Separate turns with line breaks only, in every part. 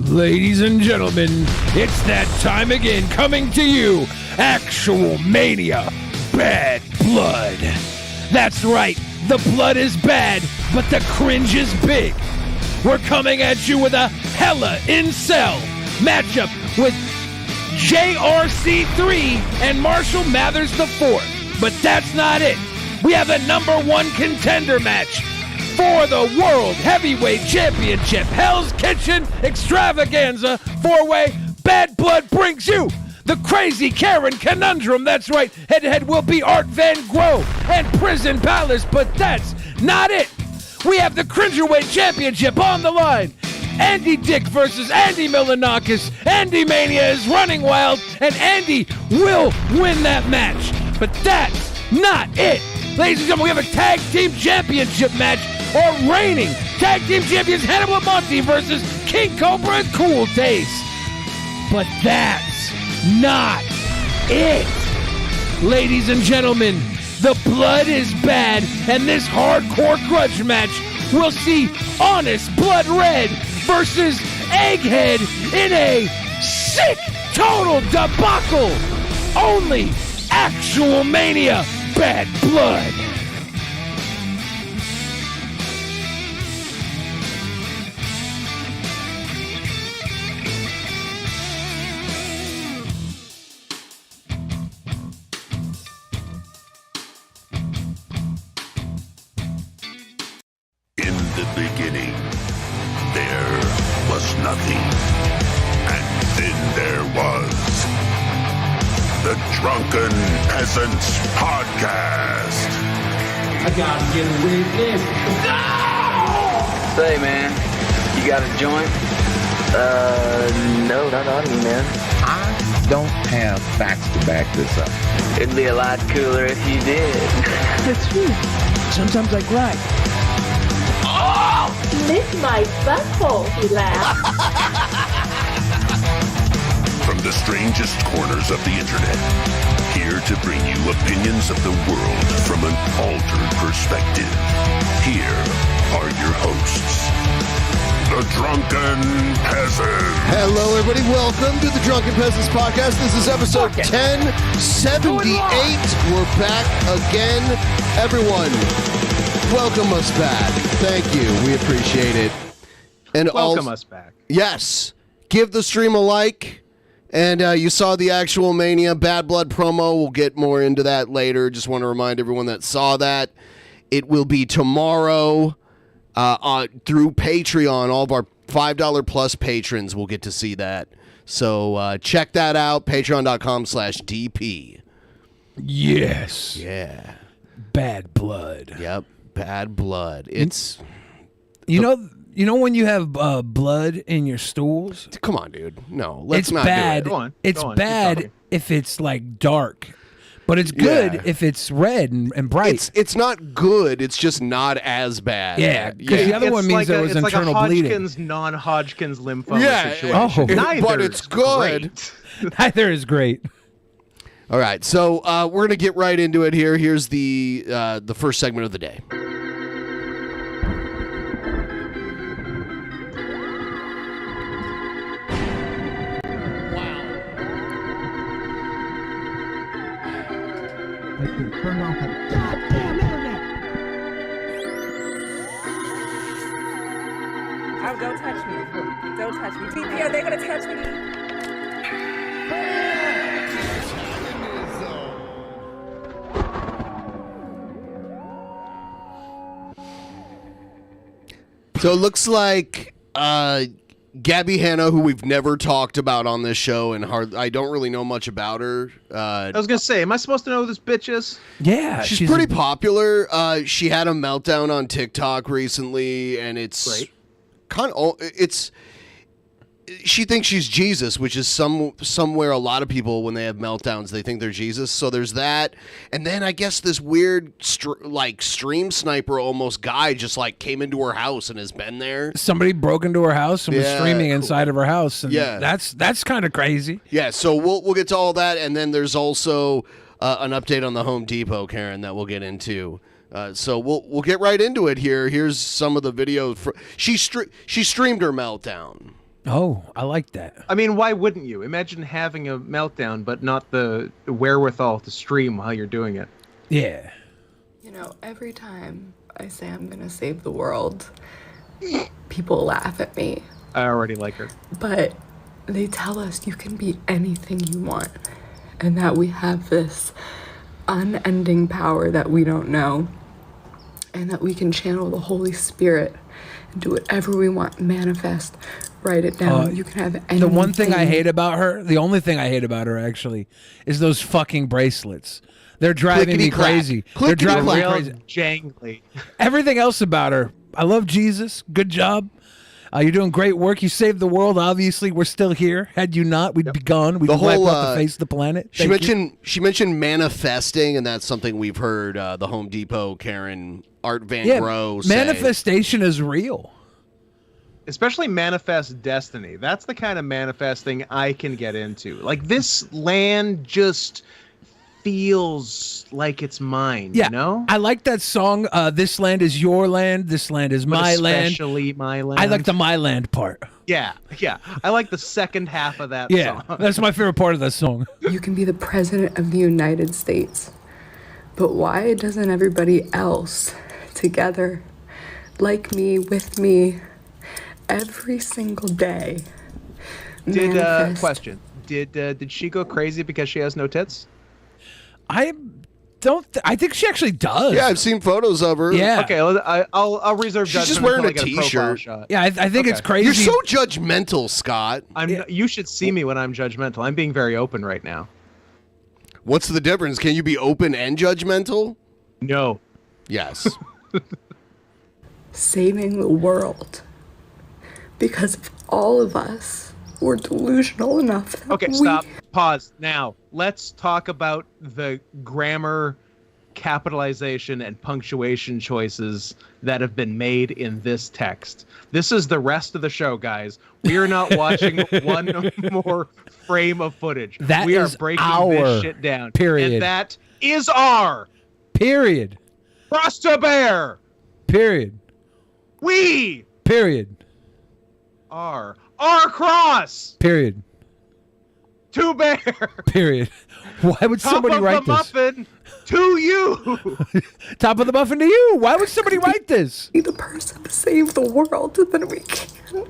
Ladies and gentlemen, it's that time again, coming to you, ActualMania, Bad Blood. That's right, the blood is bad, but the cringe is big. We're coming at you with a hella incel matchup with JRC3 and Marshall Mathers IV. But that's not it. We have a #1 contender match for the World Heavyweight Championship. Hell's Kitchen Extravaganza 4-way. Bad Blood brings you the Crazy Karen Conundrum. That's right. Head-to-head will be Art Van Gogh and Prison Palace. But that's not it. We have the Cringerweight Championship on the line. Andy Dick versus Andy Milanakis. Andy Mania is running wild, and Andy will win that match. But that's not it. Ladies and gentlemen, we have a tag team championship match, or reigning tag team champions Hannibal Monty versus King Cobra and Cool Taste. But that's not it. Ladies and gentlemen, the blood is bad, and this hardcore grudge match will see Honest Blood Red versus Egghead in a sick total debacle. Only ActualMania Bad Blood.
In the beginning, there was nothing. And then there was the Drunken Peasants Podcast.
I gotta get a witness. No!
Say, man, you got a joint? No, not on me, man.
I don't have facts to back this up.
It'd be a lot cooler if you did.
That's true. Sometimes I cry.
Lick my butthole, he laughed.
From the strangest corners of the internet, here to bring you opinions of the world from an altered perspective. Here are your hosts, the Drunken Peasants.
Hello, everybody. Welcome to the Drunken Peasants Podcast. This is episode 1078. We're back again. Everyone, welcome us back. Thank you. We appreciate it. And
welcome us back.
Yes. Give the stream a like. And you saw the ActualMania Bad Blood promo. We'll get more into that later. Just want to remind everyone that saw that. It will be tomorrow through Patreon. All of our $5 plus patrons will get to see that. So check that out. Patreon.com/DP.
Yes.
Yeah.
Bad Blood.
Yep. Bad Blood. It's...
You know when you have blood in your stools?
Come on, dude. No, let's
it's
not
bad.
do it.
Go on.
It's
Go on.
bad if it's like dark, but it's good
Yeah.
if it's red and bright.
It's not good. It's just not as bad.
Yeah, because the other one means there was internal
like a
bleeding.
Hodgkin's, non-Hodgkin's lymphoma
Yeah,
situation.
oh.
Neither
but it's
is
good.
great.
Neither is great.
All right, so we're gonna get right into it here. Here's the first segment of the day.
Turn off the goddamn internet.
Oh, don't touch me. Don't touch me. TV, are they going to touch me?
So it looks like Gabbie Hannah, who we've never talked about on this show, and I don't really know much about her.
I was gonna say, am I supposed to know who this bitch is?
Yeah,
she's pretty popular. She had a meltdown on TikTok recently, and it's
Great.
kind of she thinks she's Jesus, which is somewhere a lot of people, when they have meltdowns, they think they're Jesus. So there's that. And then I guess this weird stream sniper almost guy just like came into her house and has been there.
Somebody broke into her house and was
Yeah,
streaming
cool.
inside of her house. And
Yeah.
that's kind of crazy.
Yeah, so we'll get to all that, and then there's also an update on the Home Depot, Karen, that we'll get into. So we'll get right into it here. Here's some of the video. She streamed her meltdown.
Oh, I like that.
I mean, why wouldn't you? Imagine having a meltdown, but not the wherewithal to stream while you're doing it.
Yeah.
You know, every time I say I'm gonna save the world, people laugh at me.
I already like her.
But they tell us you can be anything you want, and that we have this unending power that we don't know, and that we can channel the Holy Spirit and do whatever we want, manifest, write it down. You can have anything.
The one thing I hate about her, the only thing I hate about her actually, is those fucking bracelets. They're driving me crazy. They're driving me crazy.
Jangly.
Everything else about her, I love Jesus. Good job. You're doing great work. You saved the world. Obviously, we're still here. Had you not, we'd be gone. We'd wipe off the face of the planet.
She mentioned manifesting, and that's something we've heard the Home Depot Karen Art Van Gogh say.
Manifestation is real.
Especially manifest destiny. That's the kind of manifesting I can get into. Like, this land just feels like it's mine,
Yeah,
you know?
I like that song, This Land Is Your Land, This Land Is My Land.
Especially my land.
I like the my land part.
Yeah. I like the second half of that
Yeah,
song.
that's my favorite part of that song.
You can be the president of the United States, but why doesn't everybody else together, like me, with me, every single day, manifest?
Question. Did she go crazy because she has no tits?
I think she actually does.
Yeah, I've seen photos of her.
Yeah.
Okay, I'll reserve judgment.
She's just wearing
until
a
I get profile
t-shirt.
shot.
Yeah, I think it's crazy.
You're so judgmental, Scott.
You should see me when I'm judgmental. I'm being very open right now.
What's the difference? Can you be open and judgmental?
No.
Yes.
Saving the world. Because if all of us were delusional enough that
Okay, stop. Pause. Now, let's talk about the grammar, capitalization, and punctuation choices that have been made in this text. This is the rest of the show, guys. We are not watching one more frame of footage. We are breaking this shit down.
Period.
And that is our
period.
Cross to bear.
Period.
We
period.
Are our cross.
Period.
To bear.
Period. Why would somebody write this?
Top of the muffin to you.
Top of the muffin to you. Why would somebody write this?
Be the person to save the world, and then we can't.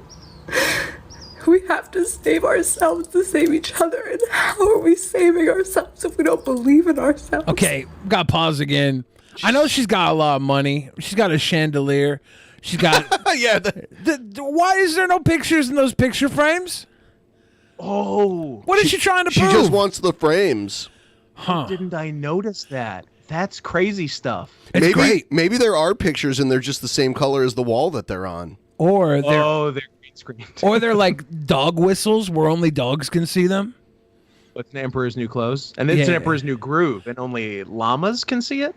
We have to save ourselves to save each other. And how are we saving ourselves if we don't believe in ourselves?
Okay, got to pause again. I know she's got a lot of money. She's got a chandelier. She's got.
Yeah.
Why is there no pictures in those picture frames?
Oh.
What is she trying to prove?
She just wants the frames.
Huh. Didn't I notice that? That's crazy stuff.
It's great.
Maybe there are pictures and they're just the same color as the wall that they're on.
Or they're
green screen.
Or they're like dog whistles where only dogs can see them.
It's an Emperor's New Clothes. And it's an Emperor's New Groove, and only llamas can see it?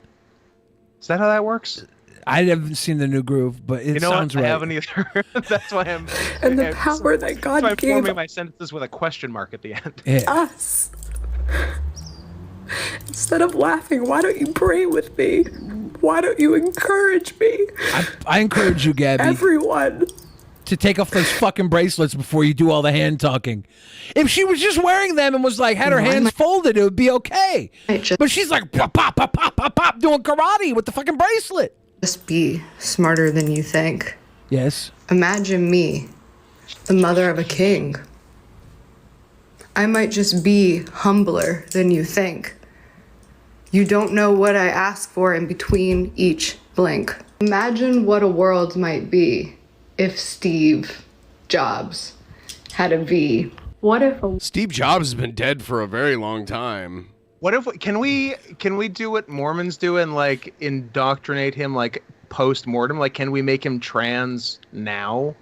Is that how that works?
I haven't seen the New Groove, but it sounds right.
I haven't either. That's why I'm...
And the power that God
I'm
gave
forming my sentences with a question mark at the end.
us. Instead of laughing, why don't you pray with me? Why don't you encourage me?
I encourage you, Gabbie.
Everyone.
To take off those fucking bracelets before you do all the hand talking. If she was just wearing them and was like, had her hands folded, it would be okay. But she's like, pop, pop, pop, pop, pop, pop, doing karate with the fucking bracelet.
Just be smarter than you think.
Yes.
Imagine me, the mother of a king. I might just be humbler than you think. You don't know what I ask for in between each blink. Imagine what a world might be if Steve Jobs had a V. What if
Steve Jobs has been dead for a very long time.
What if can we do what Mormons do and like indoctrinate him like post-mortem? Like, can we make him trans now?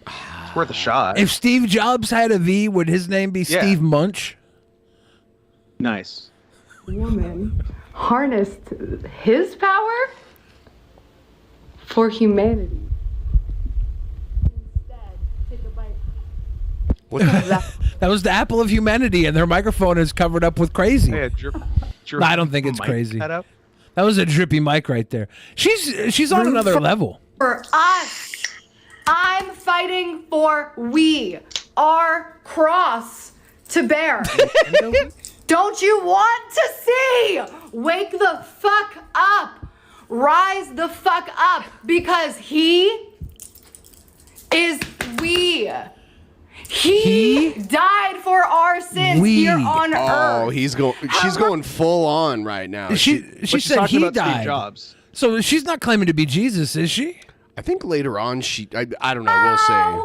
It's worth a shot.
If Steve Jobs had a V, would his name be Steve Munch?
Nice.
woman harnessed his power for humanity?
That was the apple of humanity, and their microphone is covered up with crazy.
Yeah,
I don't think it's crazy. That was a drippy mic right there. She's on another level.
For us.
I'm fighting for our cross to bear. Don't you want to see? Wake the fuck up. Rise the fuck up, because he is we. He died for our sins here on earth.
She's going full on right now.
She said he died.
Jobs.
So she's not claiming to be Jesus, is she?
I think later on I don't know. We'll see.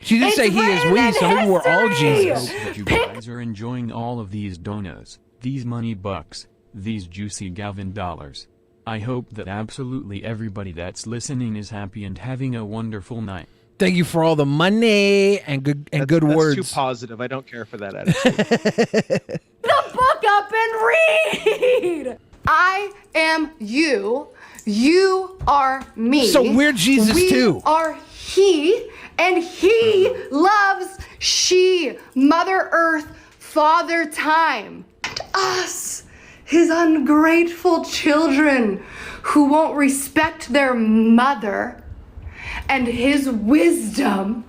She did say he is we, so maybe we're all Jesus.
You guys are enjoying all of these donos, these money bucks, these juicy Gavin dollars. I hope that absolutely everybody that's listening is happy and having a wonderful night.
Thank you for all the money and good words.
That's too positive. I don't care for that attitude.
The book up and read. I am you. You are me.
So we're Jesus too.
We are he, and he loves she, Mother Earth, Father Time, and us, his ungrateful children who won't respect their mother, and his wisdom,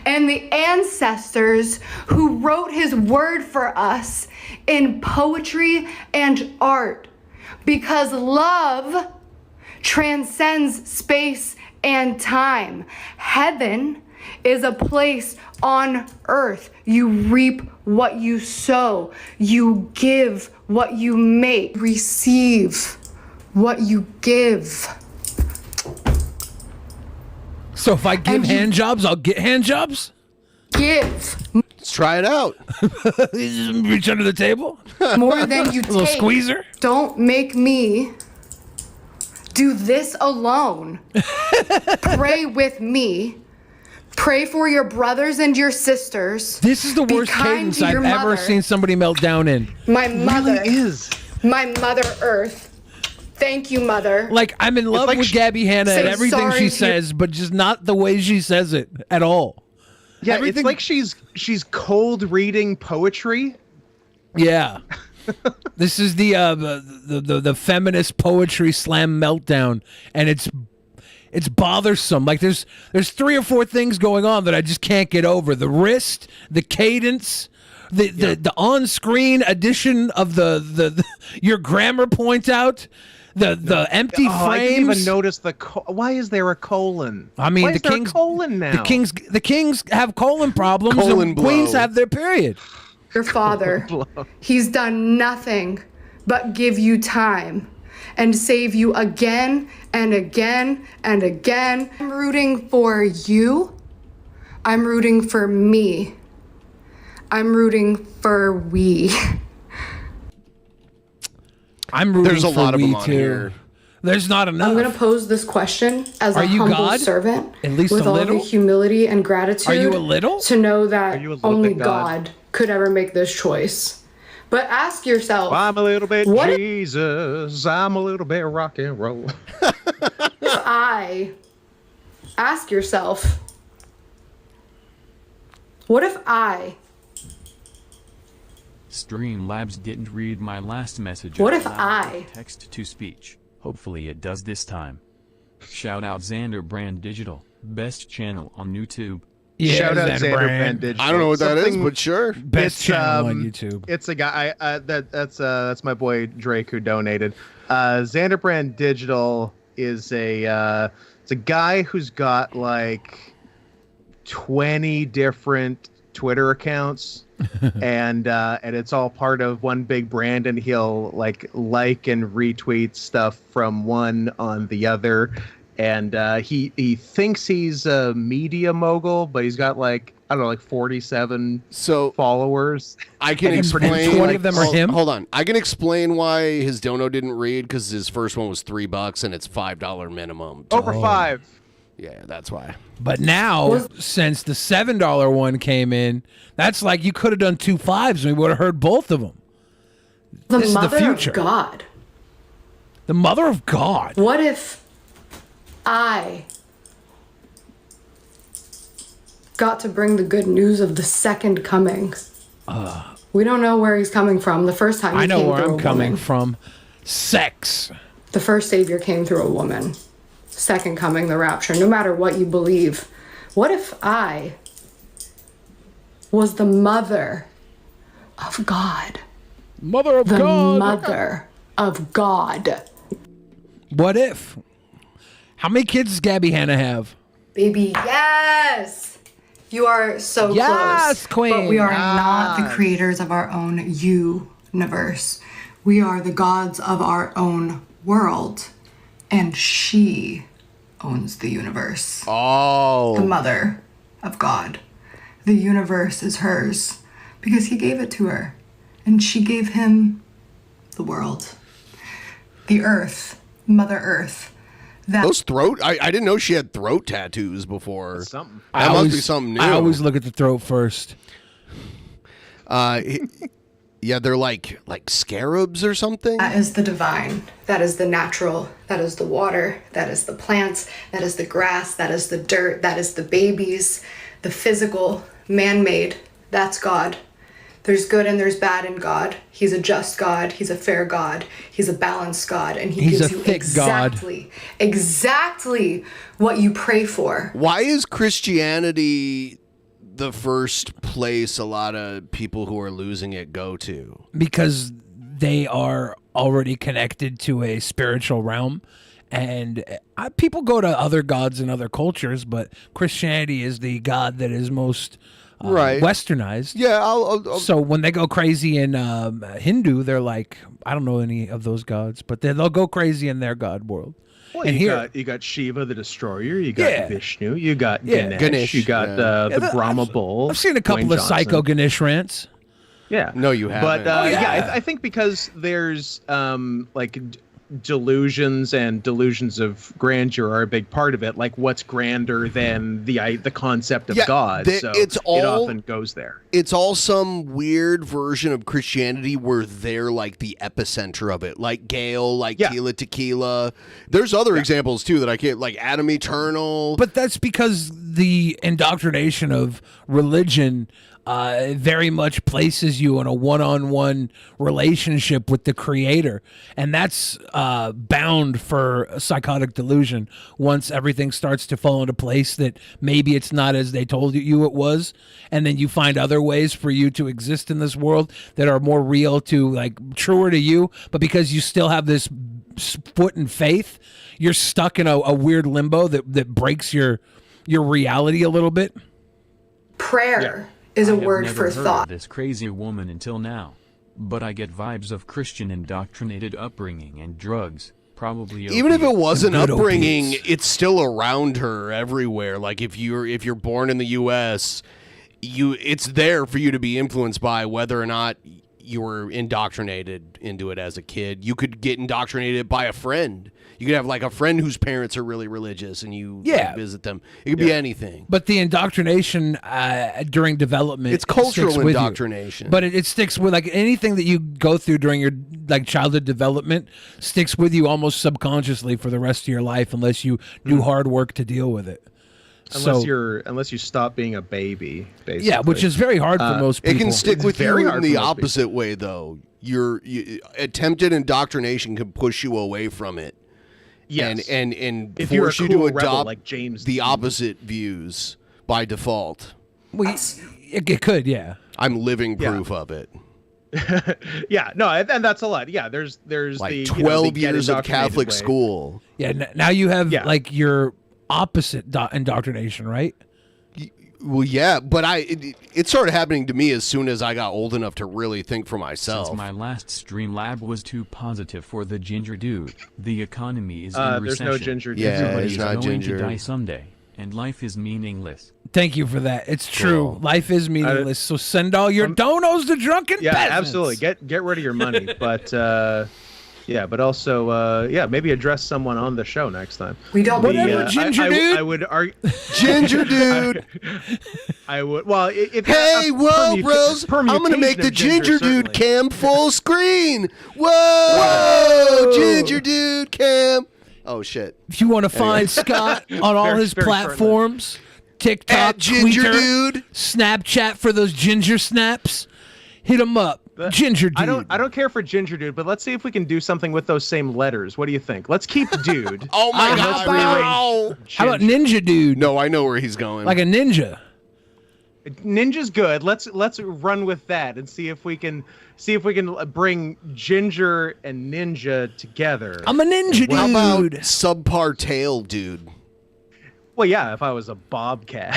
and the ancestors who wrote his word for us in poetry and art, because love transcends space and time. Heaven is a place on earth. You reap what you sow. You give what you make. Receive what you give.
So if I give hand jobs, I'll get hand jobs?
Give.
Let's try it out.
Reach under the table?
More than you take.
A little squeezer?
Don't make me do this alone. Pray with me. Pray for your brothers and your sisters.
This is the worst cadence I've ever seen somebody melt down in.
My mother
really is.
My Mother Earth. Thank you, Mother.
Like, I'm in love with Gabbie Hannah and everything she says, but just not the way she says it at all.
Yeah, it's like she's cold reading poetry.
Yeah. This is the feminist poetry slam meltdown, and it's bothersome. Like there's 3 or 4 things going on that I just can't get over. The wrist, the cadence, the on-screen addition of the your grammar point out, the empty frames.
I didn't even notice why is there a colon?
I mean,
why is there a colon now?
The kings have colon problems, and queens have their period.
Your father, he's done nothing but give you time and save you again and again and again. I'm rooting for you. I'm rooting for me. I'm rooting for we.
I'm rooting
There's a
for
lot of
we
them on
too.
here.
There's not enough.
I'm going to pose this question as a humble
God?
servant
At least
with
a
all
little?
the humility and gratitude.
Are you a little?
To know that
you a little
only
bit God?
God could ever make this choice. But ask yourself.
I'm a little bit
what if
Jesus. I'm a little bit rock and roll.
ask yourself, what if
Streamlabs didn't read my last message.
What if
Text to speech. Hopefully it does this time. Shout out Xander Brand Digital, best channel on YouTube.
Yeah,
Shout out Xander Brand Digital.
I don't know what that is, but sure.
Best channel on YouTube.
It's a guy. That's my boy Drake who donated. Xander Brand Digital is it's a guy who's got like 20 different Twitter accounts, and it's all part of one big brand, and he'll like and retweet stuff from one on the other. And he thinks he's a media mogul, but he's got like, I don't know, like 47 followers.
I can explain.
20 of them are him?
Hold on. I can explain why his dono didn't read, because his first one was $3 and it's $5 minimum.
Over 5.
Yeah, that's why.
But now, since the $7 one came in, that's like you could have done 2 5s and we would have heard both of them. This is the future.
of God.
The mother of God.
What if I got to bring the good news of the second coming? We don't know where he's coming from. The first time he
I know
came
where
through
I'm
a
coming
woman.
from. Sex.
The first savior came through a woman. Second coming, the rapture. No matter what you believe, What if I was the mother of God?
Mother of
the
God.
Mother of God.
What if? How many kids does Gabbie Hannah have?
Baby, yes! You are so
Yes,
close. But we are
queen.
not the
Yes.
creators of our own universe. We are the gods of our own world. And she owns the universe.
Oh.
The mother of God. The universe is hers because he gave it to her. And she gave him the world. The earth. Mother Earth.
Those throat. I didn't know she had throat tattoos before.
That's something.
That must be something new.
I always look at the throat first.
Yeah, they're like scarabs or something.
That is the divine. That is the natural. That is the water. That is the plants. That is the grass. That is the dirt. That is the babies. The physical, man-made. That's God. There's good and there's bad in God. He's a just God. He's a fair God. He's a balanced God. And he
He's
gives
a
you
thick God.
exactly what you pray for.
Why is Christianity the first place a lot of people who are losing it go to?
Because they are already connected to a spiritual realm. And people go to other gods in other cultures, but Christianity is the god that is most
Right.
westernized.
Yeah, I'll
So when they go crazy in Hindu, they're like, I don't know any of those gods, but they'll go crazy in their god world.
Well,
and
you got Shiva the Destroyer, you got
Yeah.
Vishnu, you got
Yeah.
Ganesh, you got the Brahma Bull.
I've seen a couple
Dwayne
of Psycho
Johnson.
Ganesh rants.
Yeah.
No, you haven't.
But
yeah.
I think because there's like delusions and delusions of grandeur are a big part of it. Like, what's grander than the concept of God? So
it
often goes there.
It's all some weird version of Christianity where they're like the epicenter of it, like Gale, like Tila Tequila. There's other examples too that I can't, like Adam Eternal.
But that's because the indoctrination of religion very much places you in a one-on-one relationship with the creator. And that's bound for a psychotic delusion once everything starts to fall into place that maybe it's not as they told you it was. And then you find other ways for you to exist in this world that are more real to, like, truer to you. But because you still have this foot in faith, you're stuck in a weird limbo that breaks your reality a little bit.
Prayer is a
I have
word
never
for
heard
thought.
of this crazy woman until now, but I get vibes of Christian indoctrinated upbringing and drugs, probably.
Even if it
opiates.
wasn't
Good
upbringing,
opiates.
it's still around her everywhere. Like if you're born in the U.S., it's there for you to be influenced by, whether or not you were indoctrinated into it as a kid. You could get indoctrinated by a friend. You could have like a friend whose parents are really religious, and you like, visit them. It could be anything.
But the indoctrination during development,
It's cultural
sticks with you.
indoctrination.
But it sticks with, like, anything that you go through during your like childhood development sticks with you almost subconsciously for the rest of your life, unless you do hard work to deal with it.
Unless you stop being a baby, basically.
Yeah, which is very hard for most people.
It can stick
It's
with you
very
in
hard
the
for most
opposite way, though. Your attempted indoctrination can push you away from it.
Yes.
And
If you're a
force you
cool
to
rebel
adopt
like James
the
Dean.
opposite views by default.
It could, yeah.
I'm living proof of it.
Yeah, no, and that's a lot. Yeah, there's
Like
the
12
the
years of
indoctrinated
Catholic
way.
school.
Yeah, now you have like your opposite indoctrination, right?
Well, yeah, but it started happening to me as soon as I got old enough to really think for myself.
Since my last Streamlab was too positive for the ginger dude, the economy is in
There's
recession.
no ginger dude.
Yeah,
Everybody's
it's not
going
ginger.
to die someday, and life is meaningless.
Thank you for that. It's true. Life is meaningless. So send all your donos to Drunken
Yeah,
Peasants.
absolutely. Get rid of your money, but yeah, but also maybe address someone on the show next time.
We don't
Whatever, ginger dude.
I would argue.
Ginger dude.
I would. Well, if
Hey, whoa, bros! I'm gonna make the ginger dude cam full screen. Whoa, ginger dude cam. Oh shit!
If you want to find Scott on all his
very
platforms, TikTok,
At Ginger
Twitter,
Dude.
Snapchat for those ginger snaps, hit him up. Ginger dude.
I don't care for ginger dude, but let's see if we can do something with those same letters. What do you think? Let's keep dude.
Oh my God!
How about ninja dude?
No, I know where he's going.
Like a ninja.
Ninja's good. Let's run with that and see if we can bring ginger and ninja together.
I'm a ninja dude.
How about subpar tail dude?
Well, yeah, if I was a bobcat.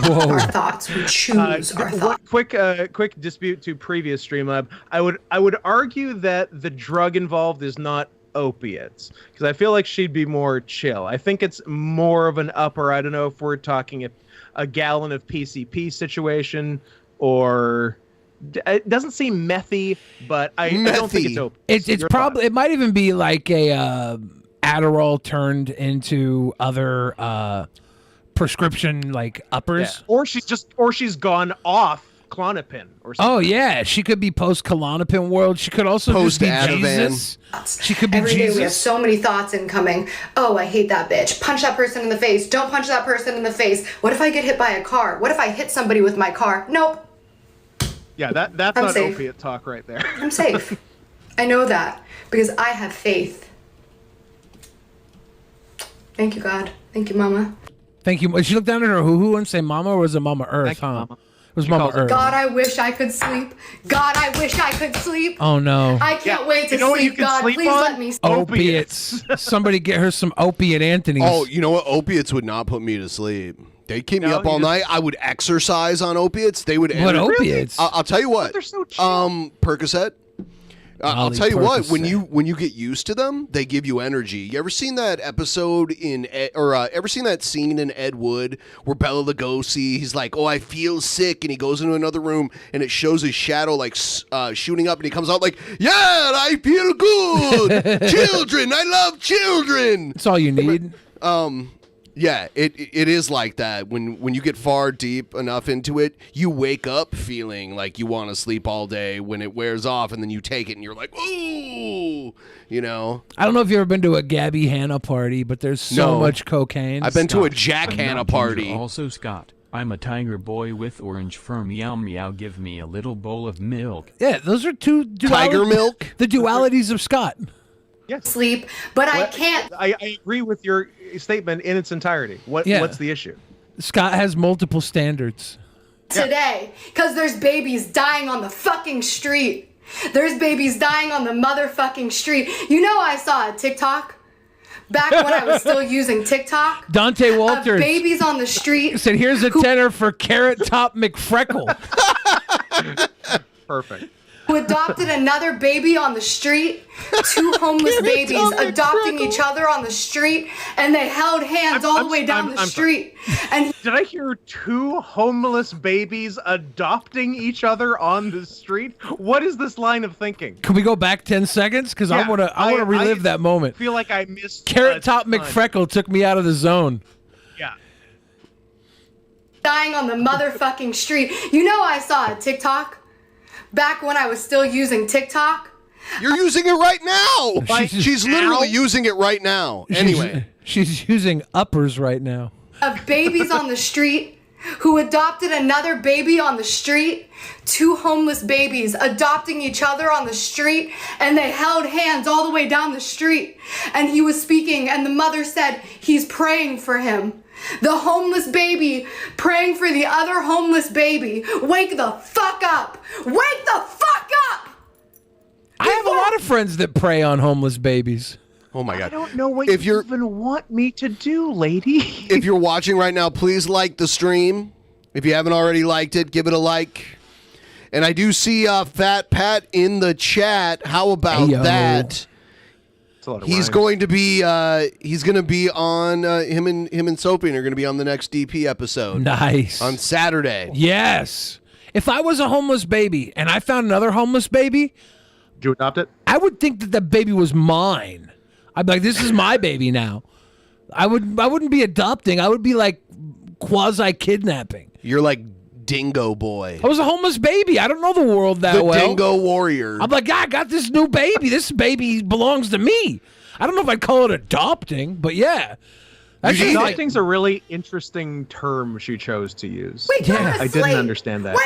Whoa.
Our thoughts. We choose our thoughts.
Quick dispute to previous Streamlab. I would argue that the drug involved is not opiates, because I feel like she'd be more chill. I think it's more of an upper. I don't know if we're talking a gallon of PCP situation, or it doesn't seem methy, but I don't think it's opiates.
It's probably it might even be like a Adderall turned into other prescription like uppers.
Yeah. Or she's gone off Klonopin or something.
Oh yeah, she could be post Klonopin world. She could also just be Jesus.
She could be
Jesus.
Every day we have so many thoughts incoming. Oh, I hate that bitch. Punch that person in the face. Don't punch that person in the face. What if I get hit by a car? What if I hit somebody with my car? Nope.
Yeah, that's
I'm
not
safe.
opiate talk right there.
I'm safe. I know that because I have faith. Thank you, God. Thank you, Mama.
Thank you. She looked down at her hoo-hoo and say Mama, or was it Mama Earth?
Thank you, Mama.
It was Mama Earth.
God, I wish I could sleep. God, I wish I could sleep.
Oh no.
I can't wait to
You know what you
sleep.
can
God,
sleep
please
on?
let me sleep.
Opiates. Somebody get her some opiate Anthony's.
Oh, you know what? Opiates would not put me to sleep. They keep me up all night. I would exercise on opiates. They would.
What opiates?
I'll tell you what.
But they're so cheap.
Percocet. I'll tell you what.
Percocet.
When you get used to them, they give you energy. You ever seen that episode ever seen that scene in Ed Wood where Bela Lugosi, he's like, "Oh, I feel sick," and he goes into another room and it shows his shadow like shooting up, and he comes out like, "Yeah, I feel good. Children, I love children."
That's all you need.
Yeah, it is like that. When you get far deep enough into it, you wake up feeling like you want to sleep all day when it wears off, and then you take it and you're like, ooh, you know.
I don't know if you've ever been to a Gabbie Hannah party, but there's so much cocaine.
I've been to a
Scott,
Jack
I'm
Hannah
not ginger.
party.
Also, Scott, I'm a tiger boy with orange fur. Meow meow. Give me a little bowl of milk.
Yeah, those are two
Tiger milk?
The dualities of Scott.
Yes.
Sleep, but I can't.
I agree with your statement in its entirety. What's the issue?
Scott has multiple standards.
Today, because there's babies dying on the fucking street. There's babies dying on the motherfucking street. You know, I saw a TikTok back when I was still using TikTok.
Dante
Of
Walters
babies on the street.
said, "Here's a tenner for Carrot Top McFreckle."
Perfect.
Who adopted another baby on the street. Two homeless babies adopting each other on the street, and they held hands all the way down the street. And
Did I hear two homeless babies adopting each other on the street? What is this line of thinking?
Can we go back 10 seconds? Because I
Yeah,
want to relive that moment.
I feel like I missed
Carrot Top
ton.
McFreckle took me out of the zone.
Yeah.
dying on the motherfucking street. You know, I saw a TikTok back when I was still using TikTok.
You're using it right now. She's literally using it right now. Anyway.
She's using uppers right now.
Of babies on the street who adopted another baby on the street. Two homeless babies adopting each other on the street, and they held hands all the way down the street. And he was speaking, and the mother said he's praying for him. The homeless baby praying for the other homeless baby. Wake the fuck up! Wake the fuck up!
I have a lot of friends that prey on homeless babies.
Oh my God.
I don't know what you even want me to do, lady.
If you're watching right now, please like the stream. If you haven't already liked it, give it a like. And I do see Fat Pat in the chat. How about that? He's going to be on him and Soapy are going to be on the next DP episode.
Nice.
On Saturday.
Yes. If I was a homeless baby and I found another homeless baby,
would you adopt it?
I would think that the baby was mine. I'd be like, this is my baby now. I wouldn't be adopting. I would be like quasi kidnapping.
You're like Dingo Boy.
I was a homeless baby. I don't know the world that well.
The Dingo Warrior.
I'm like, I got this new baby. This baby belongs to me. I don't know if I'd call it adopting, but yeah. That's just like,
Adopting's a really interesting term she chose to use.
Wait,
Yeah.
I didn't understand that.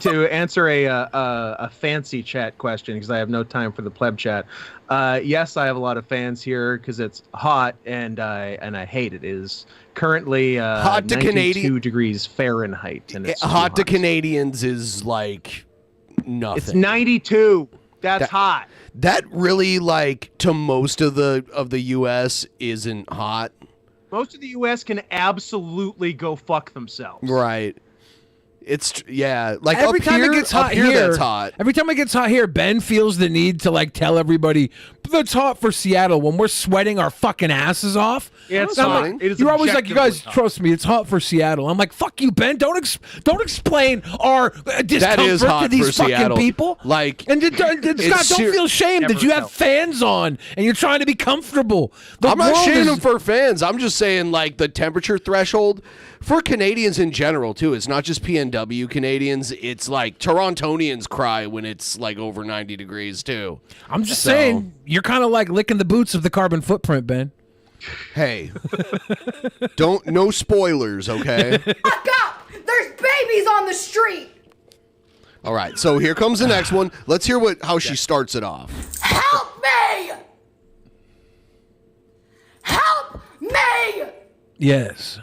To answer a fancy chat question, because I have no time for the pleb chat. Yes, I have a lot of fans here because it's hot and I hate it. It is currently
hot to
92 degrees Fahrenheit, and it's
hot to Canadians is like nothing.
It's 92. That's hot.
That really, like, to most of the U.S. isn't hot.
Most of the U.S. can absolutely go fuck themselves.
Right. It's like
every
up
time
here,
it gets hot
here,
here,
that's hot.
Every time it gets hot here, Ben feels the need to like tell everybody that's hot for Seattle when we're sweating our fucking asses off.
Yeah, it's
I'm
fine.
like,
It is
you're always like, you guys
objectively hot.
trust me, it's hot for Seattle. I'm like, fuck you, Ben. Don't explain our discomfort
That is hot
to these
for
fucking
Seattle.
people.
Like,
and Scott, don't feel shame that you have fans on and you're trying to be comfortable.
I'm not shaming for fans. I'm just saying, like, the temperature threshold for Canadians in general too. It's not just PNW Canadians. It's like Torontonians cry when it's like over 90 degrees too.
I'm just saying, you're kind of like licking the boots of the carbon footprint, Ben.
Hey, no spoilers, okay?
Fuck up! There's babies on the street!
All right, so here comes the next one. Let's hear how she starts it off.
Help me! Help me!
Yes.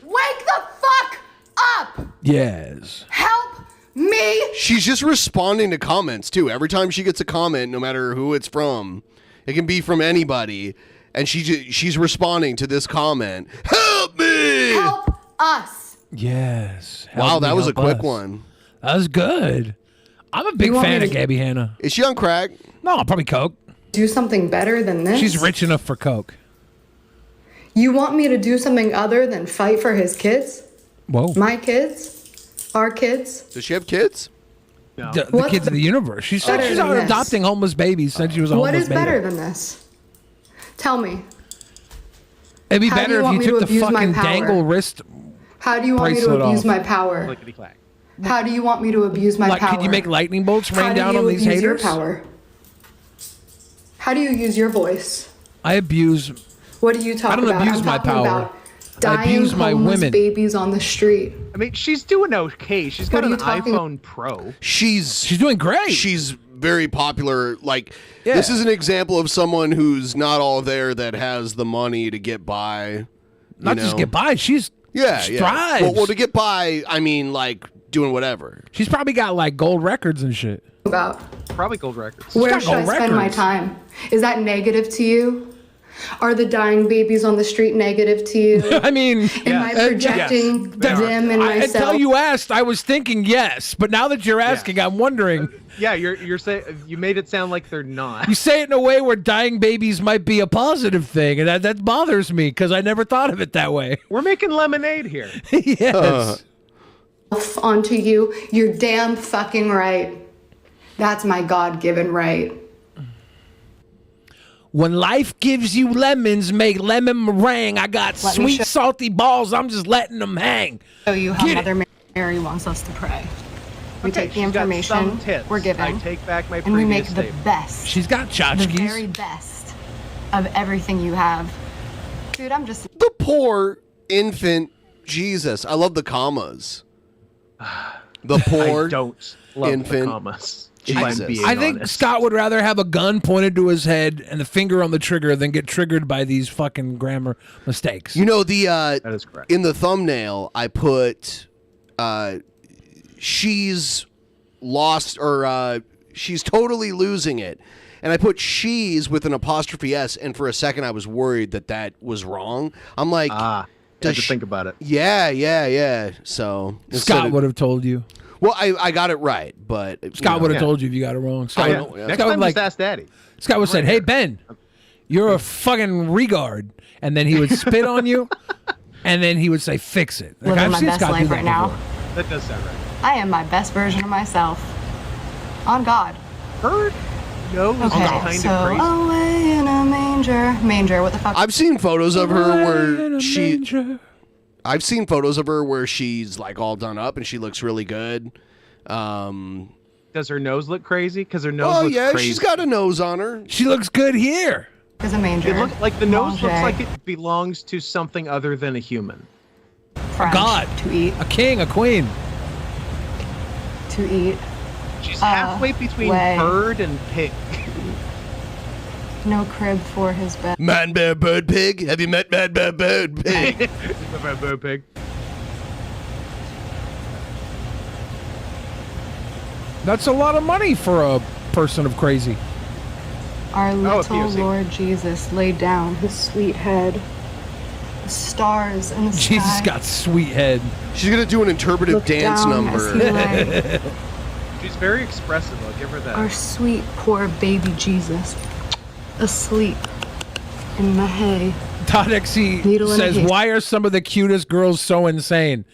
Wake the fuck up!
Yes.
Help me!
She's just responding to comments too. Every time she gets a comment, no matter who it's from, it can be from anybody, and she's responding to this comment. Help me!
Help us!
Yes.
Wow, that was a quick
us.
one.
That was good. I'm a big fan of Gabbie Hannah.
Is she on crack?
No, probably coke.
Do something better than this?
She's rich enough for coke.
You want me to do something other than fight for his kids?
Whoa.
My kids? Our kids?
Does she have kids?
No.
The
What's
kids of the universe. She's
better
she's
than
out
this?
adopting homeless babies since she was a
What
homeless
is
baby.
better than this? Tell me.
It'd be
How do
better
you
if
want
you
me
took
to
the
abuse my
fucking
power?
dangle wrist.
How do you want me to
bracelet
abuse
off.
my power?
Clickety-clack.
How do you want me to abuse my
Like,
power?
could you make lightning bolts
How
rain
do
down
you
on these
abuse your
haters?
power? How do you use your voice?
I abuse.
What do you talk
I don't
about?
abuse
I'm
my
talking
power.
about
I
dying
abuse my
homeless
women.
babies on the street.
I mean, she's doing okay. She's got
What are
an
you talking-
iPhone Pro.
She's
doing great.
She's very popular. Like,
Yeah.
this is an example of someone who's not all there that has the money to get by.
Not just get by. She
strives. Well, to get by, I mean, like, doing whatever.
She's probably got like gold records and shit.
About
Probably gold records.
where
got
should I
gold
spend my
records.
time? Is that negative to you? Are the dying babies on the street negative to you?
I mean,
Am I projecting them and myself?
Until you asked, I was thinking yes, but now that you're asking, I'm wondering.
Yeah, you're saying you made it sound like they're not.
You say it in a way where dying babies might be a positive thing, and that bothers me because I never thought of it that way.
We're making lemonade here.
Yes.
Onto you. You're damn fucking right. That's my God-given right.
When life gives you lemons, make lemon meringue. I got
Let me
sweet,
show-
salty balls. I'm just letting them hang.
Show you how
Get it.
Mother Mary wants us to pray. We
Okay,
take the
she's got
information
some tits.
we're given,
I take back my
and we make
previous
the
statement.
best,
She's got
the
tchotchkes.
very best of everything you have. Dude, I'm just
The poor infant Jesus. I love the commas. The poor
I don't love
infant
the commas. If I'm
Jesus.
being
I think
honest.
Scott would rather have a gun pointed to his head and the finger on the trigger than get triggered by these fucking grammar mistakes.
You know,
That is correct.
in the thumbnail, I put she's lost or she's totally losing it. And I put she's with an apostrophe S, and for a second I was worried that was wrong. I'm like,
I had to think about it.
Yeah. So
Scott would have told you.
Well, I got it right, but
Scott would have told you if you got it wrong. Scott,
I know,
would-
yeah.
Next
Scott would
time,
like,
just ask Daddy.
Scott would said, "Hey Ben, you're a fucking regard," and then he would spit on you, and then he would say, "Fix it." Like,
living
I've
my
seen
best
Scott do
life
that
right now.
before.
That does sound right.
I am my best version of myself. On God.
Her nose is
Okay,
kind
so
of crazy.
away in a manger. Manger, what the fuck?
I've seen photos of her
In
where
a
she.
manger.
I've seen photos of her where she's like all done up and she looks really good.
Does her nose look crazy? Because her nose
Oh
looks
yeah,
crazy.
she's got a nose on her.
She looks good here.
Is a manger.
The nose looks
Manger.
like it belongs to something other than a human.
French,
God.
to eat.
A king, a queen.
To eat.
She's halfway between
way.
bird and pig.
No crib for his bed.
Man, bear, bird, pig. Have you met man, bear, bird, pig?
Bird, pig.
That's a lot of money for a person of crazy.
Our little
POC.
Lord Jesus laid down his sweet head. The stars and the sky.
Jesus got sweet head.
She's gonna do an interpretive
Looked
dance
down
number.
as he lay.
She's very expressive. I'll give her that.
Our sweet poor baby Jesus, asleep in the hay.
Todd XC
Needle in a
says,
haystack.
why are some of the cutest girls so insane?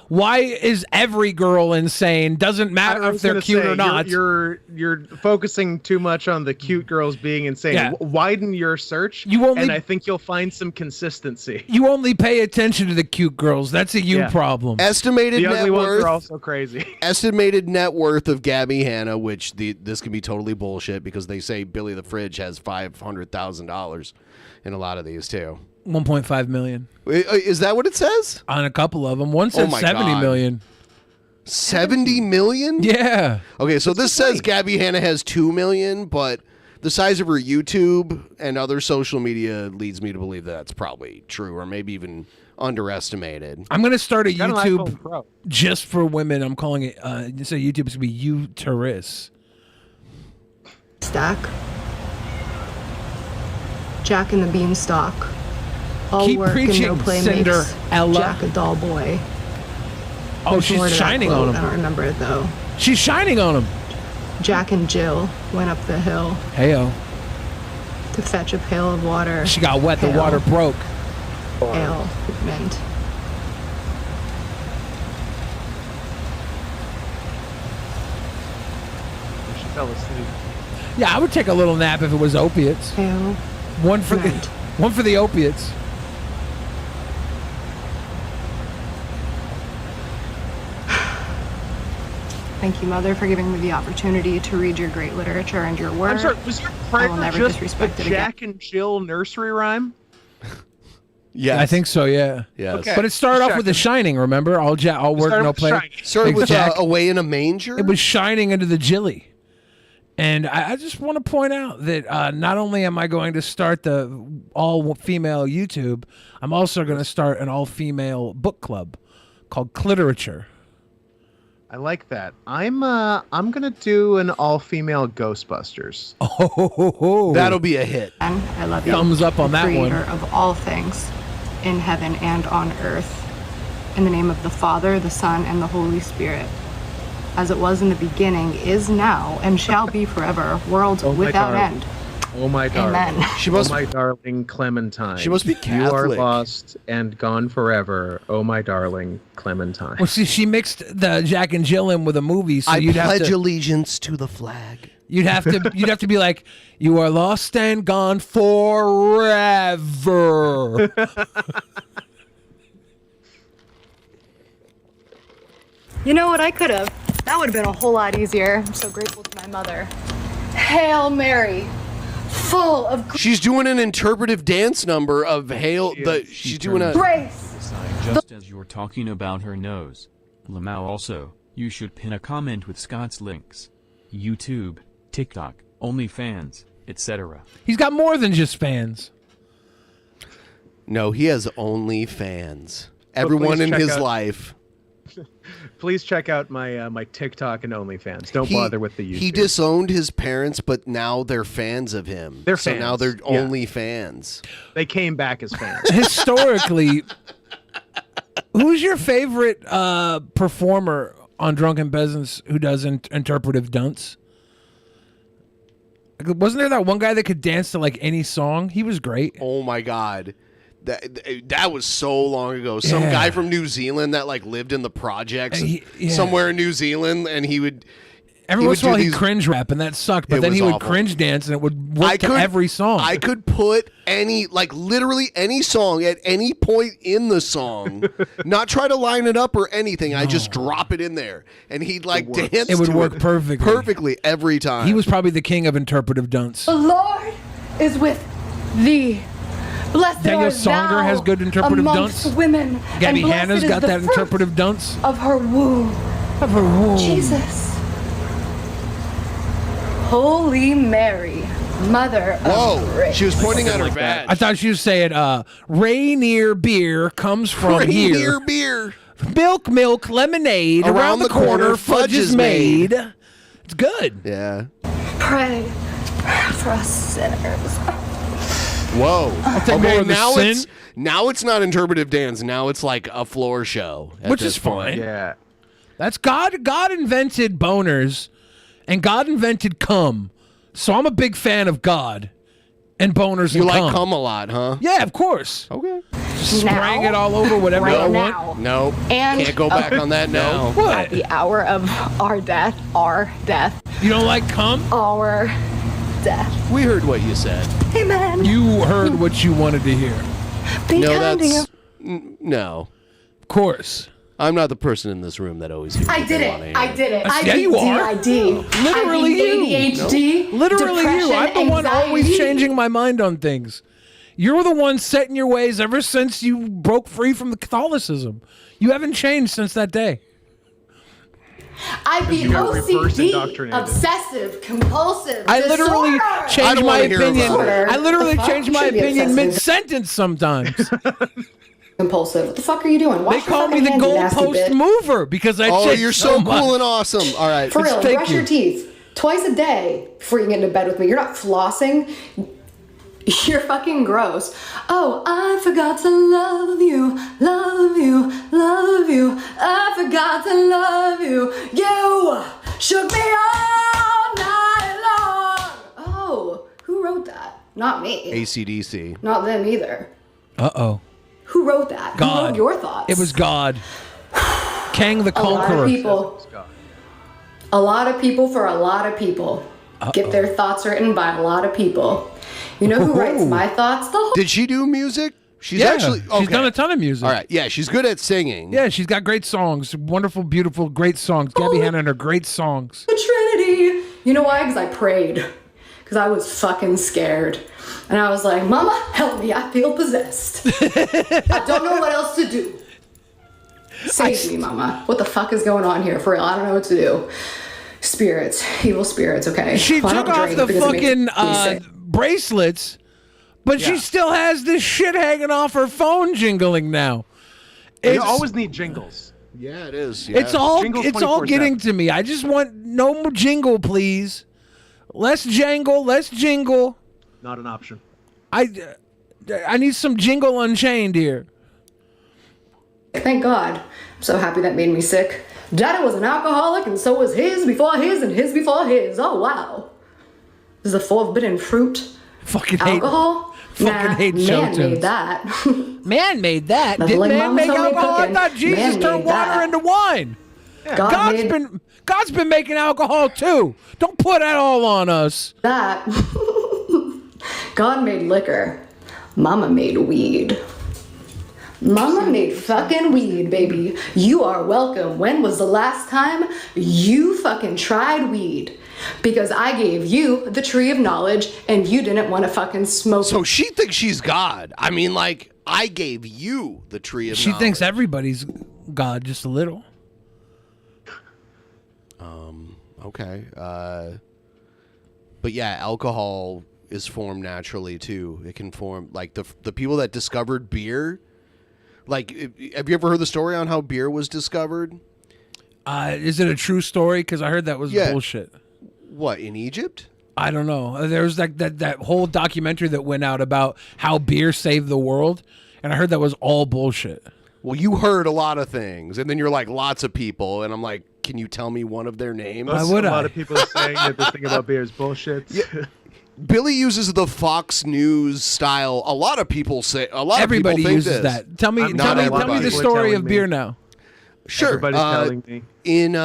Why is every girl insane? Doesn't matter
I
if
was
they're
gonna
cute
say,
or not.
You're focusing too much on the cute girls being insane.
Yeah.
Widen your search, and I think you'll find some consistency.
You only pay attention to the cute girls. That's a you
Yeah.
problem.
Estimated
The
net
ugly ones
worth.
are also crazy.
Estimated net worth of Gabbie Hannah, which this can be totally bullshit because they say Billy the Fridge has $500,000 in a lot of these too.
1.5 million.
Is that what it says?
On a couple of them. One said
my
70
God.
million.
70 million?
Yeah.
Okay, so this says Gabbie Hannah has 2 million, but the size of her YouTube and other social media leads me to believe that's probably true, or maybe even underestimated.
I'm going to start a
Got an iPhone
YouTube
Pro.
just for women. I'm calling it, so YouTube is going to be uterus.
Stack. Jack and the Beanstalk. All
Keep
work
preaching,
and no play
Cinderella.
makes Jack a dull boy.
Oh,
There's more
she's
to that
shining
quote.
on
I don't
him.
remember it though.
She's shining on him.
Jack and Jill went up the hill
Heyo.
to fetch a pail of water.
She got wet. The
Pail.
water broke.
Ale mint.
She fell asleep.
Yeah, I would take a little nap if it was opiates.
Ale
One for
mint.
one for the opiates.
Thank you, Mother, for giving me the opportunity to read your great literature and your work.
I'm sorry, was your
I
prayer
will never
just
disrespect
the
it again.
Jack and Jill nursery rhyme?
Yes.
I think so, yeah.
Yes.
Okay.
But it started
Just
off with The
checking.
Shining, remember? All work,
started
no
with
play.
Shining.
Started with
Exactly.
Away in a Manger?
It was shining into the Jilly. And I just want to point out that not only am I going to start the all-female YouTube, I'm also going to start an all-female book club called Cliterature.
I like that. I'm gonna do an all-female Ghostbusters.
Oh,
That'll be a hit.
And I love you.
Thumbs up on
the
that one.
Creator of all things, in heaven and on earth, in the name of the Father, the Son, and the Holy Spirit, as it was in the beginning, is now, and shall be forever, world
Oh my
without
darling.
end.
Oh my darling.
Amen.
She must
Oh my darling Clementine.
She must be
You are
Catholic.
lost and gone forever. Oh my darling Clementine.
Well, see, she mixed the Jack and Jill in with a movie, so
I
you'd have
pledge
to
allegiance to the flag.
you'd have to be like, you are lost and gone forever.
You know what I could have? That would have been a whole lot easier. I'm so grateful to my mother. Hail Mary, full of
She's doing an interpretive dance number of Hail. She's doing a.
grace.
Just as you're talking about her nose. Lamau also, you should pin a comment with Scott's links. YouTube, TikTok, OnlyFans, etc.
He's got more than just fans.
No, he has only fans. Everyone
please
in
check
his
out-
life.
Please check out my TikTok and OnlyFans. Don't
He-
bother with the YouTube.
He disowned his parents, but now they're fans of him.
They're
so now
fans,
they're
yeah.
only fans.
They came back as fans.
Historically, who's your favorite performer on Drunken Peasants who does interpretive dunce? Wasn't there that one guy that could dance to like any song? He was great.
Oh my God. That was so long ago. Some
Yeah.
guy from New Zealand that like lived in the projects
Yeah.
somewhere in New Zealand, and he would.
Every
he
once
would
in a while
do
he'd
these-
cringe rap, and that sucked. But
It
then he
was
would
awful.
cringe dance, and it would work to every song.
I could put literally any song at any point in the song, not try to line it up or anything. I just drop it in there, and he'd like dance.
It would
to
work
it
perfectly.
perfectly every time.
He was probably the king of interpretive dunce.
The Lord is with
thee. Blessed
Daniel
art
Songer
thou
has good interpretive
amongst
dunce.
women,
Gabbie
and blessed
Hannah's
is
got
the
that
fruit
interpretive dunce.
of her womb.
Of her womb.
Jesus. Holy Mary, Mother of Grace.
She was pointing at her badge.
I thought she was saying, Rainier beer comes from
Rainier
here.
beer.
Milk, lemonade. Around the corner, fudge is made. It's good.
Yeah.
Pray for us sinners.
Whoa.
I'll take more of the
now
sin.
now it's not interpretive dance. Now it's like a floor show.
Which is fine.
Yeah.
That's God. God invented boners, and God invented cum. So I'm a big fan of God and boners
You
and
like
cum.
cum a lot, huh?
Yeah, of course.
Okay.
Spraying it all over whatever
right
I
now.
want.
No.
And
Can't go back on that now.
What?
At the hour of our death,
You don't like cum?
our death.
We heard what you said.
Amen.
You heard what you wanted to hear.
Be
No,
kind to
that's
you.
no.
Of course.
I'm not the person in this room that always hears
I
what
did
they
it.
wanna hear.
I did it.
Yeah, you are.
IDD.
Literally you.
ADHD.
Literally you. I'm the one always
anxiety.
changing my mind on things. You're the one set in your ways ever since you broke free from the Catholicism. You haven't changed since that day.
I be
you got reverse
OCD,
indoctrinated.
obsessive, compulsive.
I literally
disorder.
change my opinion. I literally
The fuck?
change
You
my
should be
opinion
obsessive.
mid-sentence sometimes.
Compulsive. What the fuck are you doing? Wash
They
your
call me
fucking
the
hands, you nasty
goalpost
bitch.
mover because I
Oh,
change
you're so
much.
cool and awesome. All right.
For real,
Thank
brush
you.
your teeth twice a day before you get into bed with me. You're not flossing. You're fucking gross. Oh, I forgot to love you, love you, love you. I forgot to love you. You shook me all night long. Oh, who wrote that? Not me.
AC/DC.
Not them either.
Uh-oh.
Who wrote that? Who
God.
wrote your thoughts?
It was God. Kang the
a lot
Conqueror.
of people. A lot of people for a lot of people. Get their thoughts written by a lot of people. You know who writes my thoughts? The whole
Did she do music? She's
Yeah,
actually okay.
she's done a ton of music.
All right. Yeah, she's good at singing.
Yeah, she's got great songs. Wonderful, beautiful, great songs. Gabbie Hannah and her great songs.
the Trinity. You know why? Because I prayed. Because I was fucking scared. And I was like, Mama, help me. I feel possessed. I don't know what else to do. Save me, Mama. What the fuck is going on here? For real, I don't know what to do. Spirits. Evil spirits, okay.
She
Well, I
took
don't
off
drink
the
because it makes
fucking
me sick.
bracelets, but she still has this shit hanging off her phone jingling now.
You always need jingles.
Yeah, it is. Yeah.
It's all
Jingles
it's all
24/7.
getting to me. I just want no more jingle, please. Less jangle, less jingle.
Not an option.
I need some jingle unchained here.
Thank God. I'm so happy that made me sick. Daddy was an alcoholic, and so was his before his, and his before his. Oh, wow. This is a forbidden fruit.
Fucking hate.
Alcohol?
Fucking hate show
man
tunes.
made that.
Man made that.
Nothing
Did
like
man
Mama
make
told me
alcohol? I
cooking.
thought Jesus
Man
turned
made
water
that.
into wine.
God
God's been making alcohol too. Don't put that all on us.
that. God made liquor. Mama made weed. Mama made fucking weed, baby. You are welcome. When was the last time you fucking tried weed? Because I gave you the tree of knowledge and you didn't want to fucking smoke.
So she thinks she's God. I mean, like, I gave you the tree of
She
knowledge.
thinks everybody's God just a little.
Okay. But yeah, alcohol is formed naturally too. It can form, like, the people that discovered beer. Like, have you ever heard the story on how beer was discovered?
Is it a true story? Because I heard that was bullshit.
What, in Egypt?
I don't know. There was like that whole documentary that went out about how beer saved the world, and I heard that was all bullshit.
Well, you heard a lot of things, and then you're like, lots of people, and I'm like, can you tell me one of their names?
A lot of people are saying that this thing about beer is bullshit.
Yeah. Billy uses the Fox News style. A lot of people say.
Everybody
people think
uses
this.
that. Tell me
Not
the
everybody.
story of beer now.
Sure.
Everybody's telling me.
In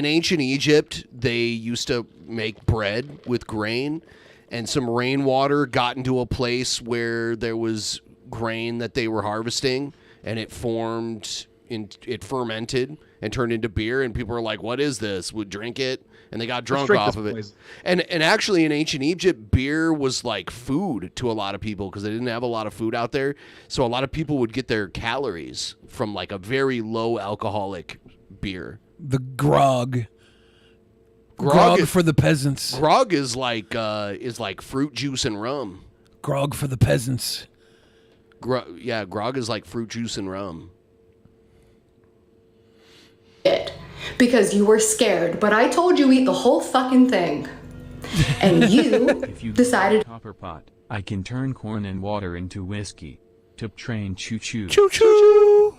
ancient Egypt, they used to make bread with grain, and some rainwater got into a place where there was grain that they were harvesting, and it formed it fermented and turned into beer, and people were like, "What is this?" Would drink it, and they got drunk
drink
off
this
of it.
poison.
And actually, in ancient Egypt, beer was like food to a lot of people because they didn't have a lot of food out there. So a lot of people would get their calories from like a very low alcoholic beer.
The grog. Grog for the peasants.
Grog is like fruit juice and rum.
Grog for the peasants.
Grog is like fruit juice and rum.
Because you were scared, but I told you eat the whole fucking thing. And
If you
decided
copper pot, I can turn corn and water into whiskey. Tip train choo choo.
Choo choo.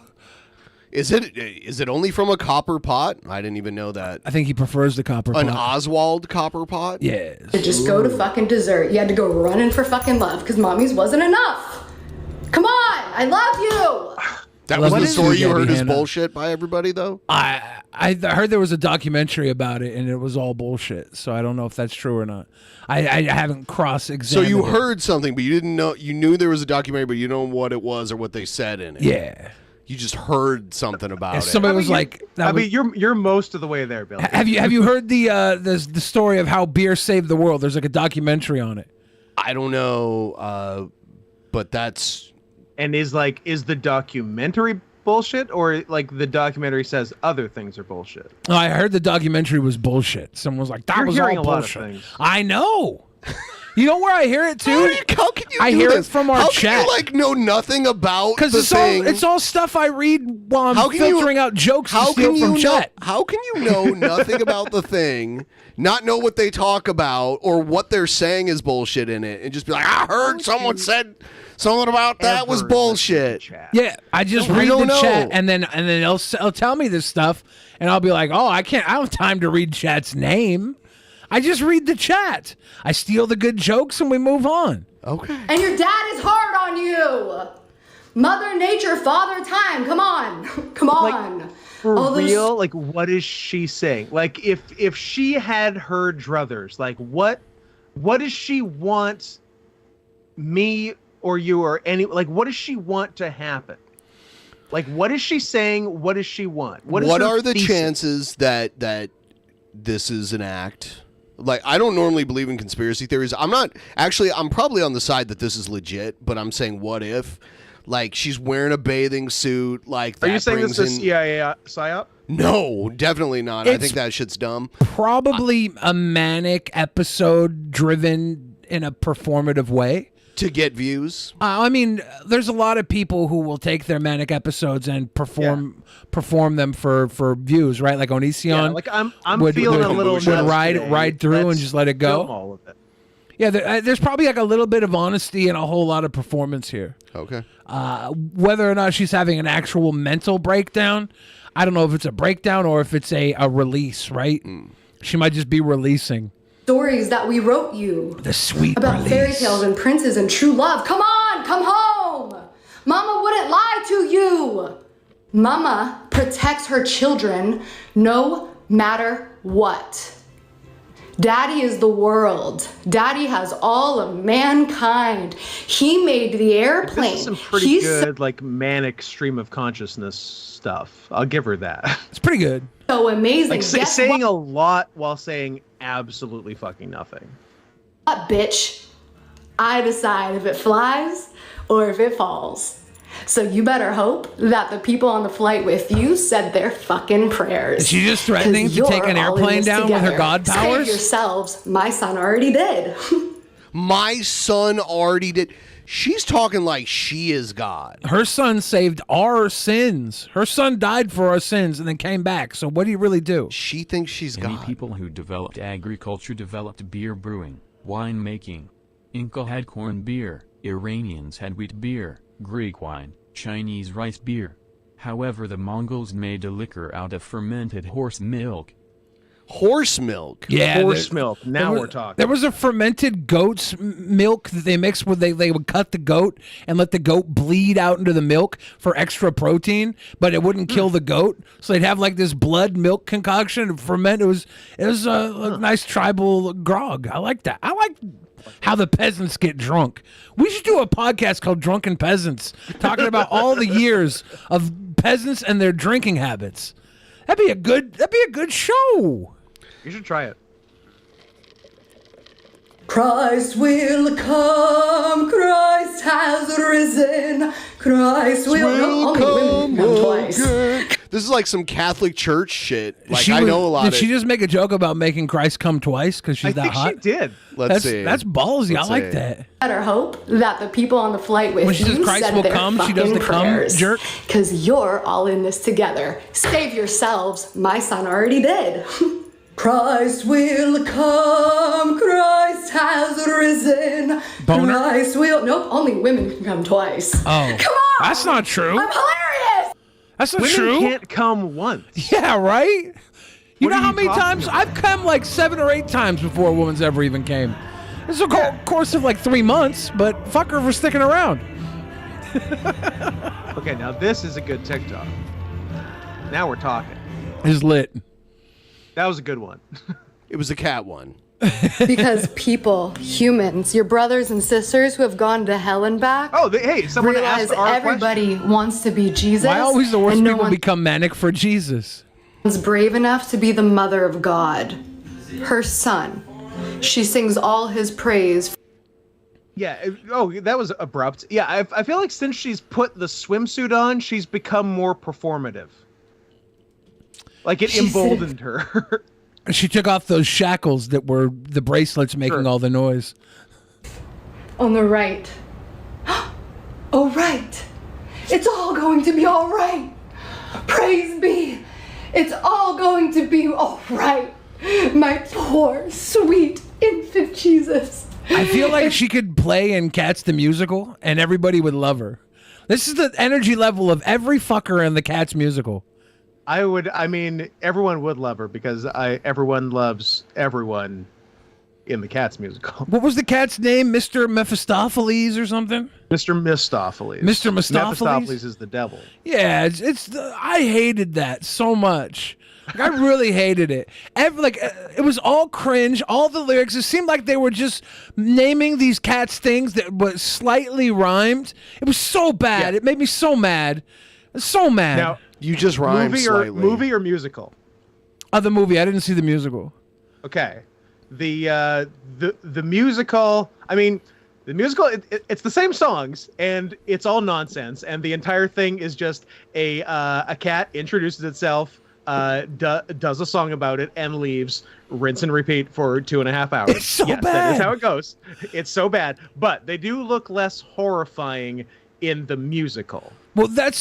Is it only from a copper pot? I didn't even know that.
I think he prefers the copper
An
pot.
Oswald copper pot?
Yes.
to just go to fucking dessert. You had to go running for fucking love because mommy's wasn't enough. Come on, I love you.
That was the story you heard
Gabbie
is
Hannah.
bullshit by everybody, though?
I heard there was a documentary about it, and it was all bullshit. So I don't know if that's true or not. I haven't
So
cross-examined
you
it.
heard something, but you didn't know. You knew there was a documentary, but you don't know what it was or what they said in it.
Yeah.
You just heard something about it.
Somebody was like,
you're most of the way there, Bill.
Have you heard the story of how beer saved the world? There's like a documentary on it.
I don't know, but that's...
And is the documentary bullshit, or like the documentary says other things are bullshit?
Oh, I heard the documentary was bullshit. Someone was like, that
You're
was
hearing
all
a lot of
bullshit.
things.
I know. You know where I hear it too?
How can you
I
do
hear
this?
it from our
How
chat.
can you, like, know nothing about
Because
the
it's
thing?
it's all stuff I read while I'm filtering out jokes to steal from chat.
How can you know nothing about the thing, not know what they talk about, or what they're saying is bullshit in it, and just be like, I heard someone said something about that was bullshit.
Yeah, I just
I
read
don't
the
know.
chat, and then they'll tell me this stuff, and I'll be like, oh, I don't have time to read chat's name. I just read the chat. I steal the good jokes, and we move on.
Okay.
And your dad is hard on you. Mother Nature, Father Time. Come on. Come on.
For
All those-
real, like, what is she saying? Like, if she had her druthers, like, what does she want me or you or any, like, what does she want to happen? Like, what is she saying? What does she want? What
What
her
are the
thesis?
chances that this is an act? Like, I don't normally believe in conspiracy theories. I'm probably on the side that this is legit, but I'm saying, what if? Like, she's wearing a bathing suit. Like,
Are
that
you saying
brings
this is
in...
CIA psyop?
No, definitely not. I
It's
think that shit's dumb.
Probably a manic episode driven in a performative way.
To get views?
I mean, there's a lot of people who will take their manic episodes and perform them for views, right? Like Onision.
Yeah, like I'm feeling a little
would
nuts
ride
today.
through and
Let's
just let it go.
film all of it.
Yeah, there's probably like a little bit of honesty and a whole lot of performance here.
Okay.
Whether or not she's having an actual mental breakdown, I don't know if it's a breakdown or if it's a release, right? She might just be releasing.
Stories that we wrote you.
The sweet
about
release.
fairy tales and princes and true love. Come on, come home. Mama wouldn't lie to you. Mama protects her children no matter what. Daddy is the world. Daddy has all of mankind. He made the airplane.
This is some pretty good, like, manic stream of consciousness stuff. I'll give her that.
It's pretty good.
So amazing.
Like,
Guess
saying a lot while saying absolutely fucking nothing.
what, bitch? I decide if it flies or if it falls. So you better hope that the people on the flight with you said their fucking prayers.
Is she just threatening
'Cause
to take
you're
an
all in
airplane
this
down with her
together.
god powers?
Save yourselves. My son already did.
My son already did. She's talking like she is God.
Her son saved our sins. Her son died for our sins and then came back. So what do you really do?
She thinks she's
Many
God.
people who developed agriculture developed beer brewing, wine making. Inca had corn beer, Iranians had wheat beer, Greek wine, Chinese rice beer. However, the Mongols made a liquor out of fermented horse milk.
Horse milk?
Yeah,
Horse milk. Now
there
we're talking.
There was a fermented goat's milk that they mixed with. They would cut the goat and let the goat bleed out into the milk for extra protein, but it wouldn't kill the goat. So they'd have like this blood milk concoction and ferment. It was a nice tribal grog. I like that. I like how the peasants get drunk. We should do a podcast called Drunken Peasants, talking about all the years of peasants and their drinking habits. That'd be a good show.
You should try it.
Christ will come, Christ has risen, Christ will come twice.
This is like some Catholic church shit. Like,
I
know a lot
Did
of
she just make a joke about making Christ come twice because she's that hot?
I think she did.
Let's see.
That's ballsy.
Let's
I like
see.
that.
Better hope that the people on the flight with
When she says
you
Christ
said
will
their
come, she does the
fucking
come
prayers.
jerk.
Because you're all in this together. Save yourselves. My son already did. Christ will come, Christ has risen.
Boner?
Christ will. Nope, only women can come twice.
Oh.
Come on!
That's not true.
I'm hilarious!
That's not
Women
true.
can't come once.
Yeah, right? You know
are
how
you
many
talking
times?
about?
I've come like 7 or 8 times before a woman's ever even came. It's a course of like 3 months, but fuck her for sticking around.
Okay, now this is a good TikTok. Now we're talking.
It's lit.
That was a good one.
It was a cat one.
Because people, humans, your brothers and sisters who have gone to hell and back.
Oh, hey, someone
realize
asked our
everybody wants to be Jesus.
Why always the worst
and no
people
one's
become manic for Jesus?
brave enough to be the mother of God, her son. She sings all his praise.
Yeah. That was abrupt. Yeah, I feel like since she's put the swimsuit on, she's become more performative. Like it emboldened her.
She took off those shackles that were the bracelets making all the noise.
On the right. Oh, right. It's all going to be all right. Praise be. It's all going to be all right. My poor, sweet infant Jesus.
I feel like she could play in Cats the Musical and everybody would love her. This is the energy level of every fucker in the Cats musical.
Everyone would love her because everyone loves everyone in the Cats musical.
What was the cat's name? Mr. Mephistopheles or something?
Mr. Mistopheles.
Mr. Mistopheles?
Mephistopheles is the devil.
Yeah, I hated that so much. Like, I really hated it. It was all cringe. All the lyrics, it seemed like they were just naming these cats things that was slightly rhymed. It was so bad.
Yeah.
It made me so mad. So mad.
Now,
you just rhymed slightly.
Movie or musical?
The movie. I didn't see the musical.
Okay. The musical, the musical, it's the same songs, and it's all nonsense, and the entire thing is just a cat introduces itself, does a song about it, and leaves, rinse and repeat for 2.5 hours.
It's so bad.
That is how it goes. It's so bad, but they do look less horrifying in the musical.
Well, that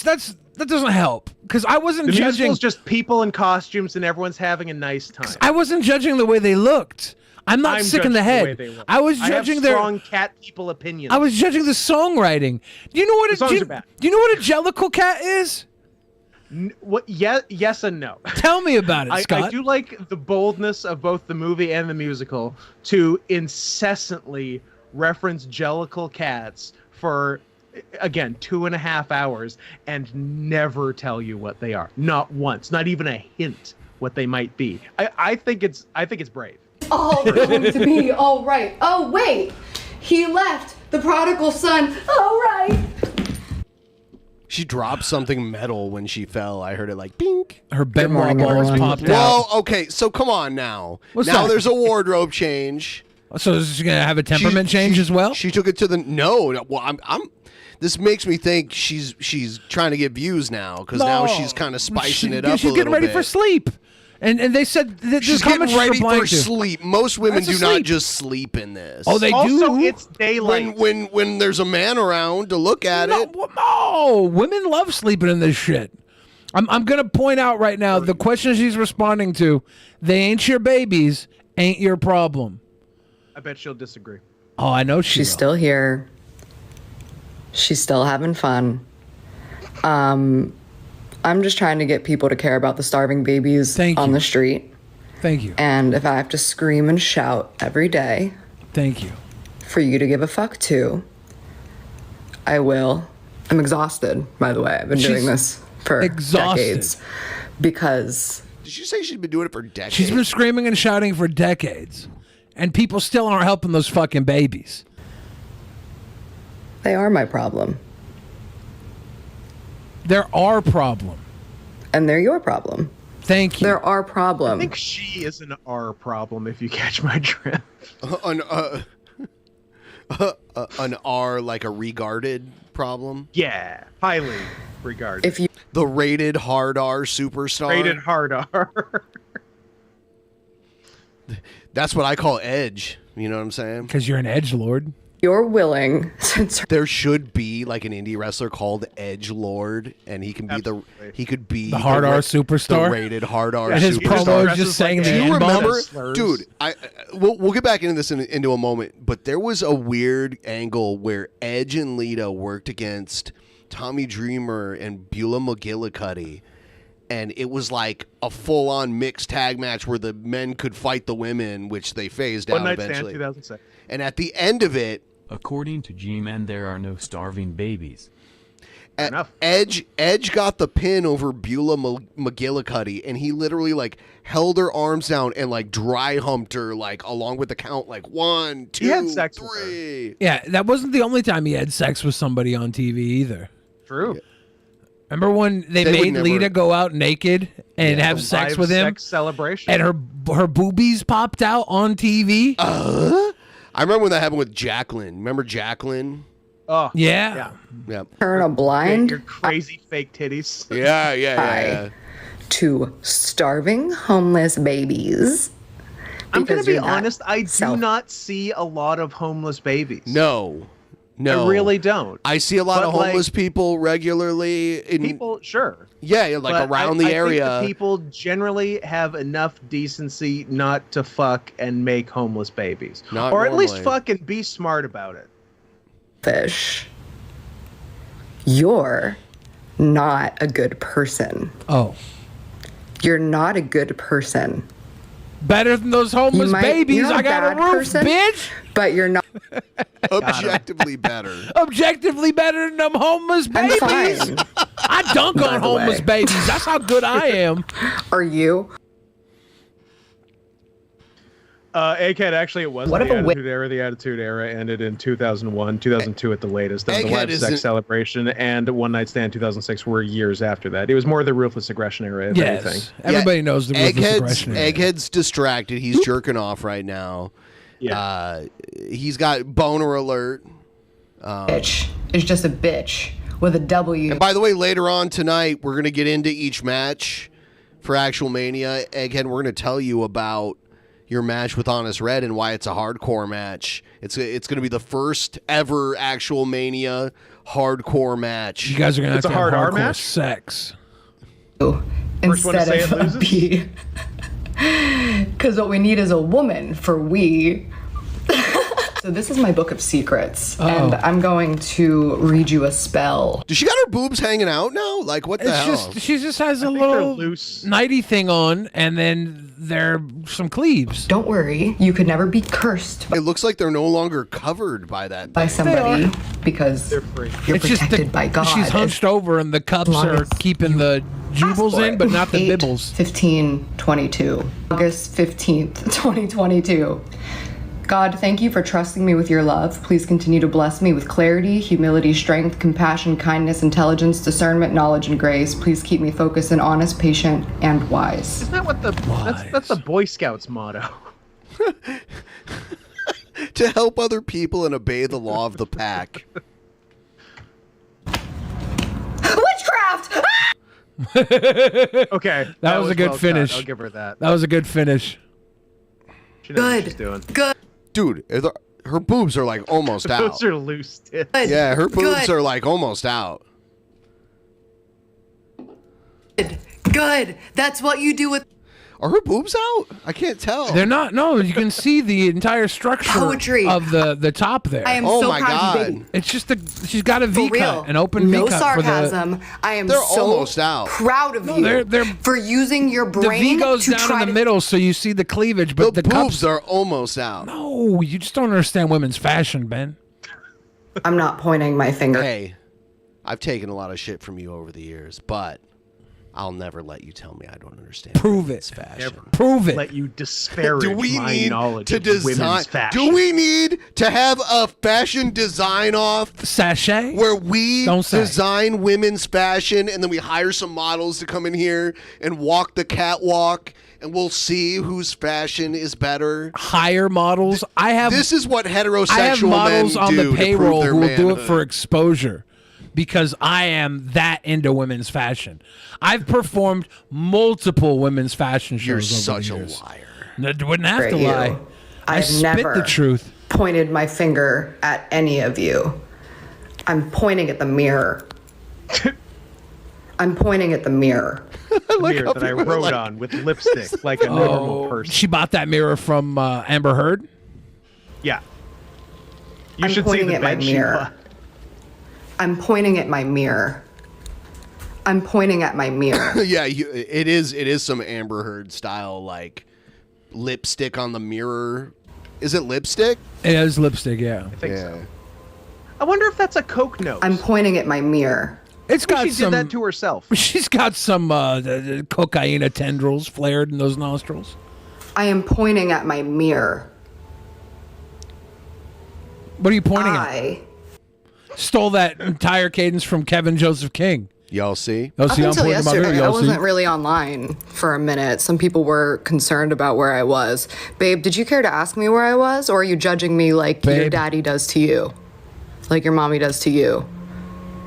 doesn't help because I wasn't
the
judging.
The musical's just people in costumes and everyone's having a nice time.
I wasn't judging the way they looked. I'm sick in the head. I was judging their
strong cat people opinions.
I was judging the songwriting. Do you know what
songs are bad.
Do you know what a Jellicle cat is?
What? Yes and no.
Tell me about it, Scott.
I do like the boldness of both the movie and the musical to incessantly reference Jellicle cats for, again, 2.5 hours and never tell you what they are. Not once. Not even a hint what they might be. I think it's brave.
All going to be all right. Oh, wait. He left. The prodigal son. All right.
She dropped something metal when she fell. I heard it like bink.
Her Benoit balls popped out.
Well, okay, so come on now.
What's
now
that?
There's a wardrobe change.
So is she gonna have a temperament change as well?
She took it to the no. Well, I'm. This makes me think she's trying to get views now because now she's kind of spicing it up.
She's getting ready for sleep, and they said that
she's getting ready for sleep. Most women do not just sleep in this.
Oh, they
also,
do.
It's daylight.
When there's a man around to look at it.
No, women love sleeping in this shit. I'm gonna point out right now the question she's responding to. They ain't your babies, ain't your problem.
I bet she'll disagree.
Oh, I know
She's still here. She's still having fun. I'm just trying to get people to care about the starving babies on the street.
Thank you.
And if I have to scream and shout every day,
thank you,
for you to give a fuck too, I will. I'm exhausted, by the way. I've been doing this for decades. Because...
Did you say she's been doing it for decades?
She's been screaming and shouting for decades. And people still aren't helping those fucking babies.
They are my problem.
They're our problem.
And they're your problem.
Thank you.
They're our
I
problem.
think she is an R problem, if you catch my drift.
An R, like a regarded problem?
Yeah, highly regarded.
If you
The rated hard R superstar?
Rated hard R.
That's what I call edge. You know what I'm saying?
Because you're an edgelord.
you're willing, since
There should be like an indie wrestler called Edge Lord, and he can be he could be
The hard R superstar?
the rated hard R
And his
superstar.
promo is just saying
Do
the
you
N-bomb?
remember, dude? We'll get back into this into a moment, but there was a weird angle where Edge and Lita worked against Tommy Dreamer and Beulah McGillicuddy. And it was like a full-on mixed tag match where the men could fight the women, which they phased out eventually.
2006.
And at the end of it,
according to G-Man, there are no starving babies.
Edge got the pin over Beulah McGillicuddy, and he literally like held her arms down and like dry humped her like along with the count, like 1, 2,
He had sex
3.
Yeah, that wasn't the only time he had sex with somebody on TV either.
True.
Yeah. Remember when they made Lita go out naked and have sex with him?
Sex celebration.
And her boobies popped out on TV?
I remember when that happened with Jacqueline. Remember Jacqueline?
Oh.
Yeah.
Yeah.
turn a blind
Your crazy fake titties.
Yeah.
to starving homeless babies.
I'm going
Because
to be
you're not
honest, I do not see a lot of homeless babies.
No.
I really don't.
I see a lot of homeless people regularly.
Sure.
Yeah, like
But
around the
I
area.
think the people generally have enough decency not to fuck and make homeless babies.
Not
or at least
normally.
fuck and be smart about it.
Fish. You're not a good person.
Oh.
You're not a good person.
Better than those homeless babies.
You're not
I got
bad
a roof,
person,
bitch.
But you're not.
Objectively better.
Objectively better than them homeless babies.
fine.
I dunk
By
on
the
homeless
way.
babies. That's how good I am.
Are you?
Egghead, actually, it was
What
the
if a
Attitude Era. The Attitude Era ended in 2001, 2002 at the latest. And the
Egghead
Live
isn't-
Sex Celebration and One Night Stand 2006 were years after that. It was more the Ruthless Aggression era, if anything.
Yes. Everybody knows the ruthless aggression.
Egghead's distracted. He's jerking off right now.
Yeah.
He's got boner alert.
Bitch is just a bitch with a W.
And by the way, later on tonight, we're going to get into each match for ActualMania. Egghead, we're going to tell you about your match with Honest Red and why it's a hardcore match. It's going to be the first ever ActualMania hardcore match.
You guys are going to have
It's
to
a hard
have
R
hardcore
match?
sex.
First one to say it loses?
B. Because what we need is a woman for we. So this is my book of secrets, and I'm going to read you a spell.
Does she got her boobs hanging out now? Like, what the hell?
She just has a
think they're
little
loose.
nighty thing on, and then there are some cleaves.
Don't worry, you could never be cursed
It looks like they're no longer covered by that.
by somebody because
They're free.
you're
It's just
protected by God.
she's hunched over, and the cups
long
are
as
keeping the jubals in, but not the
8,
bibbles.
15/22. August 15th, 2022. God, thank you for trusting me with your love. Please continue to bless me with clarity, humility, strength, compassion, kindness, intelligence, discernment, knowledge, and grace. Please keep me focused and honest, patient, and wise.
Isn't that what that's the Boy Scouts motto?
To help other people and obey the law of the pack.
Witchcraft!
Okay.
That was a good
well
finish.
cut. I'll give her that.
That was a good finish.
She knows what she's doing.
Good.
Dude, her boobs are like almost out.
Those are loose tits.
Yeah, her boobs
Good.
are like almost out.
Good. That's what you do with
Are her boobs out? I can't tell.
They're not. No, you can see the entire structure
Poetry.
of the top there.
I am
Oh
so
my
proud of you,
God.
baby.
It's just she's got a V
For real.
cut, an open
no
V cut for the.
sarcasm. I am
They're
so
almost out.
proud of you
they're-
for using your
The
brain
V goes
to
down
try
in the
to
middle, so you see the cleavage, but
the
the
boobs
cups.
are almost out.
No, you just don't understand women's fashion, Ben.
I'm not pointing my finger.
Hey, I've taken a lot of shit from you over the years, but I'll never let you tell me I don't understand.
Prove it.
Fashion.
Prove it.
Let you disparage
Do we
my
need
knowledge
to
of
design?
women's fashion.
Do we need to have a fashion design off
sachet
where we
Don't say.
design women's fashion and then we hire some models to come in here and walk the catwalk and we'll see whose fashion is better?
Hire models.
This is what heterosexual
I have models
men
on
do
the
to
payroll
prove their
who will do it
manhood.
for exposure. Because I am that into women's fashion. I've performed multiple women's fashion shows.
You're
over
such
the
a
years.
liar.
No, wouldn't have to
You.
lie. I
I've
spit
never
the truth.
pointed my finger at any of you. I'm pointing at the mirror. I'm pointing at the mirror.
Mirror that I wrote on with lipstick like a normal person.
She bought that mirror from Amber Heard?
Yeah. You
I'm
should see
pointing
the
at my
bed she
mirror.
bought.
I'm pointing at my mirror. I'm pointing at my mirror.
Yeah, it is some Amber Heard style, like lipstick on the mirror. Is it lipstick?
It is lipstick, yeah.
I think so. I wonder if that's a Coke nose.
I'm pointing at my mirror.
It's got
she
some.
did that to herself.
She's got some cocaine tendrils flared in those nostrils.
I am pointing at my mirror.
What are you pointing at? Stole that entire cadence from Kevin Joseph King.
Y'all see?
Oh,
Up
see, I'm
until
pointing at my mirror.
yesterday, I
Y'all see?
wasn't really online for a minute. Some people were concerned about where I was. Babe, did you care to ask me where I was? Or are you judging me like your daddy does to you? Like your mommy does to you?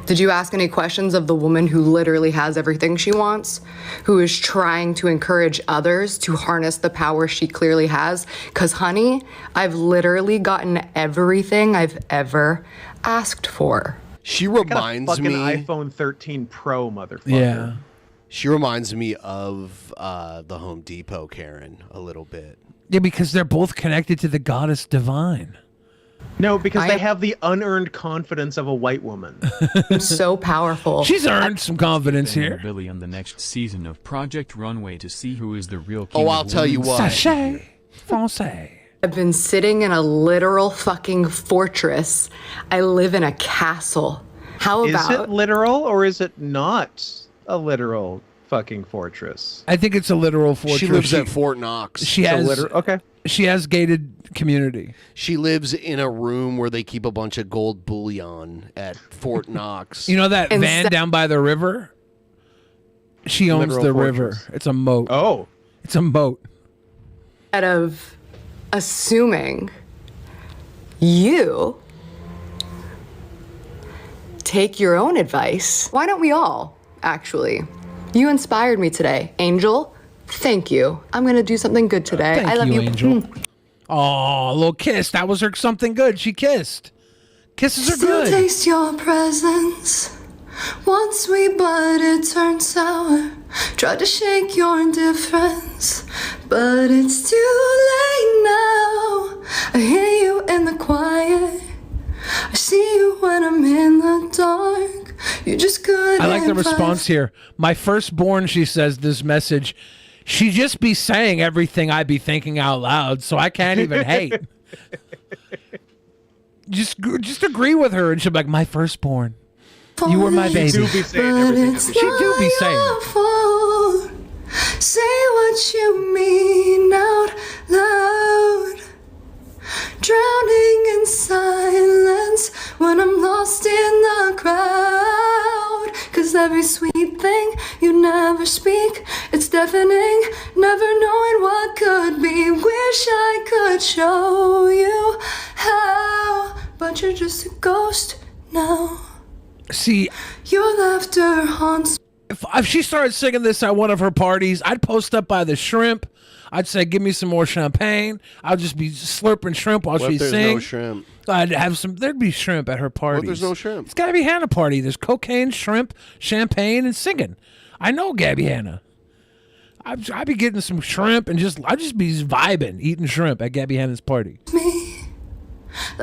Did you ask any questions of the woman who literally has everything she wants? Who is trying to encourage others to harness the power she clearly has? Because, honey, I've literally gotten everything I've ever asked for.
She
Got a
reminds
fucking
me.
iPhone 13 Pro, motherfucker.
Yeah.
She reminds me of the Home Depot Karen a little bit.
Yeah, because they're both connected to the goddess divine.
No, because they have the unearned confidence of a white woman.
I'm so powerful.
She's earned some confidence
Spin
here.
Billy on the next season of Project Runway to see who is the real king.
Oh,
of
I'll tell you
women's
what.
Sachet. Francais.
I've been sitting in a literal fucking fortress. I live in a castle. How
Is
about
it literal or is it not a literal fucking fortress?
I think it's a literal fortress.
She lives at Fort Knox.
She
It's a
has
okay.
She has gated community.
She lives in a room where they keep a bunch of gold bullion at Fort Knox.
You know that van down by the river? She owns
Literal
the
fortress.
river. It's a moat.
Oh.
It's a moat.
instead of assuming you take your own advice? Why don't we all, actually? You inspired me today. Angel, thank you. I'm going to do something good today.
Thank
I love you.
Angel. Oh, a little kiss. That was her something good. She kissed. Kisses are
Still
good.
taste your presence. Once sweet, but it turned sour. Tried to shake your indifference, but it's too late now. I hear you in the quiet. I see you when I'm in the dark. You just couldn't.
I like the response here. My firstborn, she says this message. She just be saying everything I be thinking out loud, so I can't even hate. Just agree with her, and she'll be like, my firstborn. You were my baby.
She do be saying everything.
She do be saying it.
fault. Say what you mean out loud. Drowning in silence when I'm lost in the crowd. 'Cause every sweet thing you never speak, it's deafening, never knowing what could be. Wish I could show you how, but you're just a ghost now.
See,
your laughter haunts.
If she started singing this at one of her parties, I'd post up by the shrimp. I'd say, give me some more champagne. I'll just be slurping shrimp while
What
she
if there's
sings.
no shrimp?
I'd have some. There'd be shrimp at her parties.
What if there's no shrimp?
It's Gabbie Hannah party. There's cocaine, shrimp, champagne, and singing. I know Gabbie Hannah. I'd be getting some shrimp and I'd just be vibing, eating shrimp at Gabbie Hannah's party.
Me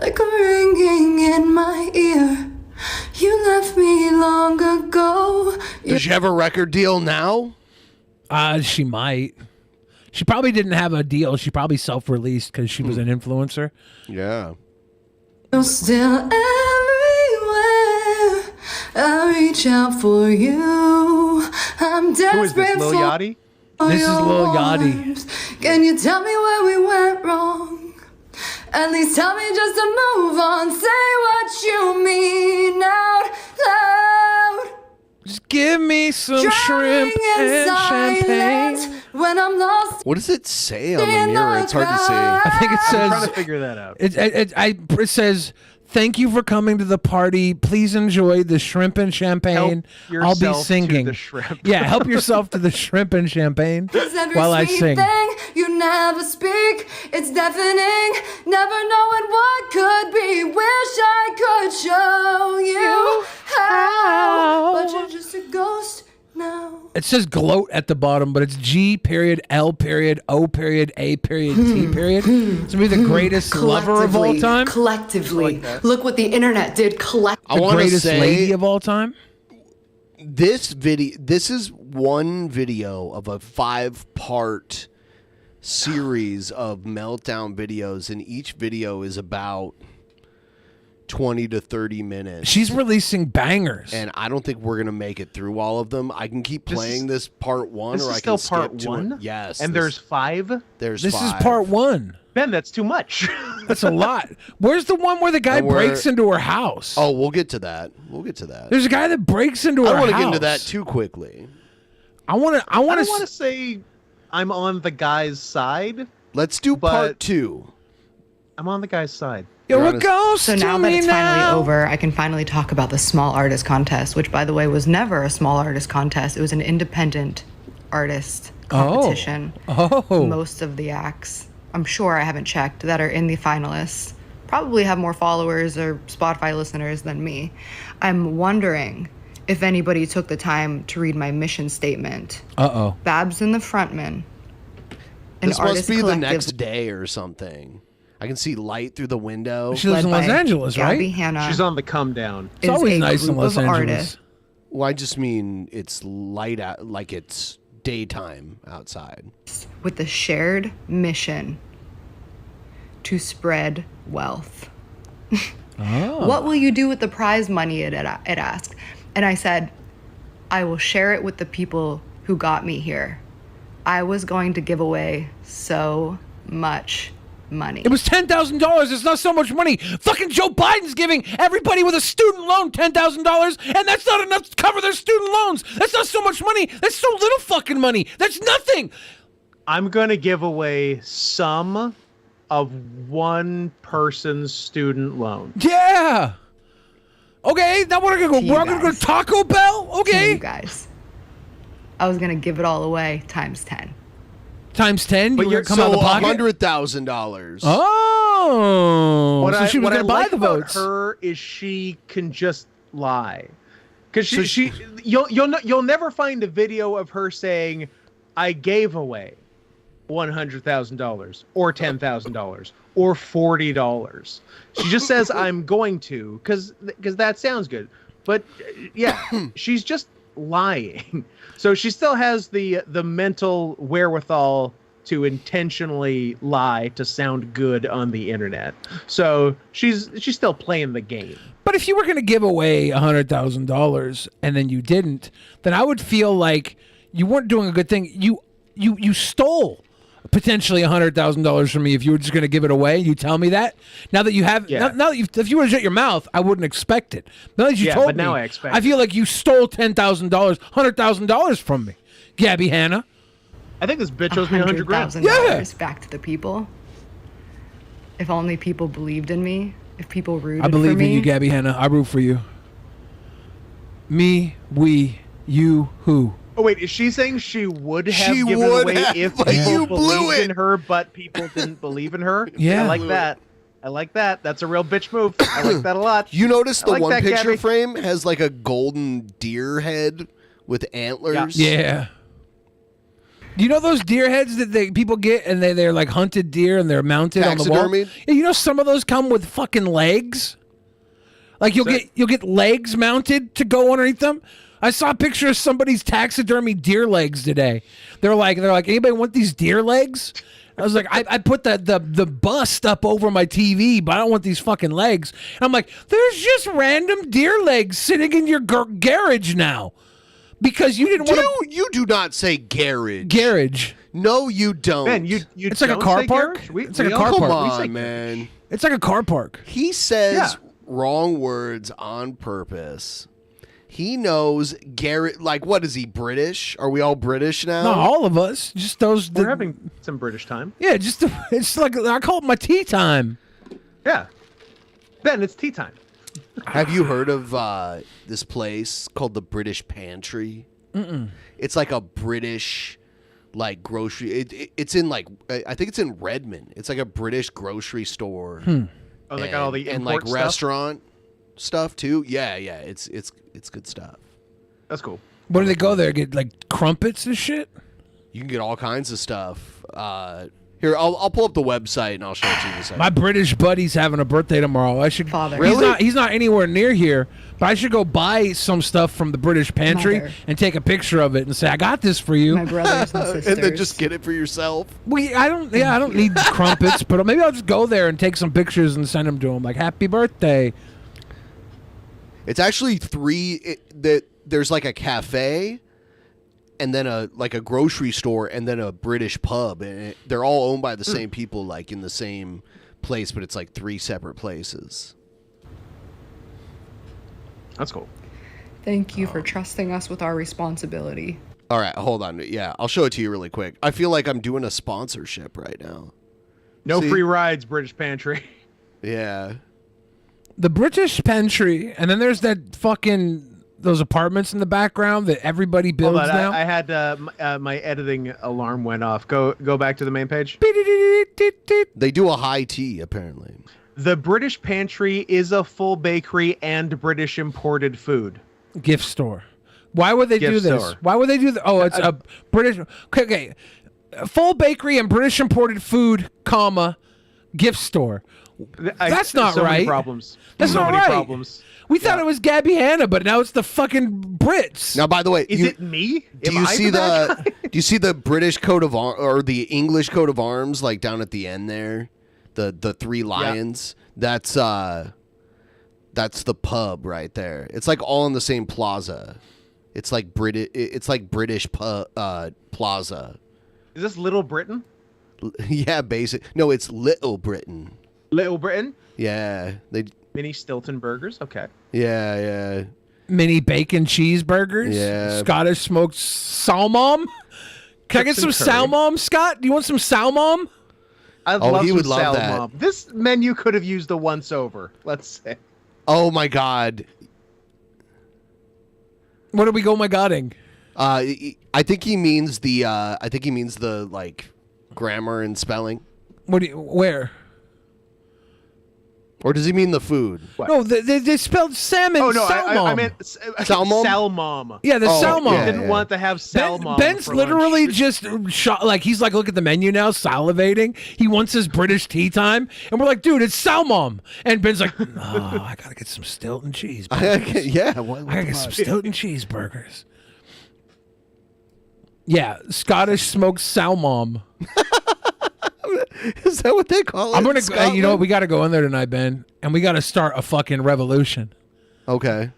like a ringing in my ear. You left me long ago.
Does she have a record deal now?
She might. She probably didn't have a deal. She probably self-released because she was an influencer.
Yeah.
You're still everywhere. I reach out for you. I
I'm desperate
Who is this, Lil Yachty?
This is Lil Yachty.
Can you tell me where we went wrong? At least tell me just to move on. Say what you mean out loud.
Just give me some shrimp and champagne.
When I'm lost.
What does it say on the mirror? It's hard to see.
I think it says.
I'm trying to figure that out.
It says, "Thank you for coming to the party. Please enjoy the shrimp and champagne.
Help
I'll be
yourself
singing."
to the shrimp.
Yeah, help yourself to the shrimp and champagne while I sing.
Thing you never speak, it's deafening. Never knowing what could be. Wish I could show you how, but you're just a ghost now.
It says gloat at the bottom, but it's G period L period O period A period T period. It's gonna be the greatest lover of all time.
Collectively, look what the internet did.
The greatest lady of all time.
This is one video of a 5-part series of meltdown videos, and each video is about 20 to 30 minutes.
She's releasing bangers,
and I don't think we're gonna make it through all of them. I can keep playing this part one,
This
or
is
I can
still part
skip to
one?
it. Yes,
And there's 5?
There's
This
5.
is part 1.
Ben, that's too much.
That's a lot. Where's the one where the guy
And we're-
breaks into her house?
Oh, we'll get to that.
There's a guy that breaks into her
I
house.
don't want to get into that too quickly.
I want
I want to say I'm on the guy's side.
Let's do part 2.
I'm on the guy's side.
You're a ghost
So now
to
that
me
it's
now.
finally over, I can finally talk about the small artist contest, which, by the way, was never a small artist contest. It was an independent artist competition.
Oh.
Most of the acts, I'm sure I haven't checked, that are in the finalists probably have more followers or Spotify listeners than me. I'm wondering if anybody took the time to read my mission statement.
Uh-oh.
Babs and the Frontman.
This must be the next day or something. I can see light through the window.
She lives in Los Angeles, right?
Gabbie Hannah.
She's on the come down.
It's always nice in Los Angeles.
Artists.
Well, I just mean it's light out, like it's daytime outside.
With the shared mission to spread wealth.
Oh.
What will you do with the prize money, it asked. And I said, I will share it with the people who got me here. I was going to give away so much money.
It was $10,000. It's not so much money. Fucking Joe Biden's giving everybody with a student loan $10,000, and that's not enough to cover their student loans. That's not so much money. That's so little fucking money. That's nothing.
I'm going to give away some of one person's student loan.
Yeah. Okay, now we're gonna go.
To
We're
you
gonna go to
guys.
Taco Bell.
To
Okay.
you guys. I was gonna give it all away times 10.
Times 10.
But
You
you're
were come out of the pocket.
$100,000.
Oh.
What
so she was
what
gonna buy
like
the
about
votes.
her is she can just lie, because
So
you'll never find a video of her saying, "I gave away $100,000 or $10,000 or $40." She just says, "I'm going to," because that sounds good. But yeah, she's just lying. So she still has the mental wherewithal to intentionally lie to sound good on the internet. So she's still playing the game.
But if you were gonna give away $100,000 and then you didn't, then I would feel like you weren't doing a good thing. You stole potentially $100,000 from me if you were just going to give it away. You tell me that. Now that you have, now that if you were to shut your mouth, I wouldn't expect it. Now that you told
but
me,
now I expect
I feel like you stole $10,000, $100,000 from me, Gabbie Hannah.
I think this bitch owes me $100,000.
Yeah.
Back to the people. If only people believed in me. If people rooted
I believe
for me.
in you, Gabbie Hannah. I root for you. Me, we, you, who.
Oh wait, is she saying she would have
She
given
would
away
have,
if
but
people
you blew
believed
it.
in her, but people didn't believe in her?
Yeah.
I like that. I like that. That's a real bitch move. I like that a lot.
You notice
I
the
like
one
that,
picture
Gabbie.
frame has like a golden deer head with antlers.
Yeah. Do you know those deer heads that people get and they're like hunted deer and they're mounted on the wall?
Taxidermied?
Yeah, you know some of those come with fucking legs. Like you'll get legs mounted to go underneath them. I saw a picture of somebody's taxidermy deer legs today. They're like anybody want these deer legs? I was like, I put the bust up over my TV, but I don't want these fucking legs. And I'm like, there's just random deer legs sitting in your garage now. Because you didn't want to.
You do not say garage.
Garage.
No, you don't.
Man, you
It's like a
don't
car
say
park.
garage?
It's like a car
Come
park.
on, man.
It's like a car park.
He says wrong words on purpose. He knows Garrett. Like, what is he, British? Are we all British now?
No, all of us. Just those.
We're having some British time.
Yeah, it's like I call it my tea time.
Yeah. Ben, it's tea time.
Have you heard of this place called the British Pantry?
Mm-mm.
It's like a British, like, grocery. It's in, like, I think it's in Redmond. It's like a British grocery store.
Oh, they got all the
and like
import stuff?
restaurant stuff too. Yeah, it's good stuff.
That's cool.
What do they go there? Get like crumpets and shit?
You can get all kinds of stuff. Here, I'll pull up the website and I'll show it to you in a second.
My British buddy's having a birthday tomorrow. I should.
Really?
He's not anywhere near here, but I should go buy some stuff from the British Pantry
Mother.
and take a picture of it and say, "I got this for you."
My brothers and sisters.
And then just get it for yourself.
I don't need crumpets, but maybe I'll just go there and take some pictures and send them to him, like "Happy birthday."
It's actually there's like a cafe, and then a grocery store, and then a British pub, and they're all owned by the same people, like in the same place, but it's like 3 separate places.
That's cool.
Thank you for trusting us with our responsibility.
All right, hold on. Yeah, I'll show it to you really quick. I feel like I'm doing a sponsorship right now.
No
See?
free rides, British Pantry.
Yeah.
The British Pantry, and then there's that fucking those apartments in the background that everybody builds
Hold on,
now.
I had my editing alarm went off. Go back to the main page.
They do a high tea, apparently.
The British Pantry is a full bakery and British imported food.
Gift store. Why would they
Gift
do this?
store.
Why would they do that? Oh, it's a British. Okay, full bakery and British imported food, comma, gift store. That's not
so
right.
Many problems.
That's
so
not
many
right.
problems.
We thought it was Gabbie Hannah, but now it's the fucking Brits.
Now, by the way,
Is it me?
Do you see do you see the British coat of arms or the English coat of arms, like down at the end there? The 3 lions. That's the pub right there. It's like all in the same plaza. It's like British plaza.
Is this Little Britain?
Yeah, basic. No, it's Little Britain.
Little Britain?
Yeah, they.
Mini Stilton burgers? Okay.
Yeah.
Mini bacon cheeseburgers.
Yeah.
Scottish smoked salmon. Can I get some
Chips and curry.
salmon, Scott? Do you want some salmon?
I'd
Oh,
love
he
some
would love that.
salmon. This menu could have used a once over, let's say.
Oh my God.
What are we go my godding?
I think he means the. I think he means the like grammar and spelling.
Where?
Or does he mean the food?
No, they spelled salmon.
Oh no,
salmon.
I meant
Salmon?
salmon.
Yeah, the salmon.
He didn't want to have salmon.
Ben's
for
literally
lunch.
just shot, like he's like, look at the menu now, salivating. He wants his British tea time, and we're like, dude, it's salmon. And Ben's like, oh, I gotta get some Stilton cheeseburgers.
Yeah,
I gotta get some Stilton cheeseburgers. Yeah, Scottish smoked salmon.
Is that what they call it?
I'm gonna,
in Scotland?
you know what? We gotta go in there tonight, Ben, and we gotta start a fucking revolution.
Okay.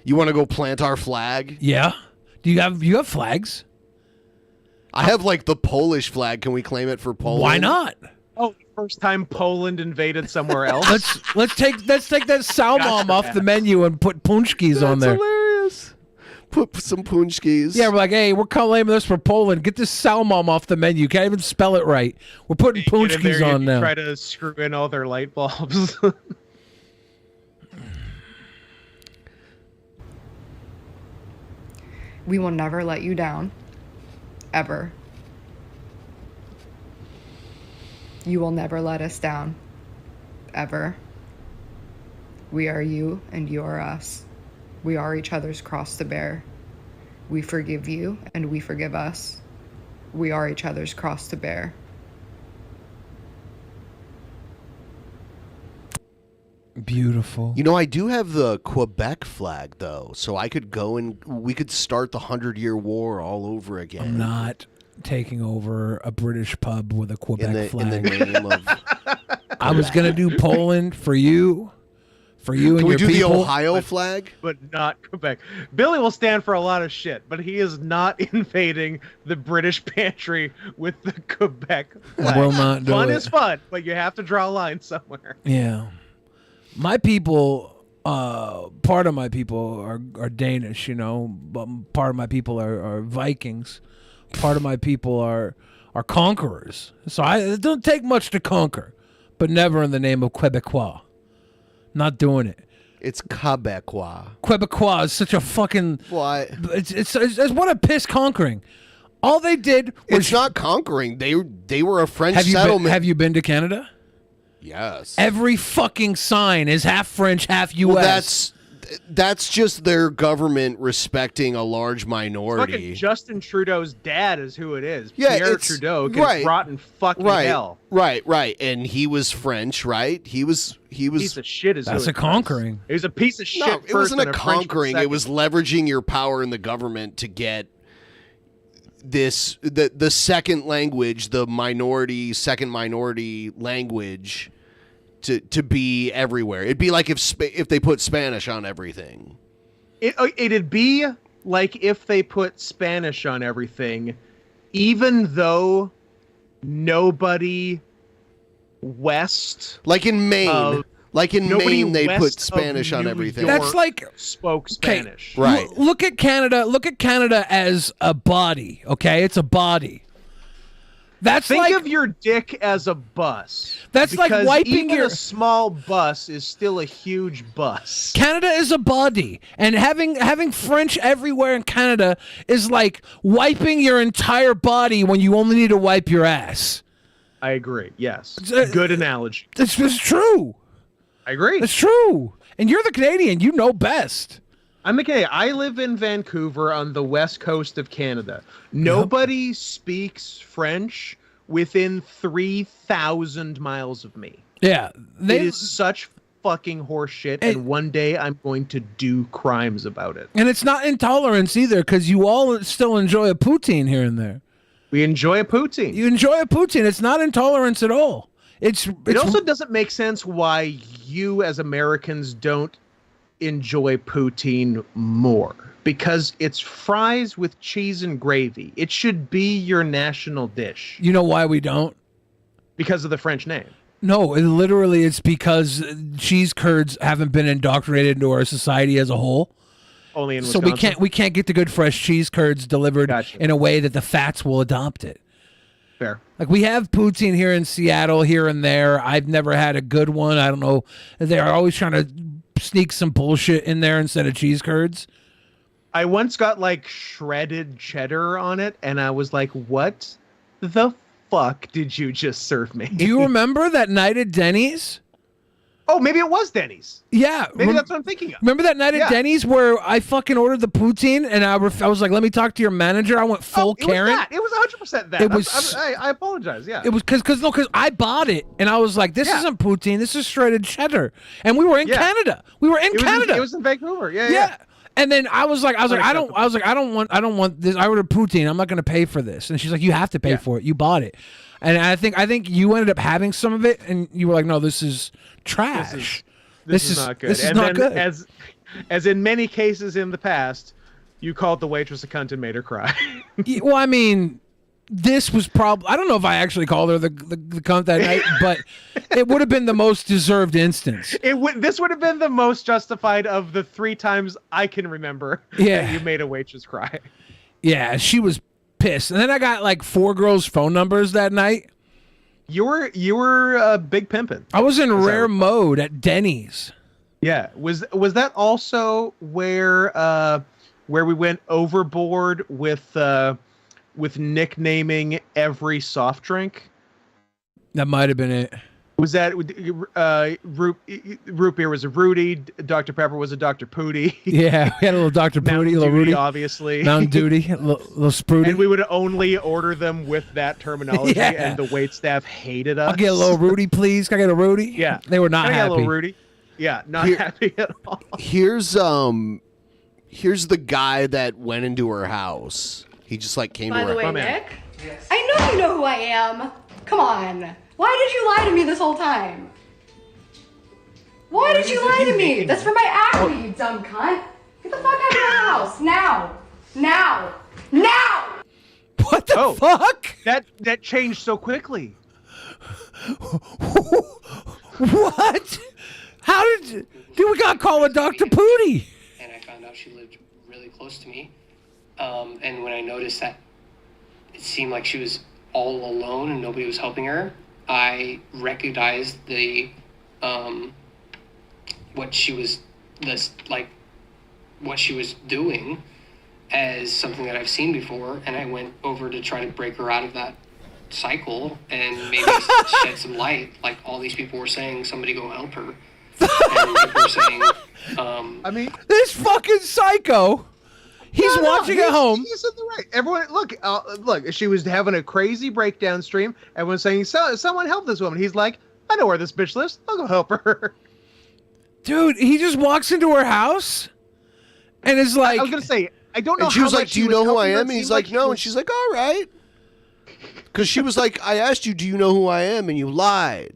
You want to go plant our flag?
Yeah. Do you have flags?
I have like the Polish flag. Can we claim it for Poland?
Why not?
Oh, first time Poland invaded somewhere else.
Let's take that salmon off the menu and put punchkis on there.
Hilarious. Put some punchkis.
Yeah, we're like, hey, we're claiming this for Poland. Get this salmon off the menu. Can't even spell it right. We're putting
Get in there,
punchkis
you
on now.
Try to screw in all their light bulbs.
We will never let you down. Ever. You will never let us down. Ever. We are you and you are us. We are each other's cross to bear. We forgive you and we forgive us. We are each other's cross to bear.
Beautiful.
You know, I do have the Quebec flag though, so I could go and we could start the 100-Year War all over again.
I'm not taking over a British pub with a Quebec flag.
In the name of
I was gonna do Poland for you, for you and
Can we
your
do
people.
the Ohio flag?
But not Quebec. Billy will stand for a lot of shit, but he is not invading the British pantry with the Quebec flag.
Will not do
Fun
it.
is fun, but you have to draw a line somewhere.
Yeah. My people, part of my people are Danish, you know, but part of my people are Vikings. Part of my people are conquerors. So it don't take much to conquer, but never in the name of Quebecois. Not doing it.
It's Quebecois.
Quebecois is such a fucking...
What?
It's what a piss conquering. All they did was...
It's not conquering. They were a French
have
settlement.
Have you been to Canada?
Yes.
Every fucking sign is half French, half U.S.
Well, that's just their government respecting a large minority.
Fucking Justin Trudeau's dad is who it is.
Yeah,
Pierre
it's-
Trudeau gets
right.
brought in fucking hell.
Right. And he was French, right? He was
Piece of shit is
That's
who
a
it was.
conquering.
He was a piece of shit.
No, it
first
wasn't a
and Frenchman
conquering. It
second.
was leveraging your power in the government to get the second language, the second minority language to be everywhere. It'd be like if they put Spanish on everything.
It'd be like if they put Spanish on everything, even though nobody west,
like in Maine, they
west
put
of
Spanish on
New
everything.
York
That's like
spoke Spanish.
Right.
Look at Canada. Look at Canada as a body. Okay, it's a body. That's
Think
like
of your dick as a bus.
That's like
because
wiping
even
your-
a small bus is still a huge bus.
Canada is a body, and having French everywhere in Canada is like wiping your entire body when you only need to wipe your ass.
I agree. Yes,
a-
good analogy.
It's true.
I agree.
It's true. And you're the Canadian. You know best.
I'm okay. I live in Vancouver on the west coast of Canada. Nobody speaks French within 3,000 miles of me.
Yeah.
It is such fucking horseshit, and one day I'm going to do crimes about it.
And it's not intolerance either, because you all still enjoy a poutine here and there.
We enjoy a poutine.
You enjoy a poutine. It's not intolerance at all. It
also doesn't make sense why you as Americans don't enjoy poutine more, because it's fries with cheese and gravy. It should be your national dish.
You know why we don't?
Because of the French name.
No, it's because cheese curds haven't been indoctrinated into our society as a whole.
Only in
so
Wisconsin.
we can't get the good fresh cheese curds delivered
Gotcha.
in a way that the fats will adopt it.
Fair.
Like we have poutine here in Seattle, here and there. I've never had a good one. I don't know. They're always trying to sneak some bullshit in there instead of cheese curds.
I once got like shredded cheddar on it, and I was like, what the fuck did you just serve me?
Do you remember that night at Denny's?
Oh, maybe it was Denny's.
Yeah.
Maybe that's what I'm thinking of.
Remember that night at Denny's where I fucking ordered the poutine and I was like, let me talk to your manager. I went full Karen.
It was 100% that.
It was-
I apologize. Yeah.
It was because I bought it and I was like, this isn't poutine. This is shredded cheddar. And we were in Canada. We were in Canada.
It was in Vancouver. Yeah.
And then I was like, I don't want this. I ordered poutine. I'm not going to pay for this. And she's like, you have to pay for it. You bought it. And I think you ended up having some of it and you were like, no, this is trash.
This is not good.
This is
and
not
then,
good.
as in many cases in the past, you called the waitress a cunt and made her cry.
Well, I mean, this was probably, I don't know if I actually called her the cunt that night, but it would have been the most deserved instance.
This would have been the most justified of the 3 times I can remember that you made a waitress cry.
Yeah, she was pissed. And then I got like 4 girls' phone numbers that night.
You were big pimping.
I was in rare mode at Denny's.
Yeah. Was that also where we went overboard with nicknaming every soft drink?
That might have been it.
Was that root beer was a Rudy, Dr. Pepper was a Dr. Pooty.
Yeah, we had a little Dr. Pooty, a little Rudy,
obviously.
Mountain Duty, a little Sprudy.
And we would only order them with that terminology, and the waitstaff hated us.
I'll get a little Rudy, please. Can I get a Rudy?
Yeah,
they were not
Can I
happy.
get a little Rudy? Yeah, not happy at all.
Here's the guy that went into her house. He just like came
By
to
the
her
way, Nick, I know you know who I am. Come on. Why did you lie to me this whole time? Why did you lie to me? That's for my acne, you dumb cunt. Get the fuck out of my house now. Now. Now.
What the fuck?
That changed so quickly.
What? How did we got called with Dr. Pooty?
And I found out she lived really close to me. And when I noticed that it seemed like she was all alone and nobody was helping her, I recognized the what she was doing as something that I've seen before, and I went over to try to break her out of that cycle and maybe shed some light. Like all these people were saying, somebody go help her. And people were saying,
I mean,
this fucking psycho. He's watching at home.
He's in the right. Everyone, look. She was having a crazy breakdown stream. Everyone's saying, "Someone help this woman." He's like, "I know where this bitch lives. I'll go help her."
Dude, he just walks into her house, and is like,
I was gonna say, I don't know.
And she was like, "Do you know who I am?" And he's like, "No." And she's like, "All right." Because she was like, "I asked you, do you know who I am?" And you lied.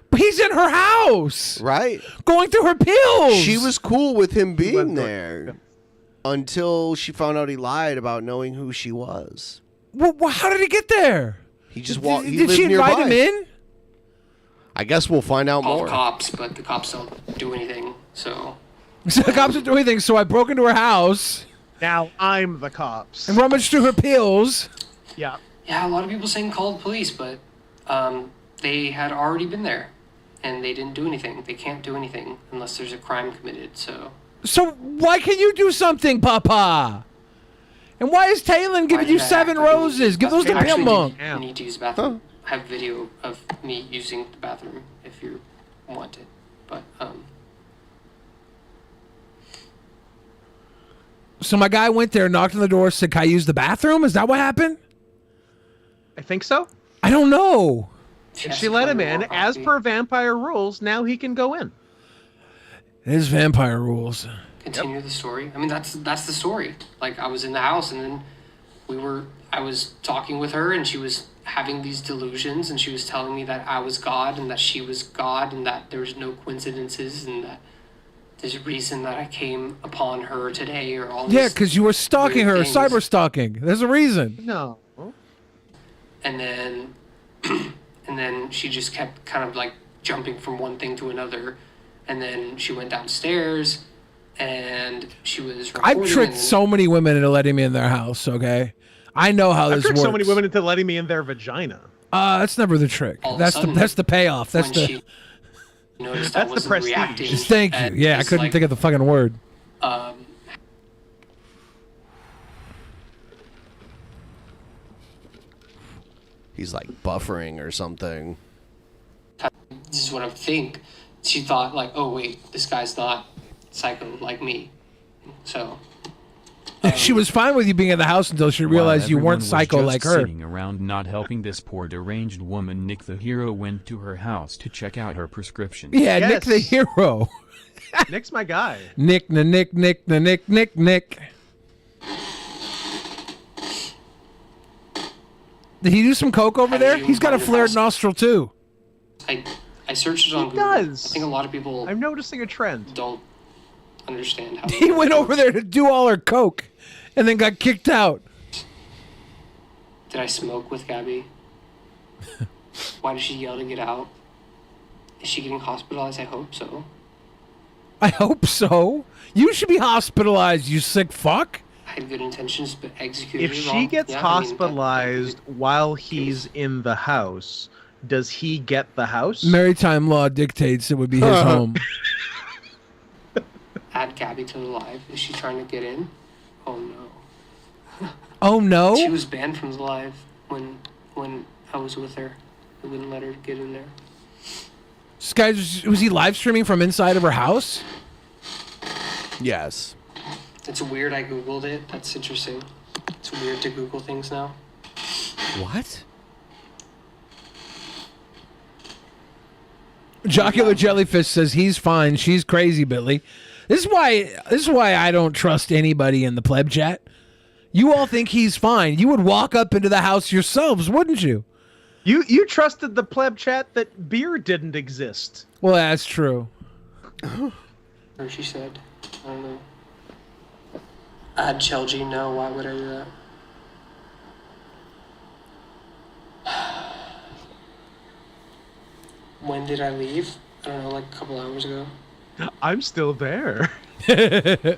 But he's in her house,
right?
Going through her pills.
She was cool with him being there until she found out he lied about knowing who she was.
Well, how did he get there?
He just walked.
Did she invite him in?
I guess we'll find out
called
more.
cops, but the cops don't do anything. So
The cops don't do anything, so I broke into her house.
Now I'm the cops.
And rummaged through her pills.
Yeah.
Yeah, a lot of people saying call the police, but they had already been there, and they didn't do anything. They can't do anything unless there's a crime committed.
So why can you do something, Papa? And why is Talon giving you 7 roses? Give those to Pimp Monk.
You need to use the bathroom. I have video of me using the bathroom if you want it, but
So my guy went there, knocked on the door, said, "Can I use the bathroom?" Is that what happened?
I think so.
I don't know.
And she let him in. As per vampire rules, now he can go in.
It is vampire rules.
continue the story. I mean, that's the story. Like, I was in the house, and then I was talking with her, and she was having these delusions, and she was telling me that I was God and that she was God and that there was no coincidences and that there's a reason that I came upon her today or all this.
Yeah, because you were stalking her,
things.
cyber stalking. There's a reason.
No.
And then and then she just kept kind of like jumping from one thing to another, and then she went downstairs and she was
I've tricked so many women into letting me in their house, okay? I know how
I've
this
tricked
works.
so many women into letting me in their vagina.
That's never the trick. That's the payoff. That's the
that's
the prestige.
Just thank you. Yeah, I couldn't think of the fucking word.
He's like buffering or something.
This is what I think. She thought like, oh wait, this guy's not psycho like me. So
She was fine with you being in the house until she realized you weren't
While everyone was
psycho
just
like her.
Sitting around not helping this poor deranged woman, Nick the Hero went to her house to check out her prescriptions.
Yeah, Nick the Hero.
Nick's my guy.
Nick. Did he do some coke over there? He's got a flared nostril too.
I searched it on Google.
does.
I think a lot of people
I'm noticing a trend.
Don't understand how
He went over there to do all her coke and then got kicked out.
Did I smoke with Gabbie? Why did she yell to get out? Is she getting hospitalized? I hope so.
I hope so. You should be hospitalized, you sick fuck.
I had good intentions, but executed
If
it
she
wrong.
gets
Yeah, I mean,
hospitalized while he's in the house, does he get the house?
Maritime law dictates it would be his home.
add Gabbie to the live. Is she trying to get in? Oh no.
Oh no?
She was banned from the live when I was with her. I wouldn't let her get in there.
This guy, was he live streaming from inside of her house?
Yes.
It's weird I Googled it. That's interesting. It's weird to Google things now.
What?
Jocular Jellyfish says he's fine. She's crazy, Billy. This is why I don't trust anybody in the pleb chat. You all think he's fine. You would walk up into the house yourselves, wouldn't you?
You trusted the pleb chat that beer didn't exist.
Well, that's true.
Or she said, I don't know. I had Chelsea, no, why would I do that? When did I leave? I don't know, like a couple hours ago.
I'm still there.
This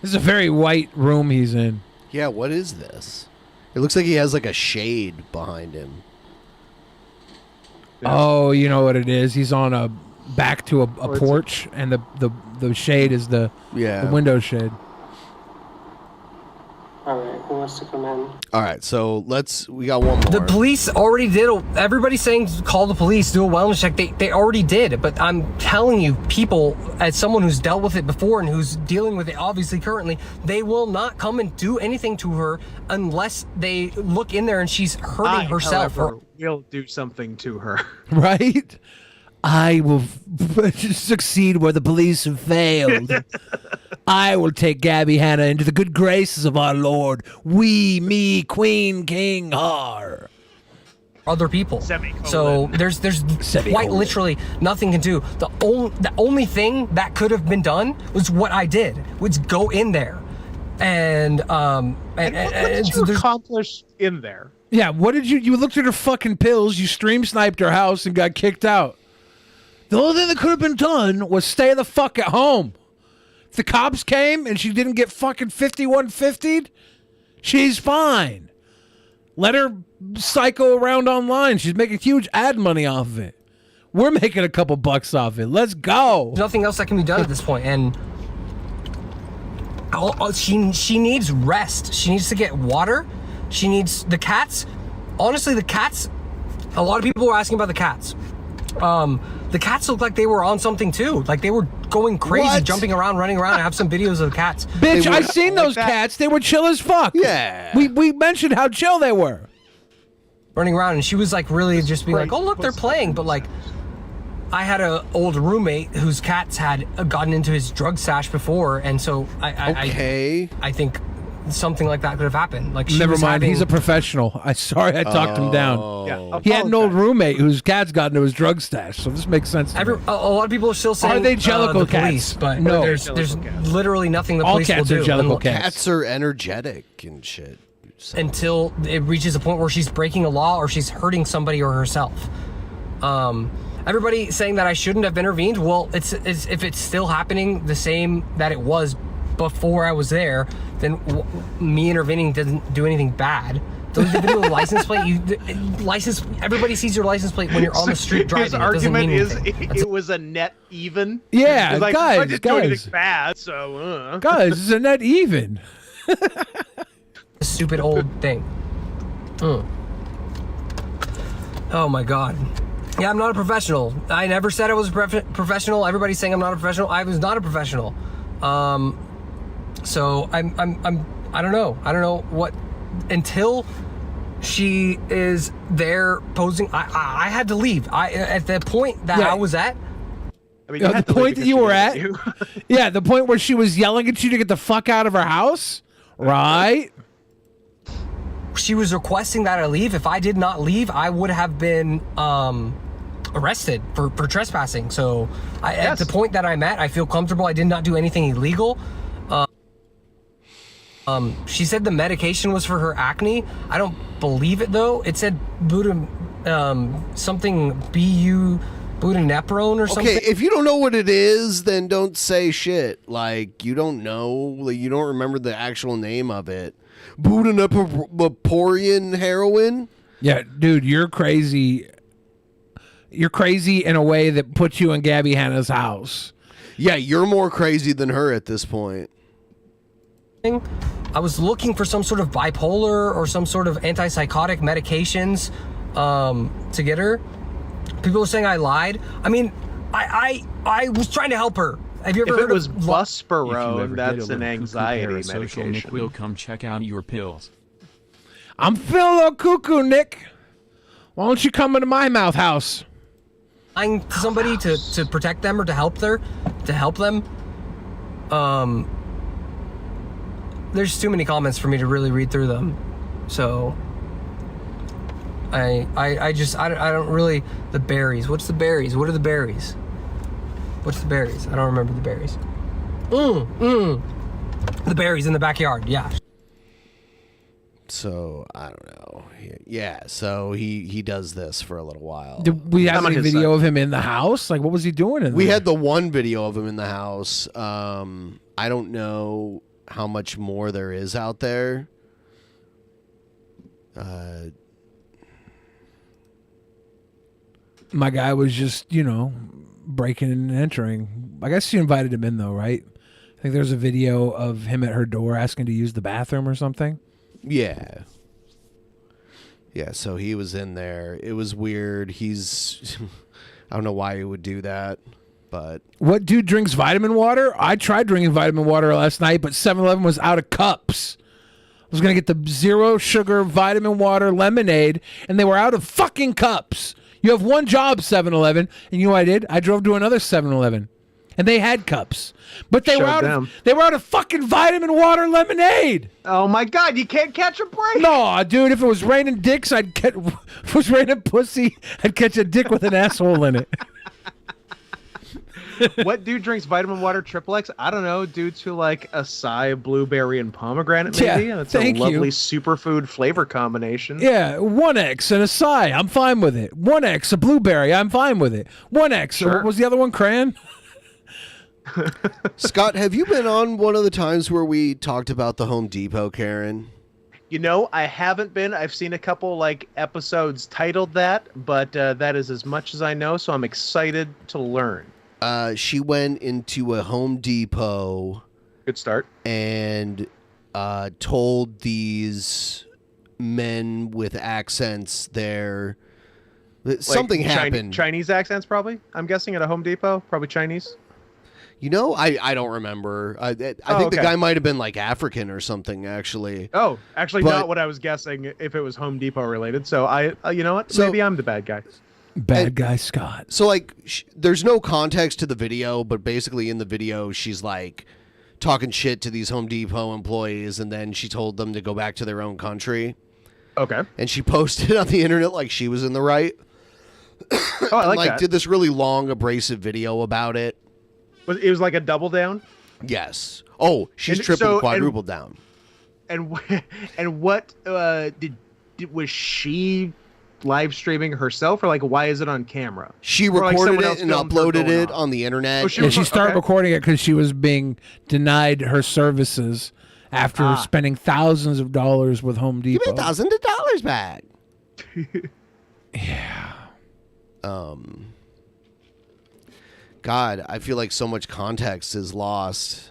is a very white room he's in.
Yeah, what is this? It looks like he has like a shade behind him.
Oh, you know what it is? He's on a back to a porch, and the shade is the window shade.
All right, who wants to come in?
All right, so we got one more.
The police already did. Everybody's saying call the police, do a wellness check. They already did, but I'm telling you, people, as someone who's dealt with it before and who's dealing with it obviously currently, they will not come and do anything to her unless they look in there and she's hurting herself.
However, will do something to her.
Right? I will succeed where the police have failed. I will take Gabbie Hannah into the good graces of our Lord. We, me, Queen, King, har.
Other people. So there's quite literally nothing can do. The only thing that could have been done was what I did, was go in there, and
what did you accomplish in there?
Yeah, what did you looked at her fucking pills, you stream sniped her house and got kicked out. The only thing that could have been done was stay the fuck at home. If the cops came and she didn't get fucking 5150'd, she's fine. Let her psycho around online. She's making huge ad money off of it. We're making a couple bucks off it. Let's go.
There's nothing else that can be done at this point, and she needs rest. She needs to get water. She needs the cats. Honestly, the cats. A lot of people were asking about the cats. The cats look like they were on something too. Like they were going crazy, jumping around, running around. I have some videos of the cats.
Bitch, I seen those cats. They were chill as fuck.
Yeah.
We mentioned how chill they were.
Running around, and she was like really just being like, oh look, they're playing. But like, I had an old roommate whose cats had gotten into his drug stash before, and so I think something like that could have happened. Like,
never mind, he's a professional. I talked him down.
Yeah,
he had an old roommate whose cats got into his drug stash, so this makes sense.
A lot of people are still saying
are they Jellicle
the
cats?
Police, but
no,
there's literally nothing the police will do.
All cats are Jellicle cats.
Cats are energetic and shit. So.
Until it reaches a point where she's breaking a law or she's hurting somebody or herself. Everybody saying that I shouldn't have intervened. Well, it's if it's still happening the same that it was before I was there, then me intervening doesn't do anything bad. The video license plate, everybody sees your license plate when you're on the street driving.
His argument is it was a net even.
Yeah,
like,
guys,
I didn't do anything bad, so
guys, it's a net even.
A stupid old thing. Oh my god. Yeah, I'm not a professional. I never said I was a professional. Everybody's saying I'm not a professional. I was not a professional. So I don't know. I don't know what until she is there posing. I had to leave. At the point that I was at.
I mean,
the point that you were at. Yeah, the point where she was yelling at you to get the fuck out of her house. Right.
She was requesting that I leave. If I did not leave, I would have been arrested for trespassing. So at the point that I'm at, I feel comfortable. I did not do anything illegal. She said the medication was for her acne. I don't believe it though. It said something butanepirone or something.
Okay, if you don't know what it is, then don't say shit. Like, you don't know, like, you don't remember the actual name of it. Butanepirion heroin?
Yeah, dude, you're crazy. You're crazy in a way that puts you in Gabbie Hannah's house.
Yeah, you're more crazy than her at this point.
I was looking for some sort of bipolar or some sort of antipsychotic medications to get her. People were saying I lied. I mean, I was trying to help her. Have you ever heard
it was
of
Buspirone? That's an anxiety medication.
Nick will come check out your pills.
I'm feeling a little cuckoo, Nick. Why don't you come into my mouth house?
Lying to somebody to protect them or to help them. There's too many comments for me to really read through them. So I don't really. The berries. What's the berries? What are the berries? What's the berries? I don't remember the berries. The berries in the backyard, yeah.
So I don't know. Yeah, so he does this for a little while.
Did we have any video of him in the house? Like, what was he doing in
We
there?
had the one video of him in the house. I don't know how much more there is out there.
My guy was just, breaking and entering. I guess she invited him in, though, right? I think there's a video of him at her door asking to use the bathroom or something.
Yeah. Yeah, so he was in there. It was weird. He's... I don't know why he would do that, but...
What dude drinks vitamin water? I tried drinking vitamin water last night, but 7-Eleven was out of cups. I was going to get the zero sugar vitamin water lemonade, and they were out of fucking cups. You have one job, 7-Eleven, and you know what I did? I drove to another 7-Eleven, and they had cups, but they were out of fucking vitamin water lemonade.
Oh my God, you can't catch a break.
No, dude, if it was raining dicks, if it was raining pussy, I'd catch a dick with an asshole in it.
What dude drinks vitamin water triple X? I don't know. Dudes who like acai, blueberry, and pomegranate, maybe.
Yeah,
That's a lovely superfood flavor combination.
Yeah, 1X and acai, I'm fine with it. 1X, a blueberry, I'm fine with it. 1X,
Sure.
what was the other one, crayon?
Scott, have you been on one of the times where we talked about the Home Depot, Karen?
I haven't been. I've seen a couple episodes titled that, but that is as much as I know, so I'm excited to learn.
She went into a Home Depot.
Good start.
And told these men with accents there that something happened.
Chinese accents, probably. I'm guessing at a Home Depot, probably Chinese.
I don't remember. I think the guy might have been like African or something, actually.
Oh, actually, not what I was guessing. If it was Home Depot related, so you know what? Maybe I'm the bad guy.
Bad guy Scott.
So there's no context to the video, but basically in the video she's like talking shit to these Home Depot employees, and then she told them to go back to their own country.
Okay.
And she posted on the internet like she was in the right.
Oh, I like that.
Did this really long abrasive video about it.
It was like a double down?
Yes. Oh, she's triple quadruple down.
And what was she live streaming herself, or why is it on camera?
She recorded it and uploaded it on the internet.
She started recording it because she was being denied her services after spending thousands of dollars with Home Depot.
Give me thousands of dollars back.
Yeah.
God, I feel like so much context is lost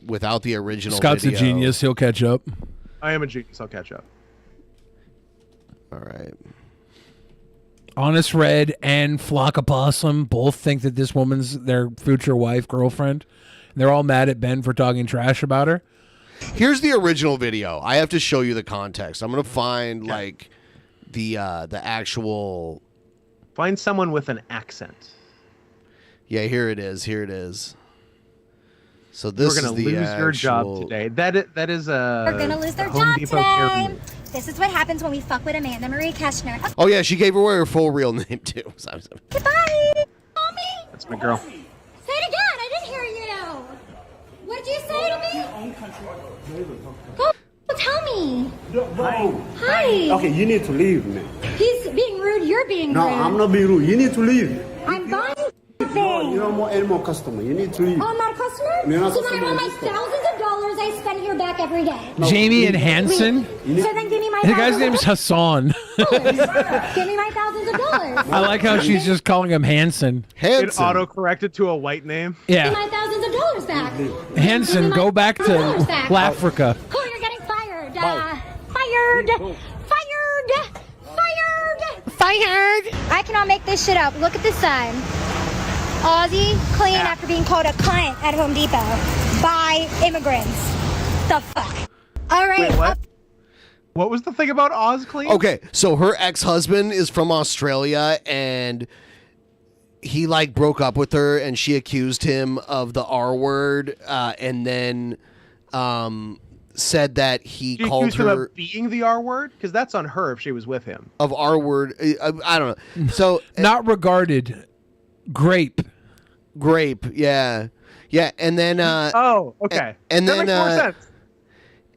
without the original
Scott's
video.
a genius. He'll catch up.
I am a genius. I'll catch up.
All right.
Honest Red and Flock of Possum both think that this woman's their future wife, girlfriend. They're all mad at Ben for talking trash about her.
Here's the original video. I have to show you the context. I'm gonna find the actual.
Find someone with an accent.
Yeah, here it is. Here it is. So this
You're gonna lose your job today. That is a.
We're gonna lose their
Home
job
Depot
today. This is what happens when we fuck with Amanda Marie Keshner.
Oh yeah, she gave away her full real name too.
Goodbye, mommy.
That's my girl.
Say it again. I didn't hear you. What'd you say to me? Go tell me. Hi.
Okay, you need to leave, man.
He's being rude. You're being
No,
rude.
I'm not being rude. You need to leave.
I'm buying something.
No, you're more any more customer. You need to leave.
Oh, I'm not a customer?
You're not
So then I
customer
want my
in this store.
thousands of dollars I spend here back every day.
Jamie and Hanson.
So then give me my
The guy's
$1,000.
name's Hassan.
Give me my thousands of dollars.
I like how she's just calling him Hanson.
It auto-corrected to a white name.
Yeah.
Give me my thousands of dollars back.
Hanson, go back to
$1,000 back.
Africa.
Oh, you're getting fired. Fired. Fired. I cannot make this shit up. Look at this sign. Aussie clean after being called a cunt at Home Depot by immigrants. The fuck? All right.
Wait, what? What was the thing about Oz Clean?
Okay, so her ex-husband is from Australia, and he broke up with her, and she accused him of the R word, and then said that he called
accused him
her
of being the R word, because that's on her if she was with him.
of R word. I don't know. So
Not regarded. Grape.
grape. Yeah, and then
oh, okay,
and
that
then
makes more sense.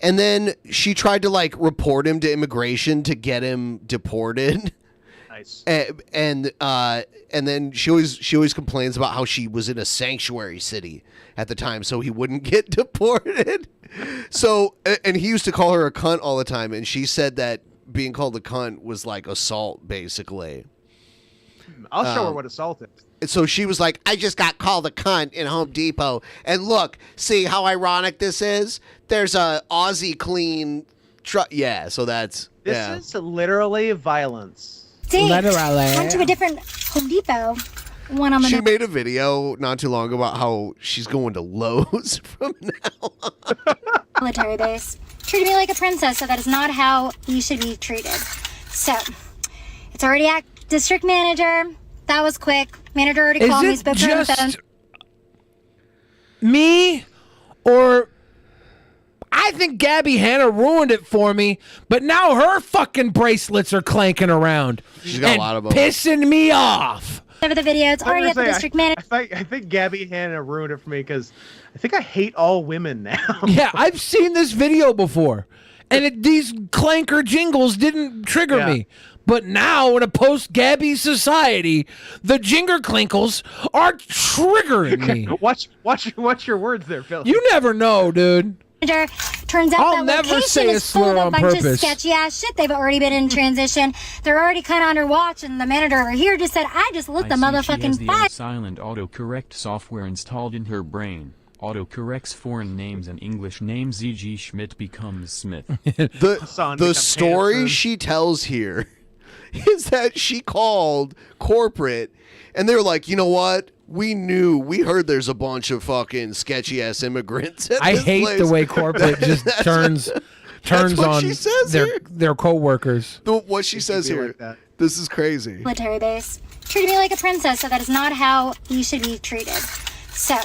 and then she tried to like report him to immigration to get him deported.
Nice.
And then she always complains about how she was in a sanctuary city at the time, so he wouldn't get deported. So, and he used to call her a cunt all the time, and she said that being called a cunt was like assault, basically.
I'll show her what assault is.
And so she was like, I just got called a cunt in Home Depot. And look, see how ironic this is? There's a Aussie clean truck. Yeah, so that's...
This is literally violence.
Dang, went to a different Home Depot. One on the
She made a video not too long about how she's going to Lowe's from now on.
military base. Treated me like a princess, so that is not how you should be treated. So, it's already at district manager. That was quick. Manager already called me, spoke to her on the phone.
Me or I think Gabbie Hannah ruined it for me, but now her fucking bracelets are clanking around.
She's got a lot of them.
Pissing me off.
Over the video, it's already at the district manager.
I think Gabbie Hannah ruined it for me because I think I hate all women now.
Yeah, I've seen this video before, and these clanker jingles didn't trigger me. But now, in a post-Gabbie society, the jinger clinkles are triggering me.
Watch your words there, Phil.
You never know, dude.
Turns out
I'll
that
never say
location
a
is full
slur
of a
on
bunch of
purpose.
sketchy ass shit. They've already been in transition. They're already kind of under watch, and the manager over here just said, "I just lit the
She has
motherfucking
the
fire."
silent autocorrect software installed in her brain. Autocorrects foreign names and English names, e.g. Schmidt becomes Smith.
The story she tells here is that she called corporate, and they're like, you know what? We heard there's a bunch of fucking sketchy ass immigrants. At
I
this
hate
place.
the way corporate just turns
what
on
she says here.
their coworkers.
What she says here. This is crazy.
Military base. Treated me like a princess, so that is not how you should be treated. So,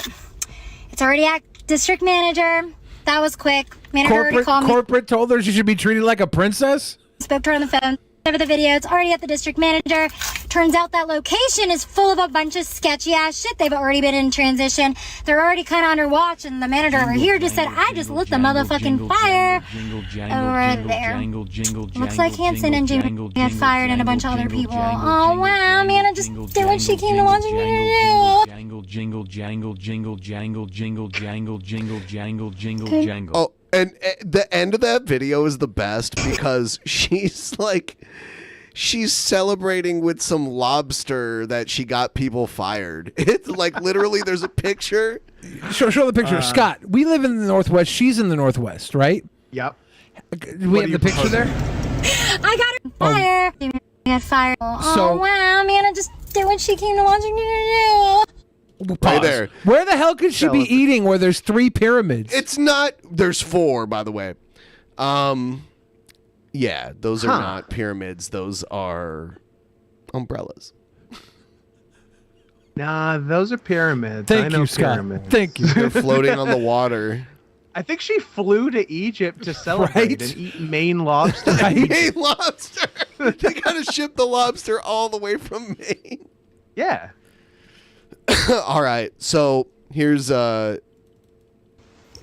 it's already at district manager. That was quick. Manager already called me.
Corporate told her she should be treated like a princess?
Spoke to her on the phone. Over the video, it's already at the district manager. Turns out that location is full of a bunch of sketchy ass shit. They've already been in transition. They're already kind of under watch, and the manager over here just said, "I just lit the motherfucking fire over there." Looks like Hanson and Jimmy got fired, and a bunch of other people. Oh wow, Amanda just did what she came to Washington to do.
Jangle, jingle, jangle, jingle, jangle, jingle, jangle, jingle, jangle, jingle, jangle.
Oh, and the end of that video is the best because she's celebrating with some lobster that she got people fired. It's like literally there's a picture.
Show the picture. Scott, we live in the Northwest. She's in the Northwest, right?
Yep.
Do we have the picture there?
I got her fired. Jimmy got fired. Oh
So-
wow, Amanda just did what she came to Washington to do.
Right there.
Where the hell could she be eating where there's 3 pyramids?
It's not. There's 4, by the way. Yeah, those are not pyramids. Those are umbrellas.
Nah, those are pyramids.
Thank
I know
you, Scott.
pyramids.
Thank you.
They're floating on the water.
I think she flew to Egypt to celebrate and eat Maine lobster.
Maine lobster. They gotta ship the lobster all the way from Maine.
Yeah.
All right. So here's
Good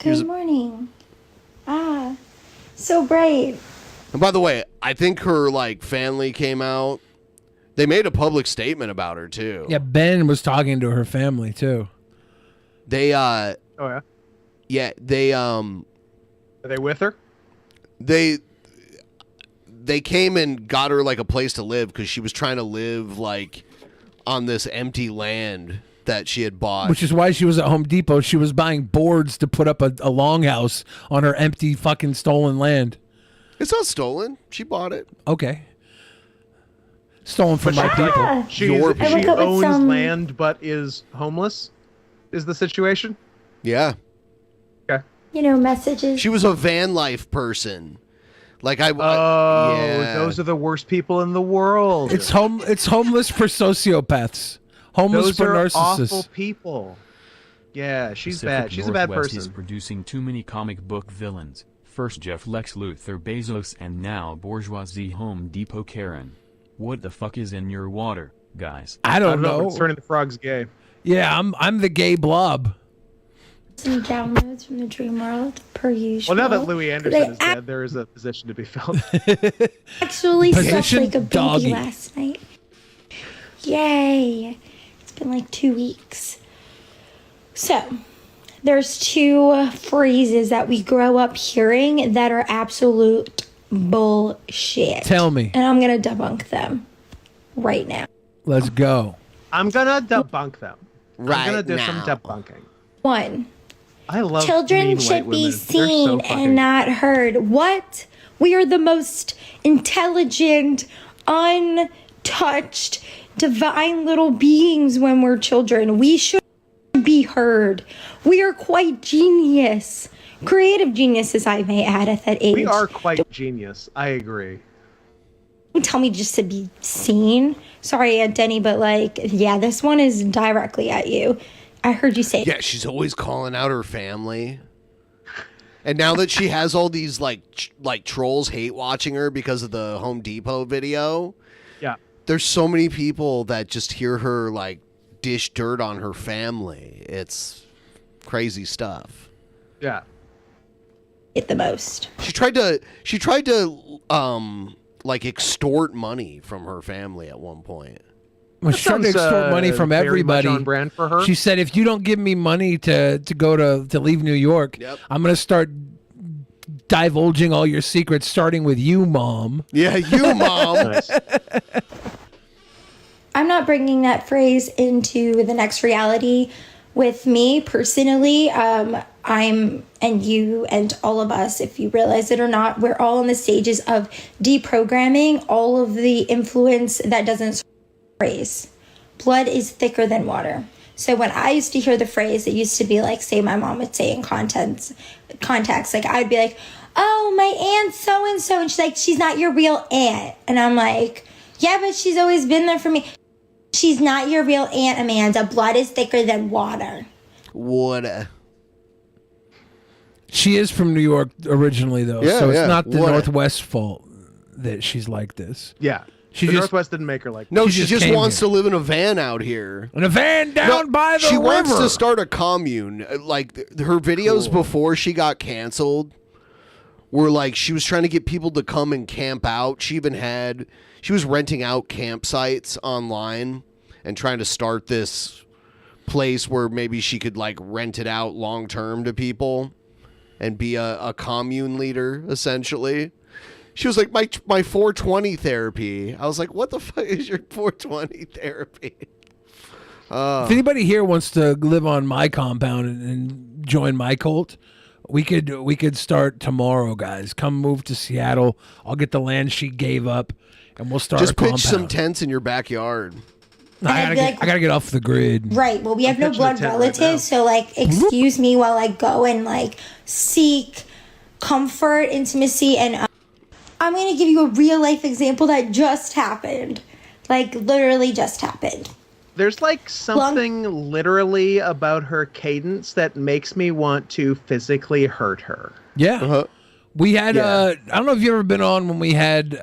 morning. So bright.
And by the way, I think her family came out. They made a public statement about her too.
Yeah, Ben was talking to her family too.
They
Oh yeah.
yeah, they
Are they with her?
they came and got her a place to live because she was trying to live on this empty land that she had bought.
Which is why she was at Home Depot. She was buying boards to put up a longhouse on her empty fucking stolen land.
It's not stolen. She bought it.
Okay. Stolen from my people.
She owns land but is homeless. Is the situation?
Yeah.
Okay.
Messages.
She was a van life person. Yeah.
Those are the worst people in the world.
It's homeless for sociopaths. Homeless
Those
for
are
narcissists.
awful people. Yeah, she's
Pacific
bad. She's a bad
Northwest
person.
is producing too many comic book villains. First Jeff Lex Luthor Bezos and now bourgeoisie Home Depot Karen. What the fuck is in your water, guys?
I don't know.
It's turning the frogs gay.
Yeah, I'm the gay blob.
Some downloads from the dream world, per usual.
Well, now that Louis Anderson
They
is dead, there is a position to be filled.
actually slept
Position
like a baby
doggy.
last night. Yay. It's been like 2 weeks. So, there's two phrases that we grow up hearing that are absolute bullshit.
Tell me.
And I'm going to debunk them right now.
Let's go.
I'm gonna debunk them.
Right
I'm gonna do
now.
some debunking.
One.
I love
Children
mean white
should be
women. They're
seen
so fucking-
and not heard. What? We are the most intelligent, untouched, divine little beings when we're children. We should be heard. We are quite genius. Creative geniuses, I may add, at that age.
We are quite genius. I agree.
Don't tell me just to be seen. Sorry, Aunt Denny, but like, yeah, this one is directly at you. I heard you say.
Yeah, she's always calling out her family. And now that she has all these like trolls hate watching her because of the Home Depot video,
Yeah.
there's so many people that just hear her like dish dirt on her family. It's crazy stuff.
Yeah.
It the most.
She tried to like extort money from her family at one point.
Well, she's trying to extort money from
very much
everybody.
on brand for her.
She said, if you don't give me money to go to leave New York, I'm going to start divulging all your secrets, starting with you, Mom.
Yeah, you, Mom.
I'm not bringing that phrase into the next reality with me personally. I'm, and you and all of us, if you realize it or not, we're all in the stages of deprogramming all of the influence that doesn't phrase. Blood is thicker than water. So when I used to hear the phrase, it used to be like, say my mom would say in context, like I'd be like, oh, my aunt so-and-so. And she's like, she's not your real aunt. And I'm like, yeah, but she's always been there for me. She's not your real aunt, Amanda. Blood is thicker than water.
Water.
She is from New York originally, though,
Yeah,
so it's
yeah.
not the
What?
Northwest fault that she's like this.
Yeah.
She
the
just-
Northwest didn't make her like
No,
She
she
just
just
came
wants
here.
to live in a van out here.
In a van down by the
she
river.
wants to start a commune. Like her videos before she got canceled were like she was trying to get people to come and camp out. She was renting out campsites online and trying to start this place where maybe she could like rent it out long term to people and be a commune leader essentially. She was like, my 420 therapy. I was like, what the fuck is your 420 therapy?
If anybody here wants to live on my compound and join my cult, we could start tomorrow, guys. Come move to Seattle. I'll get the land she gave up, and we'll start
Just
a compound.
pitch some tents in your backyard.
I gotta get off the grid.
Right. Well, we have no
pitching a
blood
tent right
relatives, so like, excuse me while I go and like seek comfort, intimacy, and I'm gonna give you a real life example that just happened, like literally just happened.
There's like something literally about her cadence that makes me want to physically hurt her.
Yeah. We had I don't know if you've ever been on when we had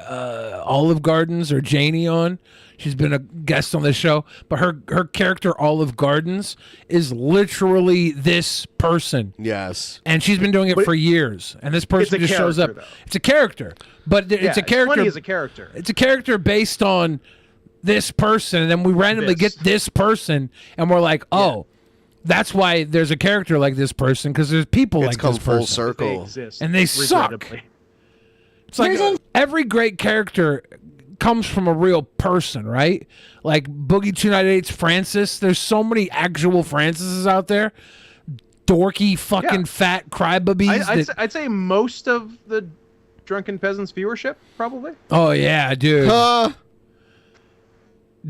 Olive Gardens or Janie on. She's been a guest on this show, but her character Olive Gardens is literally this person.
Yes.
And she's been doing it for years. And this person
It's a
just shows up.
character, though.
It's a character, but it's a character.
Funny as a character.
It's a character based on this person, and then we randomly get this person, and we're like, oh, that's why there's a character like this person, because there's people
It's
like
come
this
full
person.
circle.
They exist,
And they suck.
regrettably.
It's like every great character comes from a real person, right? Like Boogie 298's Francis. There's so many actual Francises out there. Dorky, fucking fat crybabies.
I'd say most of the Drunken Peasants viewership, probably.
Oh yeah, dude.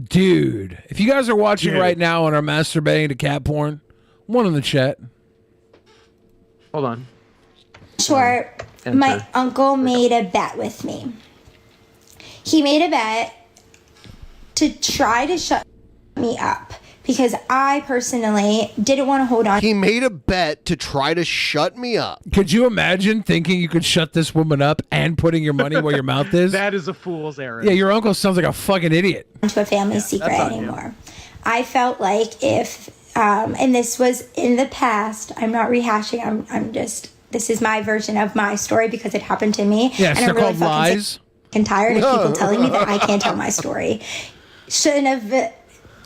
Dude, if you guys are watching
Dude.
right now and are masturbating to cat porn, one in the chat.
Hold on.
Short,
Enter.
my uncle made a bet with me. He made a bet to try to shut me up because I personally didn't want to hold on.
He made a bet to try to shut me up.
Could you imagine thinking you could shut this woman up and putting your money where your mouth is?
That is a fool's errand.
Yeah, your uncle sounds like a fucking idiot.
To a family secret
that's on you.
anymore. I felt like if, and this was in the past, I'm not rehashing, I'm just, this is my version of my story because it happened to me.
Yes,
and
they're called lies.
Sick and tired of people telling me that I can't tell my story. Shouldn't have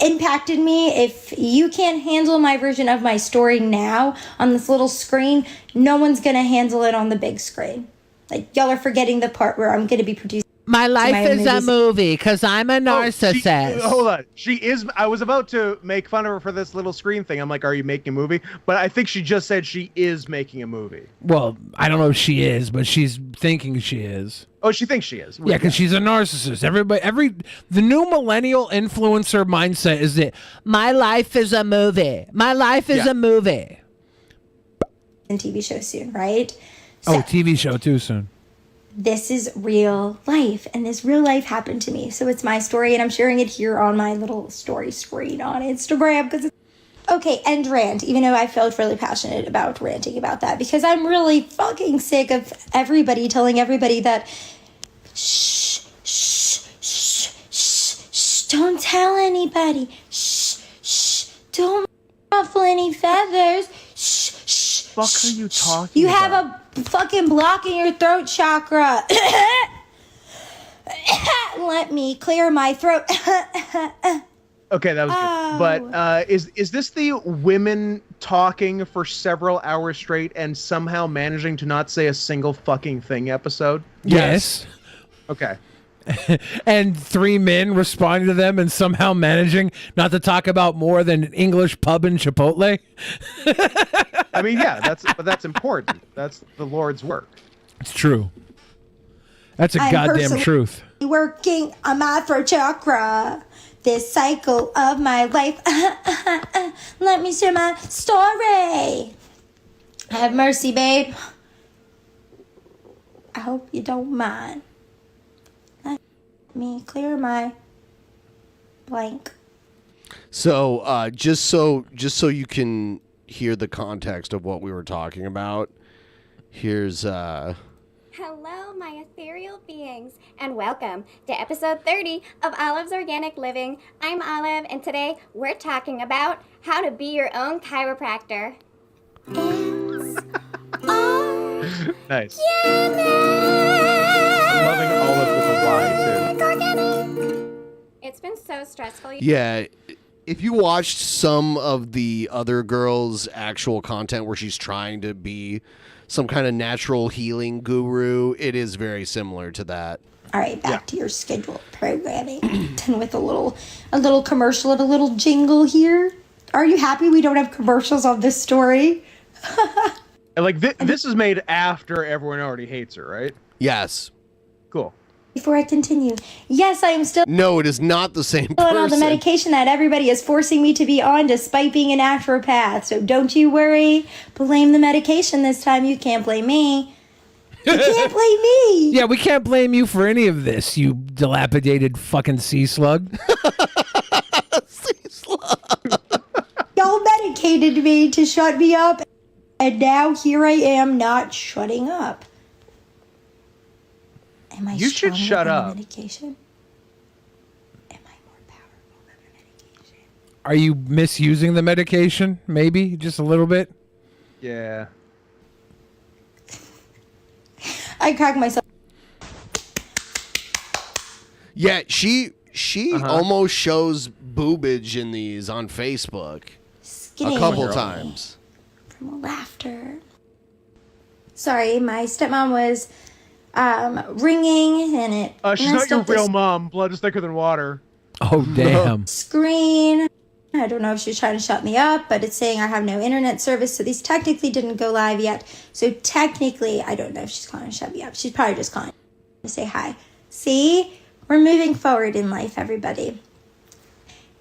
impacted me. If you can't handle my version of my story now on this little screen, no one's going to handle it on the big screen. Like, y'all are forgetting the part where I'm going to be producing.
My life is a movie because I'm a narcissist.
Hold on. She is. I was about to make fun of her for this little screen thing. I'm like, are you making a movie? But I think she just said she is making a movie.
Well, I don't know if she is, but she's thinking she is.
Oh, she thinks she is.
Yeah, because she's a narcissist. The new millennial influencer mindset is that my life is a movie. My life is a movie.
And TV show soon, right?
TV show too soon.
This is real life, and this real life happened to me. So it's my story, and I'm sharing it here on my little story screen on Instagram. Because okay, end rant, even though I felt really passionate about ranting about that, because I'm really fucking sick of everybody telling everybody that shh, shh, shh, shh, shh, don't tell anybody. Shh, shh, don't ruffle any feathers. Shh, shh.
What the fuck are you talking
about? You have a fucking block in your throat chakra. Let me clear my throat.
Okay, that was good. But is this the women talking for several hours straight and somehow managing to not say a single fucking thing episode?
Yes.
Okay.
And 3 men responding to them and somehow managing not to talk about more than English pub and Chipotle.
I mean, yeah, that's important. That's the Lord's work.
It's true. That's a
I'm
goddamn truth.
Working on my throat chakra. This cycle of my life. Let me share my story. Have mercy, babe. I hope you don't mind. Let me clear my blank.
So, just so you can hear the context of what we were talking about, here's
Hello, my ethereal beings, and welcome to episode 30 of Olive's Organic Living. I'm Olive, and today we're talking about how to be your own chiropractor.
Nice. I'm loving Olive with a Y, too.
It's been so stressful.
yeah. If you watched some of the other girls' actual content where she's trying to be some kind of natural healing guru, it is very similar to that.
All right, back to your scheduled programming. And with a little commercial and a little jingle here. Are you happy we don't have commercials on this story?
And like this is made after everyone already hates her, right?
Yes.
Cool.
Before I continue, yes, I am still
No, it is not the same
on all the
person.
medication that everybody is forcing me to be on despite being an naturopath. So don't you worry. Blame the medication this time. You can't blame me. You can't blame me.
Yeah, we can't blame you for any of this, you dilapidated fucking sea slug.
Y'all medicated me to shut me up, and now here I am not shutting up. Am I
You should
stronger
shut
than
up.
the medication?
Are you misusing the medication? Maybe just a little bit.
Yeah.
I crack myself.
Yeah, she almost shows boobage in these on Facebook
Skinny.
a couple times.
From laughter. Sorry, my stepmom was ringing, and it
She's
messed
not your
up this
real mom. Blood is thicker than water.
Oh, damn.
screen. I don't know if she's trying to shut me up, but it's saying I have no internet service, so these technically didn't go live yet. So technically, I don't know if she's calling to shut me up. She's probably just calling to say hi. See? We're moving forward in life, everybody.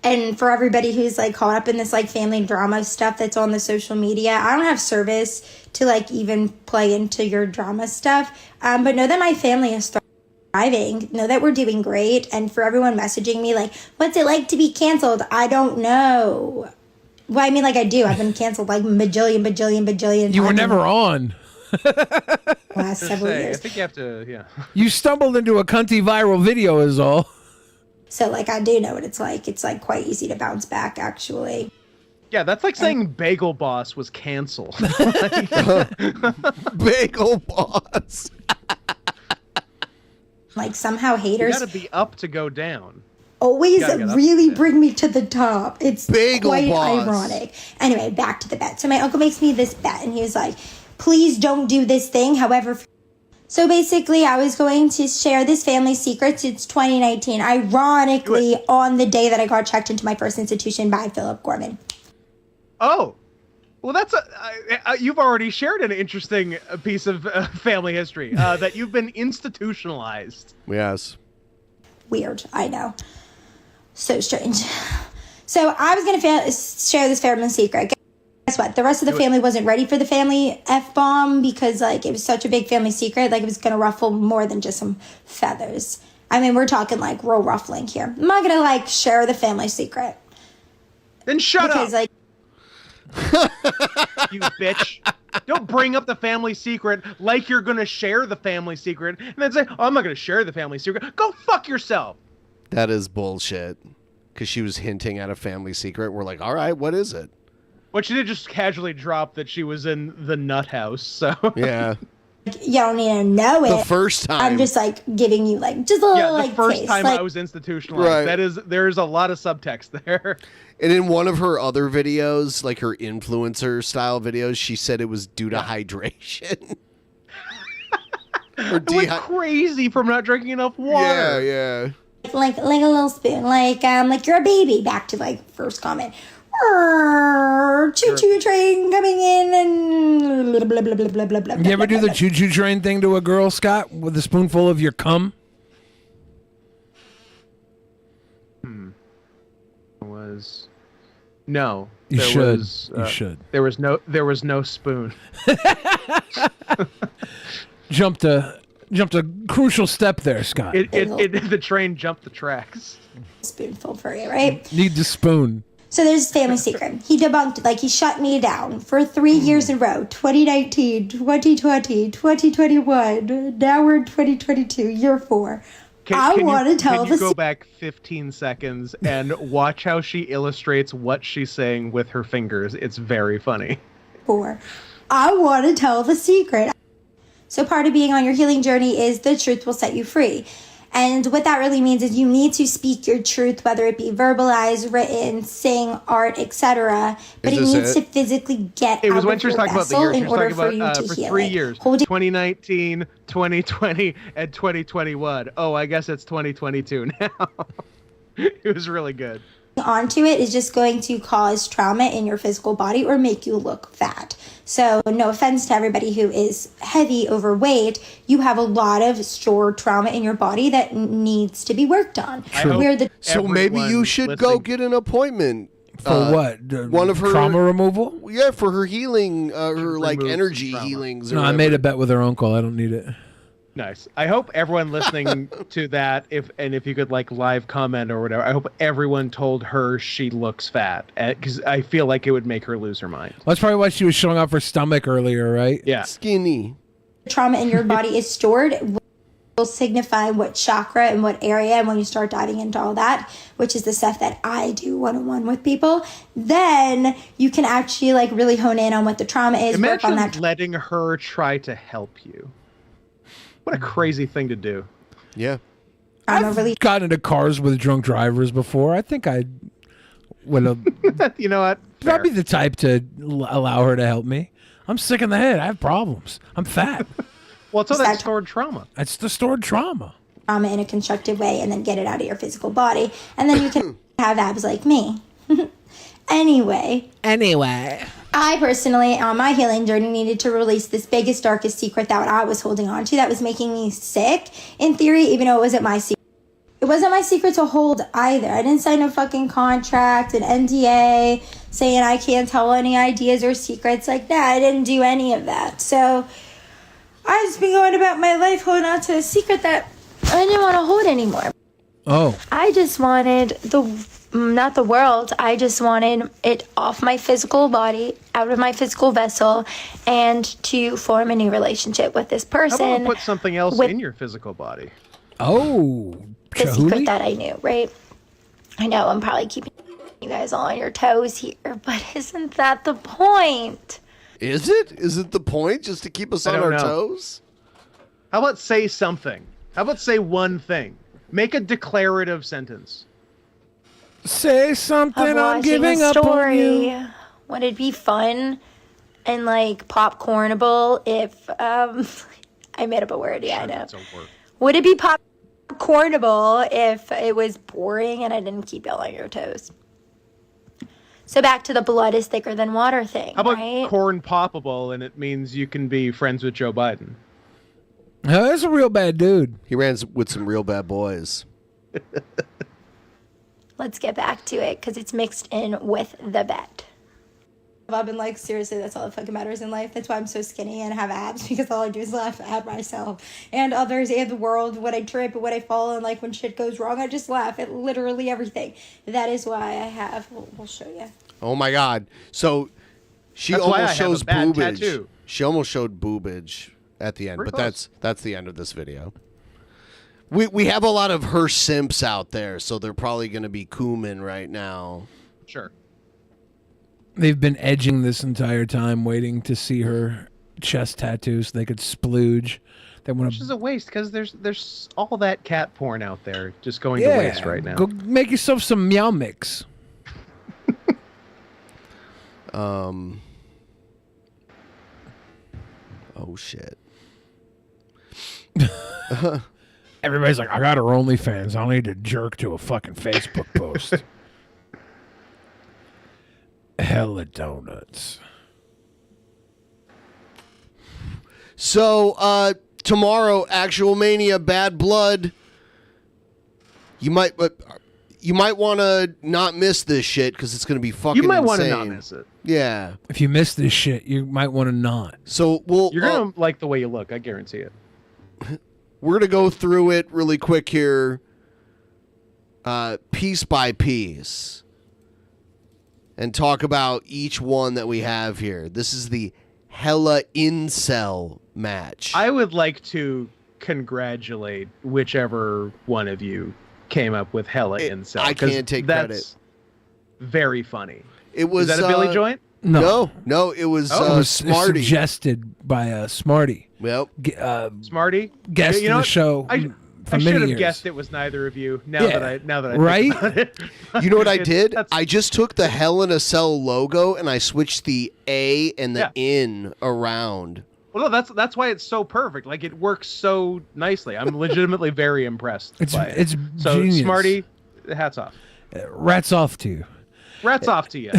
And for everybody who's like caught up in this like family drama stuff that's on the social media, I don't have service to like even play into your drama stuff. But know that my family is thriving. Know that we're doing great. And for everyone messaging me like, what's it like to be canceled? I don't know. Well, I mean, like I do. I've been canceled like bajillion times.
You were never on.
Last several years.
I think you have to, yeah.
You stumbled into a cunty viral video is all.
So, like, I do know what it's like. It's, like, quite easy to bounce back, actually.
Yeah, that's like saying Bagel Boss was canceled.
Bagel Boss.
Like, somehow
You
haters
gotta be up to go down.
always
Gotta get up
really
there.
bring me to the top. It's
Bagel
quite
Boss.
ironic. Anyway, back to the bet. So my uncle makes me this bet, and he was like, please don't do this thing. However, so basically, I was going to share this family secret. It's 2019, ironically, on the day that I got checked into my first institution by Philip Gorman.
Oh, well, that's you've already shared an interesting piece of family history that you've been institutionalized.
Yes.
Weird, I know. So strange. So I was going to share this family secret. Guess what? The rest of the family wasn't ready for the family F-bomb because, like, it was such a big family secret. Like, it was going to ruffle more than just some feathers. I mean, we're talking, like, real ruffling here. I'm not going to, like, share the family secret.
Then shut
because,
up!
Like,
you bitch. Don't bring up the family secret like you're going to share the family secret and then say, oh, I'm not going to share the family secret. Go fuck yourself.
That is bullshit. Because she was hinting at a family secret. We're like, all right, what is it?
But she did just casually drop that she was in the nut house, so...
Yeah.
you don't need to know it.
The first time.
I'm just, like, giving you, like, just a little, like,
the first
taste.
time
like,
I was institutionalized.
Right.
There's a lot of subtext there.
And in one of her other videos, like her influencer style videos, she said it was due to hydration.
Or went crazy from not drinking enough water.
Yeah.
like a little spoon, like you're a baby. Back to, like, first comment. Choo-choo train coming in and blah, blah, blah, blah, blah, blah, blah.
You ever do the choo-choo train thing to a girl, Scott, with a spoonful of your cum?
No.
You
there
should.
Was,
You should.
There was no spoon.
Jumped a crucial step there, Scott.
The train jumped the tracks.
Spoonful for you, right?
Need the spoon.
So there's this family secret. He debunked, like, he shut me down for 3 years in a row. 2019, 2020, 2021. Now we're in 2022, year 4. I want to tell
Can you go back 15 seconds and watch how she illustrates what she's saying with her fingers? It's very funny.
4. I want to tell the secret. So part of being on your healing journey is the truth will set you free. And what that really means is you need to speak your truth, whether it be verbalized, written, sing, art, etc. But it needs to physically get
It was
out
when
of
she was
your
talking about the
vessel
years. She
in
was
order
talking
for you
about
to
for
heal
3
it.
years. 2019, 2020, and 2021. Oh, I guess it's 2022 now. It was really good.
Onto it is just going to cause trauma in your physical body or make you look fat. So no offense to everybody who is heavy, overweight, you have a lot of stored trauma in your body that needs to be worked on.
So maybe you should go get an appointment.
For what?
One of her
trauma removal?
Yeah, for her healing, her like energy healings.
No, I made a bet with her uncle. I don't need it.
Nice. I hope everyone listening to that, if you could, like, live comment or whatever, I hope everyone told her she looks fat, because I feel like it would make her lose her mind.
That's probably why she was showing off her stomach earlier, right?
Yeah.
Skinny.
Trauma in your body is stored will signify what chakra and what area, and when you start diving into all that, which is the stuff that I do one-on-one with people, then you can actually, like, really hone in on what the trauma is.
Imagine
work on that
letting her try to help you. What a crazy thing to do.
Yeah.
I've gotten into cars with drunk drivers before. I think I would have.
You know what?
I'd be the type to allow her to help me. I'm sick in the head. I have problems. I'm fat.
Well, it's all that stored trauma.
It's the stored trauma.
trauma in a constructive way and then get it out of your physical body. And then you can have abs like me. Anyway. I personally, on my healing journey, needed to release this biggest, darkest secret that I was holding on to that was making me sick, in theory, even though it wasn't my secret. It wasn't my secret to hold either. I didn't sign a fucking contract, an NDA, saying I can't tell any ideas or secrets like that. I didn't do any of that. So I just been going about my life holding on to a secret that I didn't want to hold anymore.
Oh.
I just wanted not the world, I just wanted it off my physical body, out of my physical vessel, and to form a new relationship with this person.
How about put something else in your physical body?
Oh,
The
Chihuly?
secret that I knew, right? I know I'm probably keeping you guys all on your toes here, but isn't that the point?
Is it? Is it the point just to keep us
I
on
don't
our
know.
toes?
How about say something? How about say one thing? Make a declarative sentence.
Say something,
Of
I'm
watching
giving
a
up on
story.
you.
Would it be fun and like popcornable if I made up a word? Yeah, I know.
That's a word.
Would it be popcornable if it was boring and I didn't keep you all on your toes? So back to the blood is thicker than water thing,
How about
right?
corn poppable and it means you can be friends with Joe Biden?
That's a real bad dude.
He ran with some real bad boys.
Let's get back to it because it's mixed in with the bet.
I've been like, seriously, that's all that fucking matters in life. That's why I'm so skinny and have abs, because all I do is laugh at myself and others and the world. When I trip and when I fall and like when shit goes wrong, I just laugh at literally everything. That is why I have, we'll show you.
Oh my God! So she
That's why I
almost
have a
shows
bad
boobage.
tattoo.
She almost showed boobage at the end,
Pretty
but
close.
that's the end of this video. We have a lot of her simps out there, so they're probably going to be Kuman right now.
Sure.
They've been edging this entire time, waiting to see her chest tattoos. They could splooge. They want
Which is
to
a waste because there's all that cat porn out there just going to waste right now.
Go make yourself some meow mix.
Oh shit.
Everybody's like, I got her OnlyFans. I'll need to jerk to a fucking Facebook post. Hella donuts.
So tomorrow, ActualMania, Bad Blood. You might want to not miss this shit because it's going to be fucking.
You might want to
insane.
not miss it.
Yeah.
If you miss this shit, you might want to not.
So we'll.
You're gonna like the way you look. I guarantee it.
We're going to go through it really quick here, piece by piece, and talk about each one that we have here. This is the Hella Incel match.
I would like to congratulate whichever one of you came up with Hella Incel.
I
'cause
can't take
that's
credit.
Very funny.
It was
Is that a Billy joint?
No.
No, it was,
It was
Smarty.
suggested by Smarty.
Yep.
Smarty?
Guest
You
in
know
the
what?
show
I
for
should
many
have
years.
guessed it was neither of you. Now
Yeah.
that I
Right?
think about it.
You know what I
It's-
did?
that's-
I just took the Hell in a Cell logo and I switched the A and the N around.
Well, no, that's why it's so perfect. Like it works so nicely. I'm legitimately very impressed by it.
It's
so
genius.
Smarty, hats off.
Rats off to you.
Rats off to you.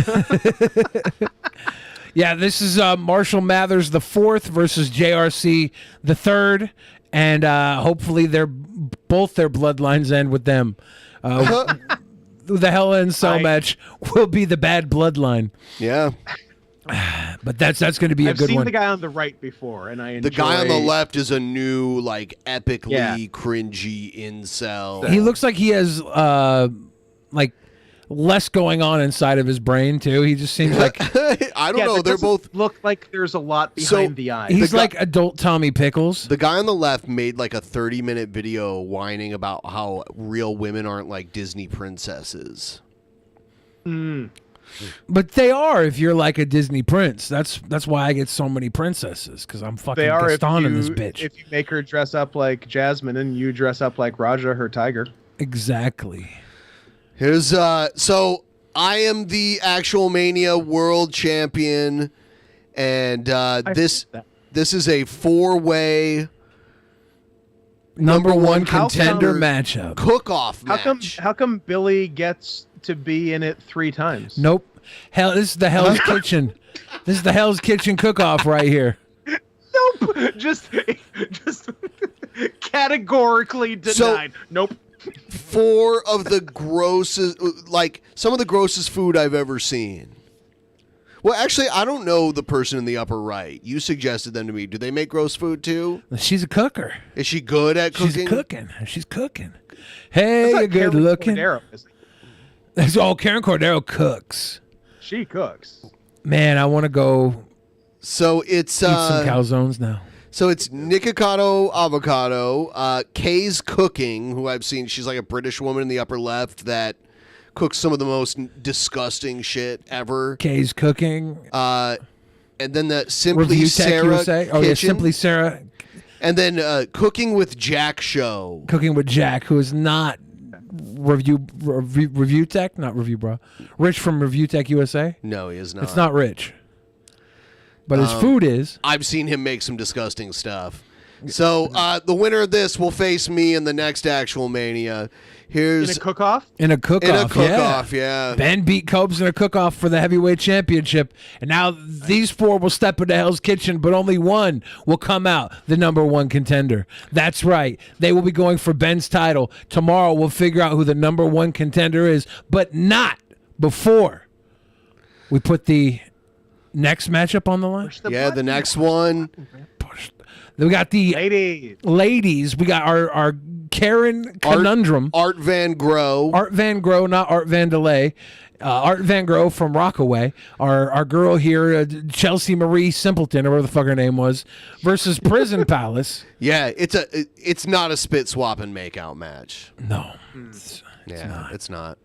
Yeah, this is Marshall Mathers the fourth versus JRC the third, and hopefully both their bloodlines end with them. The Hell in Cell match will be the bad bloodline.
Yeah.
But that's going to be a
I've
good
seen
one.
the guy on the right before, and I enjoy...
The guy on the left is a new, like, epically
Yeah.
cringy incel.
He looks like he has like less going on inside of his brain too. He just seems like
I don't know. They're both
look like there's a lot behind the eyes.
he's like adult Tommy Pickles.
The guy on the left made like a 30-minute video whining about how real women aren't like Disney princesses.
But they are if you're like a Disney prince. That's why I get so many princesses because I'm fucking
They are
Gaston in this bitch.
if you make her dress up like Jasmine and you dress up like Raja, her tiger.
Exactly.
Here's so I am the ActualMania world champion, and this is a 4-way
Number one
How
contender
come-
matchup.
cook-off match.
How come Billy gets to be in it 3 times?
Nope. Hell, this is the Hell's Kitchen. This is the Hell's Kitchen cook-off right here.
Nope. Just categorically denied. Nope.
4 of the grossest, like some of the grossest food I've ever seen. Well, actually, I don't know the person in the upper right. You suggested them to me. Do they make gross food too?
She's a cooker.
Is she good at cooking?
She's cooking. She's cooking. Hey,
That's
you're
not
good
Karen
looking.
Cordero, is it?
That's all. Karen Cordero cooks.
She cooks.
Man, I want to go
So it's
eat some calzones now.
So it's Nikocado Avocado, Kay's Cooking, who I've seen. She's like a British woman in the upper left that cooks some of the most disgusting shit ever.
Kay's Cooking.
And then the Simply
Review Tech
Sarah
USA. Oh, yeah,
Kitchen.
Simply Sarah.
And then Cooking with Jack show.
Cooking with Jack, who is not Review Tech, not Review Bro. Rich from Review Tech USA?
No, he is not.
It's not Rich. But his food is.
I've seen him make some disgusting stuff. So the winner of this will face me in the next Actual Mania. Here's
in a cook-off?
In a cook-off,
yeah.
Ben beat Copes in a cook-off for the heavyweight championship. And now these four will step into Hell's Kitchen, but only one will come out the number one contender. That's right. They will be going for Ben's title. Tomorrow we'll figure out who the number one contender is, but not before we put the next matchup on the line.
The next one.
We got the ladies. We got our Karen Conundrum.
Art Van Gro.
Art Van Gro, not Art Van Delay. Art Van Gro from Rockaway. Our girl here, Chelsea Marie Simpleton, or whatever the fuck her name was, versus Prison Palace.
Yeah, it's not a spit swap and make out match.
No.
It's not.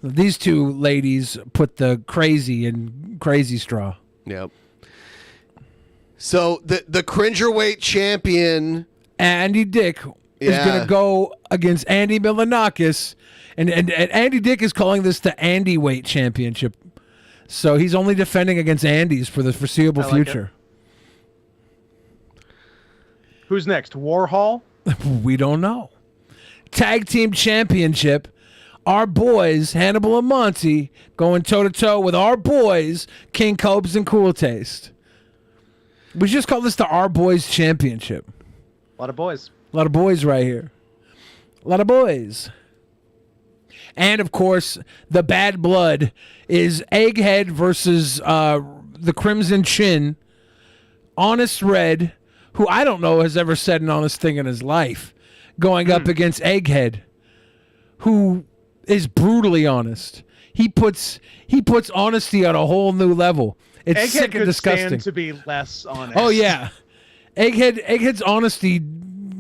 These two ladies put the crazy in Crazy Straw.
Yep. So the Cringerweight champion
Andy Dick is going to go against Andy Milanakis, and Andy Dick is calling this the Andy Weight Championship. So he's only defending against Andy's for the foreseeable future.
Who's next? Warhol?
We don't know. Tag Team Championship. Our boys, Hannibal and Monty, going toe-to-toe with our boys, King Cobes and Cool Taste. We just call this the Our Boys Championship.
A lot of boys.
A lot of boys right here. A lot of boys. And, of course, the Bad Blood is Egghead versus the Crimson Chin. Honest Red, who I don't know has ever said an honest thing in his life, going up against Egghead, who is brutally honest. He puts honesty on a whole new level. It's
Egghead
sick and
could
disgusting.
stand to be less honest.
Oh yeah, Egghead's honesty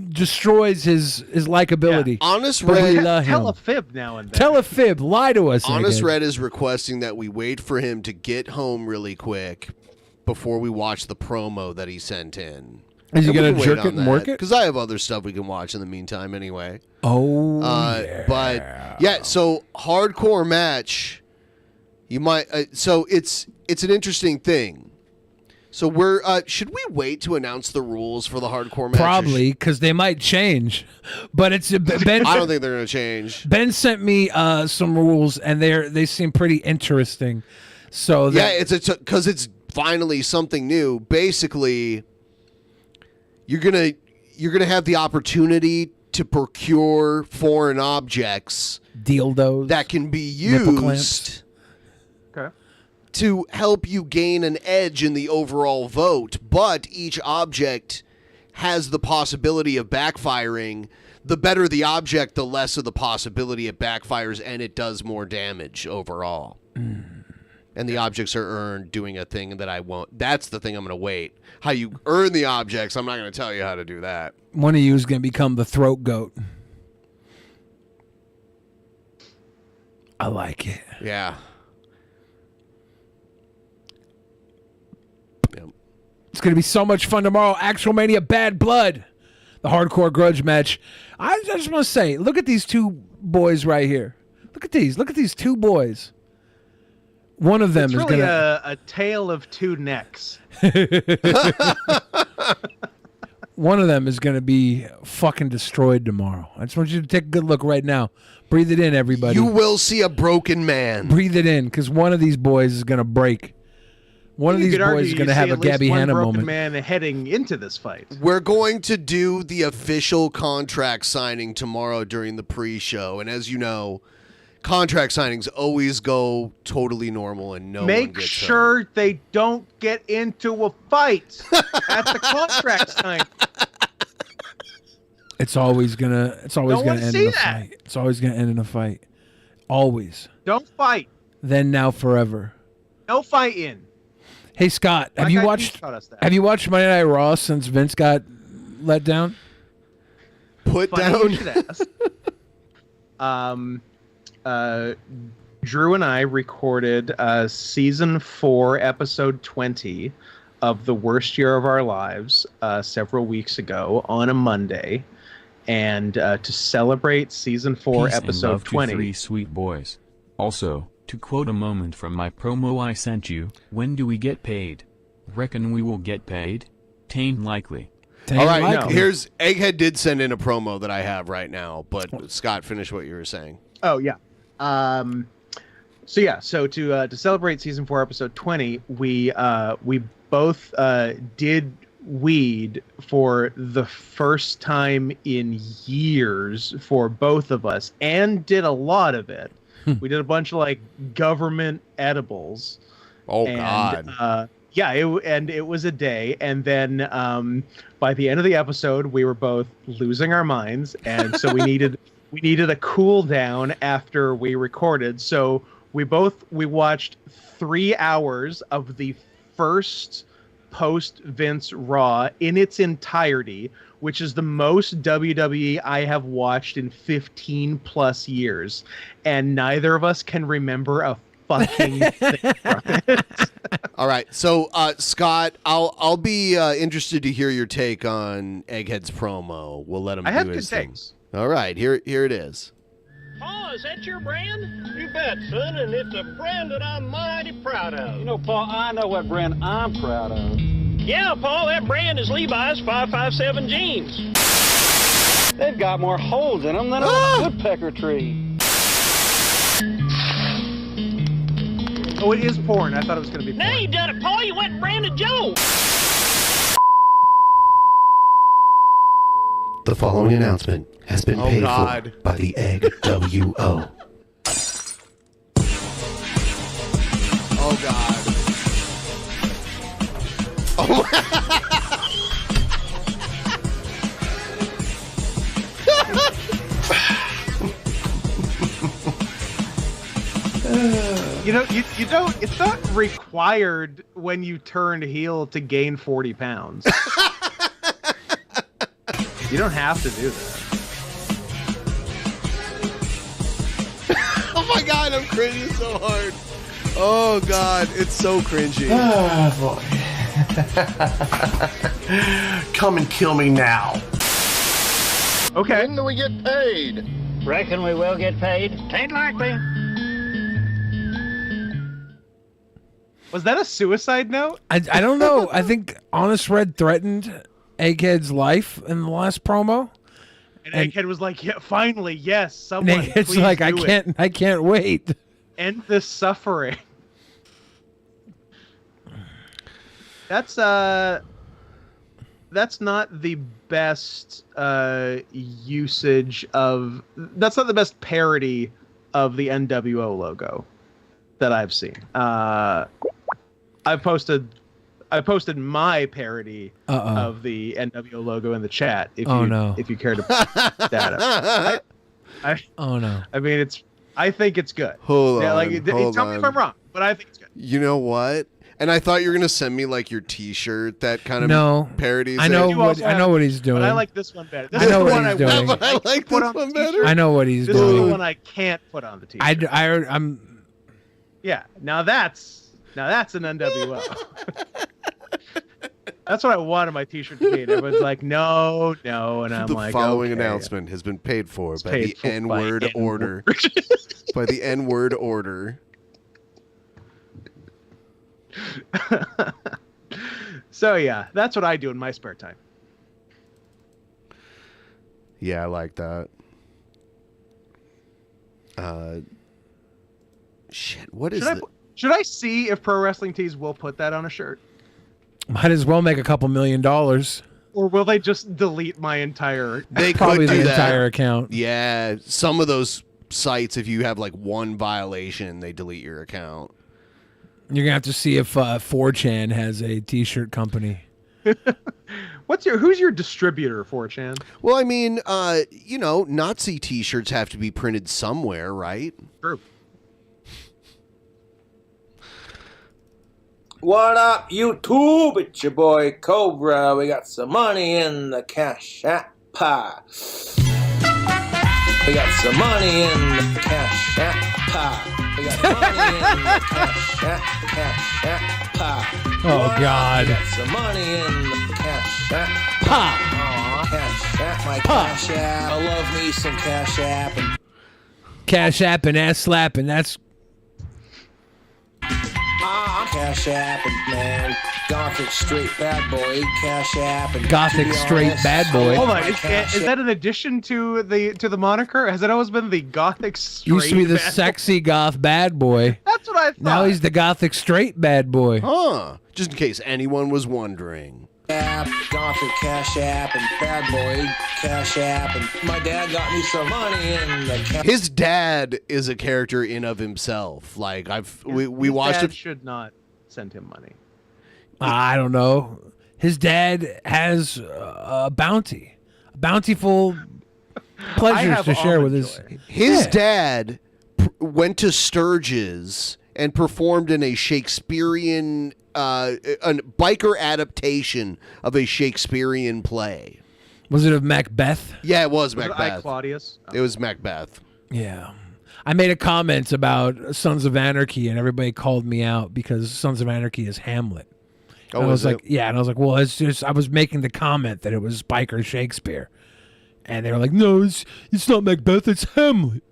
destroys his likability.
Honest
But we
Red.
love him.
Tell a fib now and then.
Tell a fib. Lie to us.
Honest
Egghead.
Red is requesting that we wait for him to get home really quick before we watch the promo that he sent in.
Is he gonna jerk it and work it?
Because I have other stuff we can watch in the meantime anyway.
Oh,
But yeah, so hardcore match. You might. So it's an interesting thing. So we're should we wait to announce the rules for the hardcore match?
Probably because they might change. But it's Ben.
I don't think they're going to change.
Ben sent me some rules, and they seem pretty interesting. So
it's because it's finally something new. Basically, you're gonna have the opportunity to procure foreign objects,
dildos
that can be
nipple clamps.
used.
Okay.
To help you gain an edge in the overall vote, but each object has the possibility of backfiring. The better the object, the less of the possibility it backfires, and it does more damage overall. And the objects are earned doing a thing that I won't. That's the thing I'm going to wait. How you earn the objects, I'm not going to tell you how to do that.
One of you is going to become the throat goat. I like it.
Yeah.
It's going to be so much fun tomorrow. ActualMania Bad Blood. The hardcore grudge match. I just want to say, look at these two boys right here. Look at these. Look at these two boys. One of them
It's
is
really
going to...
a tale of two necks.
One of them is going to be fucking destroyed tomorrow. I just want you to take a good look right now. Breathe it in, everybody.
You will see a broken man.
Breathe it in, because one of these boys is going to break. One of these boys is going to have a Gabbie Hannah moment.
Man heading into this fight.
We're going to do the official contract signing tomorrow during the pre-show, and as you know, contract signings always go totally normal, and no one
Make
gets
sure
hurt.
they don't get into a fight at the contract signing.
It's always gonna end in a
that.
fight. It's always gonna end in a fight. Always.
Don't fight.
Then, now, forever.
No fighting.
Hey Scott, have
Black
you
Eyed
watched?
Peas taught us that.
Have you watched Monday Night Raw since Vince got let down?
Put
Funny you
down.
should ask. Drew and I recorded season 4, episode 20 of The Worst Year of Our Lives several weeks ago on a Monday, and to celebrate season 4,
Peace and
episode
love
20.
to 3 sweet boys. Also, to quote a moment from my promo I sent you, when do we get paid? Reckon we will get paid? Tain't likely.
All right, here's Egghead did send in a promo that I have right now, but Scott, finish what you were saying.
Oh yeah. So to celebrate season 4, episode 20, we both did weed for the first time in years for both of us, and did a lot of it. We did a bunch of like government edibles.
Oh
and,
God.
Yeah, it was a day, and then by the end of the episode, we were both losing our minds, and so we needed a cool down after we recorded. So we watched 3 hours of the first post Vince Raw in its entirety, which is the most WWE I have watched in 15 plus years, and neither of us can remember a fucking thing from it.
All right, so Scott, I'll be interested to hear your take on Egghead's promo. We'll let him.
I
do
have
his
good
thing.
takes.
All right, here it is.
Paul, is that your brand? You bet, son, and it's a brand that I'm mighty proud of. You know, Paul, I know what brand I'm proud of. Yeah, Paul, that brand is Levi's 557 jeans. They've got more holes in them than a woodpecker tree.
Oh, it is porn. I thought it was going to be porn.
Now you done it, Paul. You went and branded Joe.
The following announcement has been paid
God.
for by the Egg WO. Oh God.
You know, you don't. It's not required when you turn heel to gain 40 pounds. You don't have to do that.
Oh my God, I'm cringing so hard. Oh God, it's so cringy.
Oh boy. Come and kill me now.
Okay.
When do we get paid? Reckon we will get paid. Tain't likely.
Was that a suicide note?
I don't know. I think Honest Red threatened Egghead's life in the last promo.
And Egghead was like, "Yeah, finally, yes,
And
someone."
Egghead's
please
like,
do it.
I can't wait.
End this suffering. That's not the best usage of. That's not the best parody of the NWO logo that I've seen. I posted my parody of the NWO logo in the chat. If you care to put that up.
Oh no.
I mean, I think it's good.
Hold on.
Tell me if I'm wrong, but I think it's good.
You know what? And I thought you were gonna send me like your T-shirt that kind of
No.
parodies.
I know what he's doing.
But I like this one better. This
I
is
know
the
what
one
he's doing.
But I like this one better.
I know what he's
This
doing.
is the one I can't put on the T-shirt.
I'm.
Yeah. Now that's an NWO. That's what I wanted my T-shirt to be. And everyone's like, no, and I'm
The
like,
following
okay.
announcement has been paid for by
paid
the
for by
N-word order. By the N-word order.
So yeah, that's what I do in my spare time.
Yeah, I like that. Shit, what is it?
Should I see if Pro Wrestling Tees will put that on a shirt?
Might as well make a couple $1 million.
Or will they just delete my entire...
They
Probably
could do
the
that.
entire account.
Yeah, some of those sites, if you have like one violation, they delete your account.
You're gonna have to see if 4chan has a T-shirt company.
Who's your distributor, 4chan?
Well, I mean, Nazi T-shirts have to be printed somewhere, right?
True.
What up, YouTube? It's your boy Cobra. We got some money in the Cash App pie. We got some money in the Cash App pie. We got money in the Cash App pie.
Oh, God.
We got some money in the Cash App
pie.
Aw, Cash App, my Cash App. I love me some Cash App. And
Cash App and ass slapping. That's
Cash App and man, Gothic straight bad boy, Cash App and
Gothic straight bad boy.
Hold on, is that an addition to the moniker? Has it always been the Gothic straight?
used to be the
bad
sexy goth bad boy.
That's what I thought.
Now he's the Gothic straight bad boy.
Huh. Just in case anyone was wondering.
App, Gothic Cash App, and bad boy Cash App, and my dad got me some money in the Cash.
His dad is a character in of himself. Like we watched
Dad
it.
should not send him money.
I don't know. His dad has a bounty, bountiful pleasures to share with
His dad went to Sturgis and performed in a Shakespearean, a biker adaptation of a Shakespearean play.
Was it of Macbeth?
Yeah, it was
Was it
Macbeth.
I, Claudius?
It was Macbeth.
Yeah. I made a comment about Sons of Anarchy, and everybody called me out because Sons of Anarchy is Hamlet.
Oh,
and I was
is
like,
it?
yeah, and I was like, well, it's just I was making the comment that it was biker Shakespeare, and they were like, no, it's not Macbeth, it's Hamlet.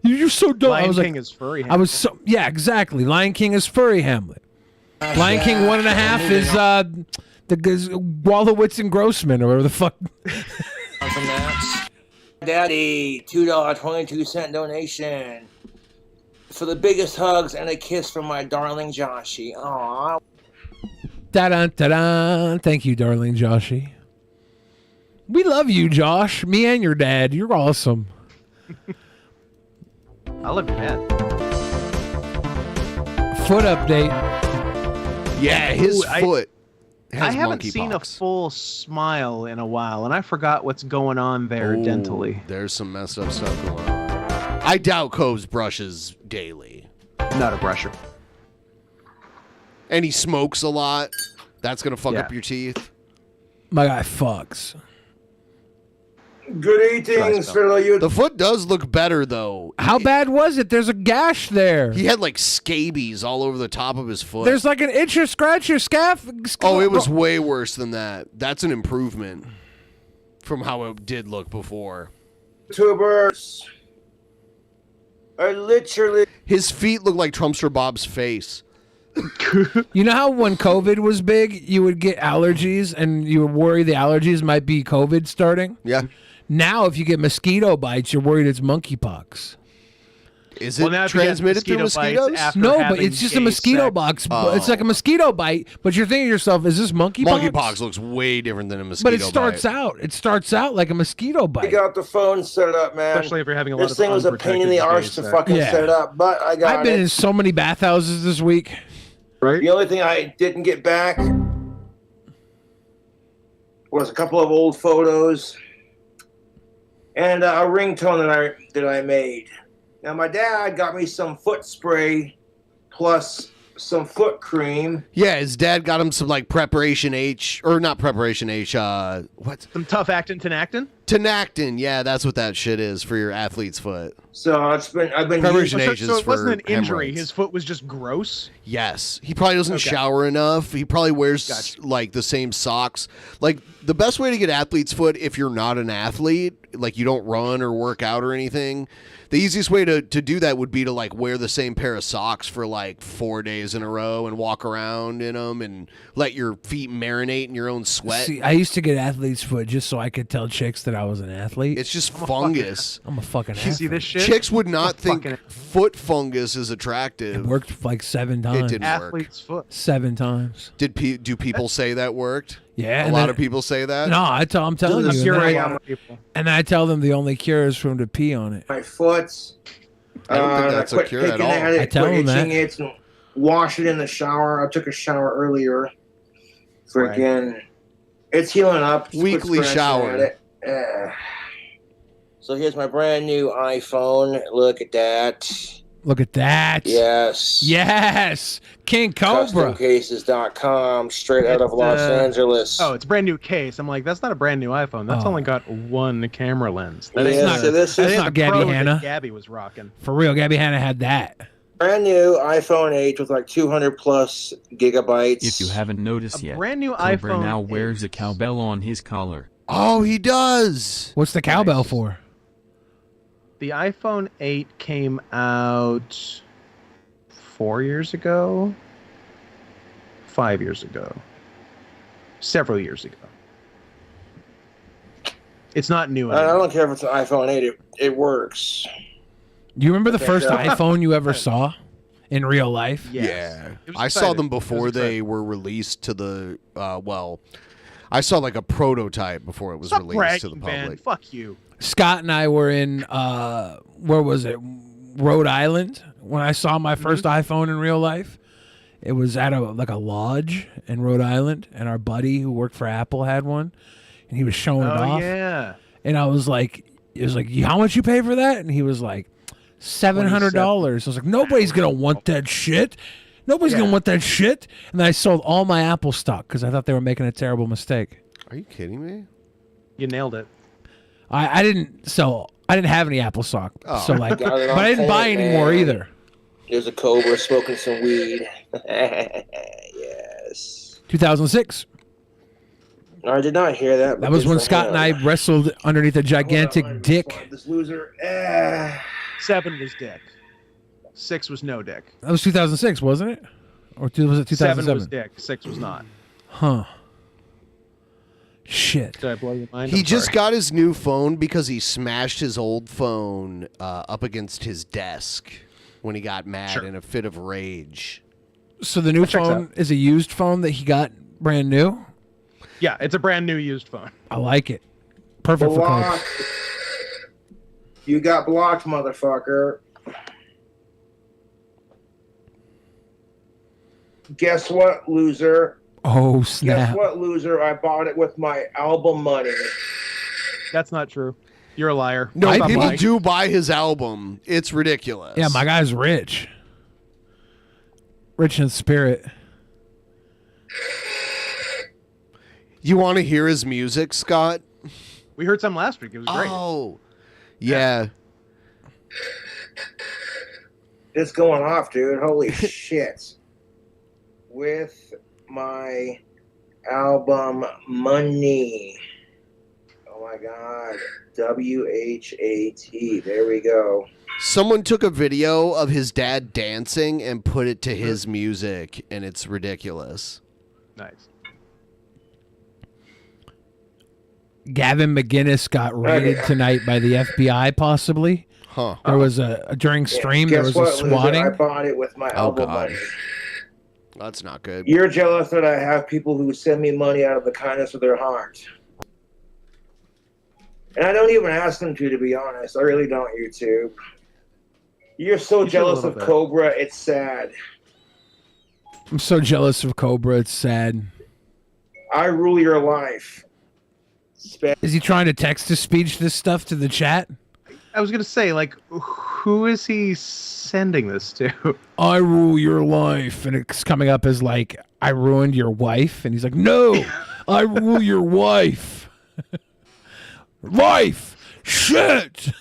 You're so dumb. I
Lion
was
King
like,
is furry
I was so exactly. Lion King is furry Hamlet. Lion King 1.5 is the Wallowitz and Grossman or whatever the fuck.
From that. Daddy, $2.22 donation for the biggest hugs and a kiss from my darling Joshy. Aww.
Da-dun, da-dun. Thank you, darling Joshy. We love you, Josh. Me and your dad. You're awesome.
I love your dad.
Foot update.
Yeah, his
Ooh,
foot has
I haven't seen a
monkeypox.
full smile in a while, and I forgot what's going on there dentally.
There's some messed up stuff going on. I doubt Coves brushes daily.
Not a brusher.
And he smokes a lot. That's going to fuck up your teeth.
My guy fucks.
Good eatings, fellow you.
The foot does look better, though.
How bad was it? There's a gash there.
He had like scabies all over the top of his foot.
There's like an itch or scratch or scaff.
Oh, it was way worse than that. That's an improvement from how it did look before.
YouTubers are literally.
His feet look like Trumpster Bob's face.
You know how when COVID was big, you would get allergies and you would worry the allergies might be COVID starting?
Yeah.
Now, if you get mosquito bites, you're worried it's monkeypox.
Is it transmitted through mosquitoes?
No, but it's just a mosquito box. It's like a mosquito bite, but you're thinking to yourself, is this monkeypox?
Monkeypox looks way different than a mosquito
But it starts
bite.
out. It starts out like a mosquito
I
bite.
got the phone set up, man.
Especially if you're having a lot
This
of
thing was a pain in the arse to
unprotected
fucking
Yeah.
set up, but I got
I've been
it.
in so many bathhouses this week.
Right.
The only thing I didn't get back was a couple of old photos and a ringtone that I made. Now my dad got me some foot spray plus some foot cream.
Yeah, his dad got him some like Preparation H, or not Preparation H, what?
Some tough actin, Tinactin?
Tinactin, yeah, that's what that shit is for your athlete's foot.
So I've been
Preparation
using-
H is
So it wasn't
for
an injury.
hemorrhoids.
His foot was just gross.
Yes. He probably doesn't
Okay.
shower enough. He probably wears like the same socks. Like the best way to get athlete's foot if you're not an athlete, like you don't run or work out or anything, the easiest way to do that would be to like wear the same pair of socks for like 4 days in a row and walk around in them and let your feet marinate in your own sweat.
See, I used to get athlete's foot just so I could tell chicks that I was an athlete.
It's just fungus.
I'm a fucking
You
athlete.
see this shit?
Chicks would not
I'm
think
fucking-
foot fungus is attractive.
It worked like 7
It
times.
didn't work.
Athlete's foot.
7 times.
Do people say that worked?
Yeah.
A
and
lot
then-
of people say that.
No, I'm telling
I'm
you.
sure
And
I
then,
am.
People.
and I tell them the only cure is for them to pee on it.
My foot.
I don't think that's a
quit
cure at
picking
all.
at it,
I tell
quit
them
itching it, and wash it in the shower. I took a shower earlier. Freaking, it's healing up. Just quit
Weekly
scratching
shower.
at it. So here's my brand new iPhone. Look at that.
Look at that.
Yes.
Yes. King Cobra.
CustomCases.com, straight out of Los Angeles.
Oh, it's a brand new case. I'm like, that's not a brand new iPhone. That's only got one camera lens. That
Yeah,
ain't
so this is
not Gabbie Hannah.
Gabbie was rocking.
For real, Gabbie Hannah had that.
Brand new iPhone 8 with like 200 plus gigabytes.
If you haven't noticed yet,
brand new
Cobra
iPhone
now wears a cowbell on his collar.
Oh, he does.
What's the cowbell for?
The iPhone 8 came out 4 years ago, 5 years ago, several years ago. It's not new
I
anymore.
don't care if it's an iPhone 8. It works.
Do you remember the first iPhone you ever saw in real life?
Yeah. I saw them before they were released to the, I saw like a prototype before it was released to the public.
Fuck you.
Scott and I were in, where was it? Rhode Island when I saw my first iPhone in real life. It was at a lodge in Rhode Island, and our buddy who worked for Apple had one, and he was showing it off.
Yeah.
And I was like, how much you pay for that? And he was like, $700. I was like, nobody's gonna want that shit. Nobody's gonna want that shit. And then I sold all my Apple stock because I thought they were making a terrible mistake.
Are you kidding me?
You nailed it.
I didn't have any Apple stock.
Oh.
So like,
Got it
but
on
I didn't buy
point,
any more
man.
either.
There's a Cobra smoking some weed. Yes.
2006.
I did not hear that.
That was when Scott and I wrestled underneath a gigantic dick.
This loser.
7 was dick. 6 was no dick.
That was 2006, wasn't it? Or was it 2007?
7 was dick. 6 was not.
Huh. Shit.
Did I blow your mind?
He
I'm
just
sorry.
got his new phone because he smashed his old phone up against his desk when he got mad in a fit of rage.
So the new phone is a used phone that he got brand new?
Yeah, it's a brand new used phone.
I like it. Perfect for
Blocked.
Cobra.
You got blocked, motherfucker. Guess what, loser?
Oh, snap.
Guess what, loser? I bought it with my album money.
That's not true. You're a liar.
No,
Stop
people
lying.
do buy his album. It's ridiculous.
Yeah, my guy's rich. Rich in spirit.
You want to hear his music, Scott?
We heard some last week. It was great.
Oh, yeah.
It's going off, dude. Holy shit. With my album money. Oh my god. WHAT. There we go.
Someone took a video of his dad dancing and put it to his music, and it's ridiculous.
Nice.
Gavin McGinnis got raided tonight by the FBI, possibly.
Huh.
There was during stream, there
Guess
was a
what, loser?
swatting.
I bought it with my album money.
That's not good.
You're jealous that I have people who send me money out of the kindness of their heart. And I don't even ask them to be honest. I really don't, YouTube. You're so
You should a
jealous
little
of
bit.
Cobra, it's sad.
I'm so jealous of Cobra, it's sad.
I rule your life.
Is he trying to text-to-speech this stuff to the chat?
I was going to say, like, who is he sending this to?
I rule your life. And it's coming up as like, I ruined your wife. And he's like, no, I rule your wife. Life. Shit.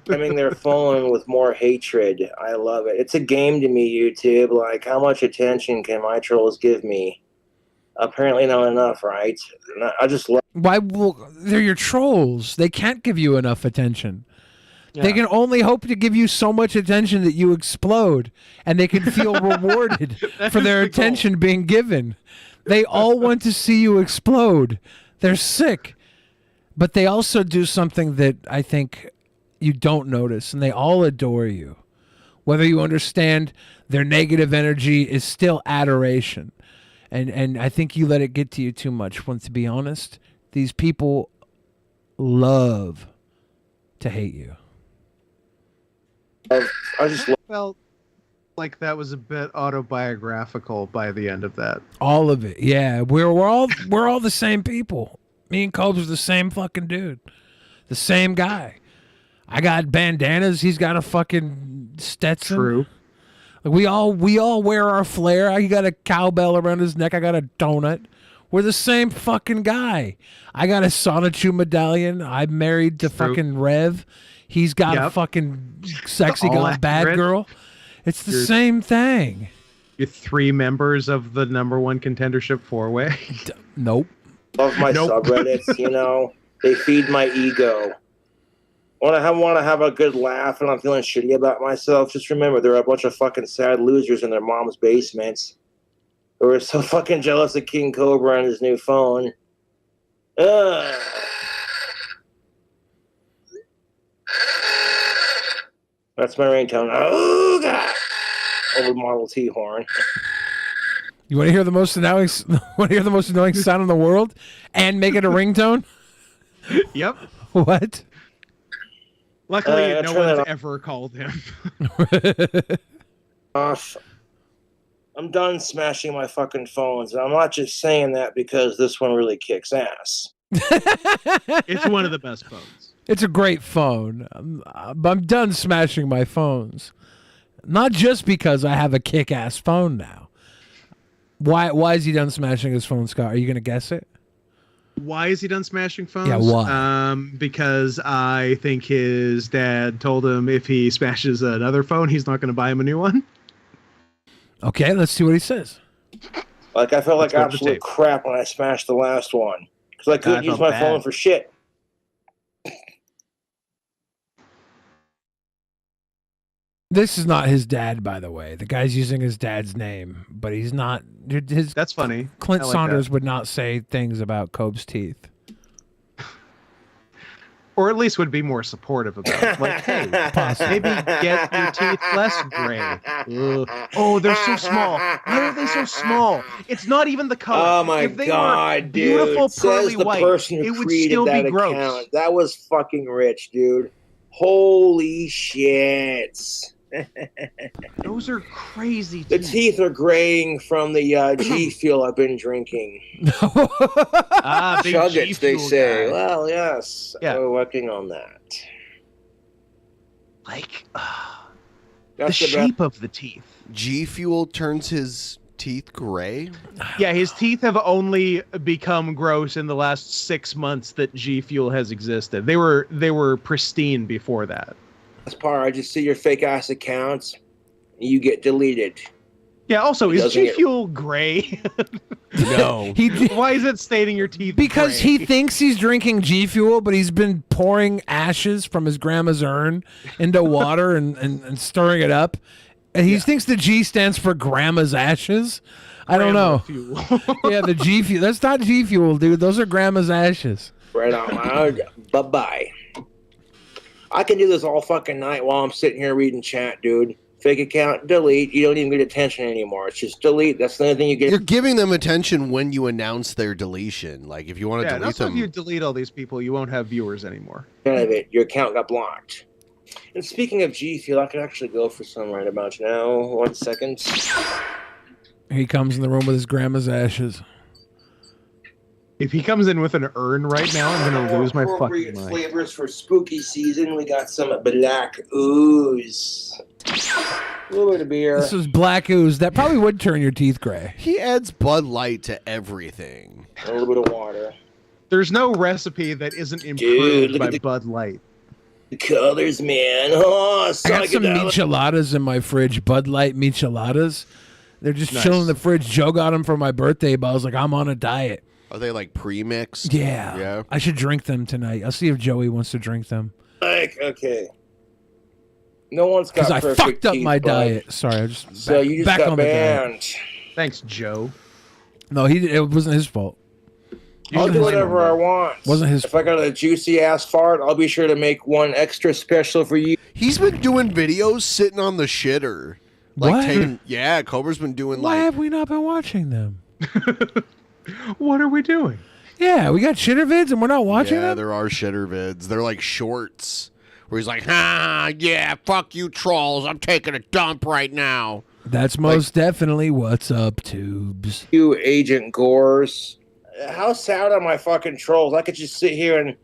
Coming their phone with more hatred. I love it. It's a game to me, YouTube. Like, how much attention can my trolls give me? Apparently not enough, right? I just love.
Why will they're your trolls? They can't give you enough attention. They can only hope to give you so much attention that you explode, and they can feel rewarded for their attention being given. They all want to see you explode. They're sick. But they also do something that I think you don't notice, and they all adore you. Whether you understand their negative energy is still adoration. And I think you let it get to you too much. When, to be honest, these people love to hate you.
I just
felt like that was a bit autobiographical by the end of that.
All of it, yeah. We're all the same people. Me and Cobb's the same fucking dude, the same guy. I got bandanas. He's got a fucking Stetson.
True.
Like we all wear our flair. He got a cowbell around his neck. I got a donut. We're the same fucking guy. I got a Sonichu medallion. I'm married to fucking Rev. He's got a fucking sexy
All
bad
accurate.
girl. It's the same thing.
You're 3 members of the #1 contendership 4-way.
Nope.
Love my subreddits, you know. They feed my ego. When I want to have a good laugh and I'm feeling shitty about myself, just remember there are a bunch of fucking sad losers in their mom's basements who are so fucking jealous of King Cobra and his new phone. Ugh. That's my ringtone. Oh, God. Old Model T horn.
You want to hear the most annoying? Want to hear the most annoying sound in the world, and make it a ringtone?
Yep.
What?
Luckily, no
turn
one's
it off.
ever called him.
Off. I'm done smashing my fucking phones. And I'm not just saying that because this one really kicks ass.
It's one of the best phones.
It's a great phone. I'm done smashing my phones. Not just because I have a kick-ass phone now. Why is he done smashing his phone, Scott? Are you going to guess it?
Why is he done smashing phones?
Yeah, why?
Because I think his dad told him if he smashes another phone, he's not going to buy him a new one.
Okay, let's see what he says.
Like, I felt like
Let's go to the
absolute
tape.
crap when I smashed the last one. Because I couldn't use
felt
my
bad.
phone for shit.
This is not his dad, by the way. The guy's using his dad's name, but he's not.
That's funny.
Clint
I like
Saunders
that.
would not say things about Cobb's teeth.
Or at least would be more supportive about it. Like, hey, maybe get your teeth less gray. Ugh. Oh, they're so small. Why are they so small? It's not even the color.
Oh my
if they
God,
were
dude.
beautiful
Says
pearly
the
white,
person who
it would
created
still
that
be gross.
account. That was fucking rich, dude. Holy shit.
Those are crazy
The
teeth.
teeth are graying from the G Fuel I've been drinking.
Big
Chug
G
it, they
Fuel
say.
guy.
Well, yes.
Yeah.
We're working on that.
Like, the
That's the
shape of the teeth.
G Fuel turns his teeth gray?
Yeah, his teeth have only become gross in the last 6 months that G Fuel has existed. They were pristine before that.
best part. I just see your fake ass accounts, and you get deleted.
Yeah. Also,
It
is
doesn't
G
get-
Fuel gray?
No.
Why is it staining your teeth?
Because
gray?
he thinks he's drinking G Fuel, but he's been pouring ashes from his grandma's urn into water and stirring it up. And he thinks the G stands for grandma's ashes. I don't know. Yeah, the G Fuel. That's not G Fuel, dude. Those are grandma's ashes.
Right on, man. Bye-bye. I can do this all fucking night while I'm sitting here reading chat, dude. Fake account, delete. You don't even get attention anymore. It's just delete. That's the only thing you get.
You're giving them attention when you announce their deletion. Like, if you want to
Yeah, and
delete
also
them.
if you delete all these people, you won't have viewers anymore.
None of it. Your account got blocked. And speaking of G Fuel, I could actually go for some right about now. 1 second.
He comes in the room with his grandma's ashes.
If he comes in with an urn right now, I'm going to lose my fucking mind. Flavors for spooky season. We got some black ooze. A little bit of beer.
This was black ooze. That probably would turn your teeth gray.
He adds Bud Light to everything.
A little bit of water.
There's no recipe that isn't
Dude,
improved
look
by
at the-
Bud Light.
The colors, man. Oh,
I got some
psychedelic.
micheladas in my fridge. Bud Light micheladas. They're just
Nice.
chilling in the fridge. Joe got them for my birthday, but I was like, I'm on a diet.
Are they like pre-mixed?
Yeah.
Yeah.
I should drink them tonight. I'll see if Joey wants to drink them.
Like, okay. No one's got
Because I
perfect
fucked up
teeth,
my
bud.
diet. Sorry, I just
So you just
back
got
on the diet.
banned.
Thanks, Joe.
No, it wasn't his fault.
I'll do whatever I want.
Wasn't his
If I got a juicy ass fart, I'll be sure to make one extra special for you.
He's been doing videos sitting on the shitter. Like
What?
taking, yeah, Cobra's been doing
Why
like
have we not been watching them?
What are we doing?
Yeah, we got shitter vids and we're not watching
yeah,
them?
there are shitter vids. They're like shorts where he's like, yeah, fuck you trolls. I'm taking a dump right now.
That's most definitely what's up, tubes.
You Agent Gores. How sad are my fucking trolls? I could just sit here and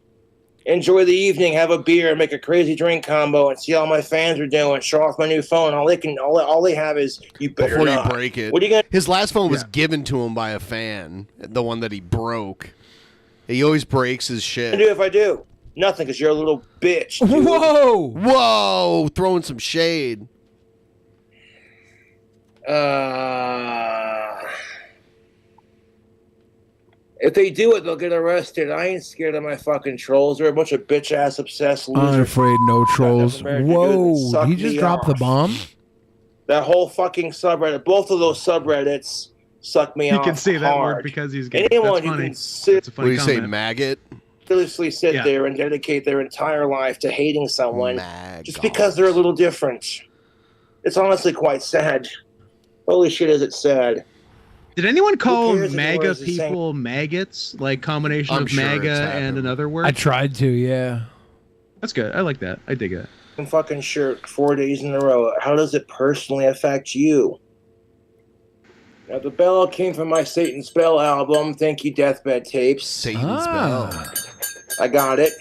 enjoy the evening, have a beer, make a crazy drink combo, and see how my fans are doing. Show off my new phone. All they have is you better
Before
not.
you break it.
What are you gonna?
His last phone was given to him by a fan, the one that he broke. He always breaks his shit.
Do if I do nothing, because you're a little bitch. Dude.
Whoa! Throwing some shade.
If they do it, they'll get arrested. I ain't scared of my fucking trolls. They're a bunch of bitch-ass obsessed losers.
Unafraid no trolls. Whoa!
Suck
He just
me
dropped the
off.
bomb.
That whole fucking subreddit, both of those subreddits suck me
You
off
can say that
hard.
word because he's gay.
Anyone
That's
who
funny.
can sit,
That's a funny
What do you say,
comment.
maggot?
seriously sit
Yeah.
there and dedicate their entire life to hating someone just because they're a little different. It's honestly quite sad. Holy shit, is it sad.
Did anyone call
cares if
MAGA
yours is the same?
people maggots? Like combination
I'm
of
sure
MAGA
it's
and
happened.
another word?
I tried to, yeah.
That's good. I like that. I dig it.
Fucking shirt 4 days in a row. How does it personally affect you? Now, the bell came from my Satan's Bell album. Thank you, Deathbed Tapes.
Satan's Bell.
I got it.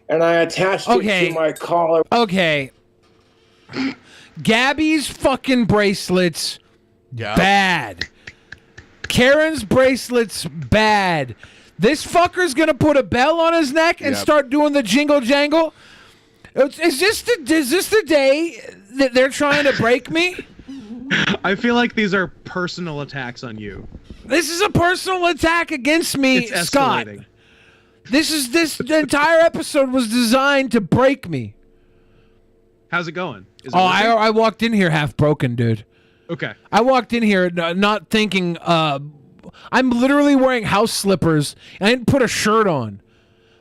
And I attached it to my collar.
Okay. Gabby's fucking bracelets, bad. Karen's bracelets, bad. This fucker's gonna put a bell on his neck and
Yep.
start doing the jingle jangle. Is this the day that they're trying to break me?
I feel like these are personal attacks on you.
This is a personal attack against me,
It's
Scott.
escalating.
The entire episode was designed to break me.
How's it going? Is it
I
working?
walked in here half broken, dude.
Okay.
I walked in here not thinking. I'm literally wearing house slippers and I didn't put a shirt on.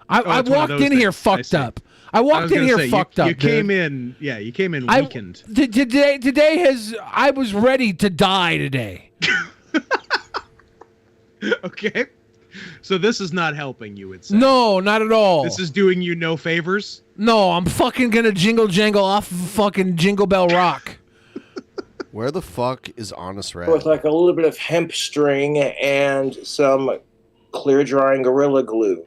I
it's one of
walked
those
in here
things. I
fucked
see.
up. I
I
walked
was
in
gonna
here
say,
fucked up.
You came
dude.
in, yeah, you came in
I-
weakened.
Today has. I was ready to die today.
Okay. So this is not helping, you would say.
No, not at all.
This is doing you no favors.
No, I'm fucking gonna jingle jangle off of fucking Jingle Bell Rock.
Where the fuck is Honest Red?
With like a little bit of hemp string and some clear drying Gorilla Glue.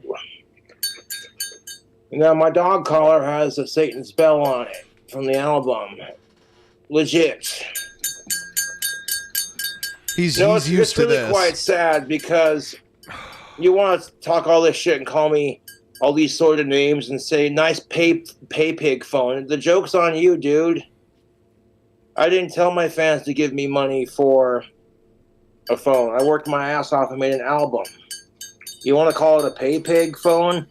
Now, my dog collar has a Satan's Bell on it from the album. Legit.
He's
it's
used to
really
this.
quite sad because you want to talk all this shit and call me all these sort of names and say, nice pay pig phone. The joke's on you, dude. I didn't tell my fans to give me money for a phone. I worked my ass off and made an album. You want to call it a pay pig phone?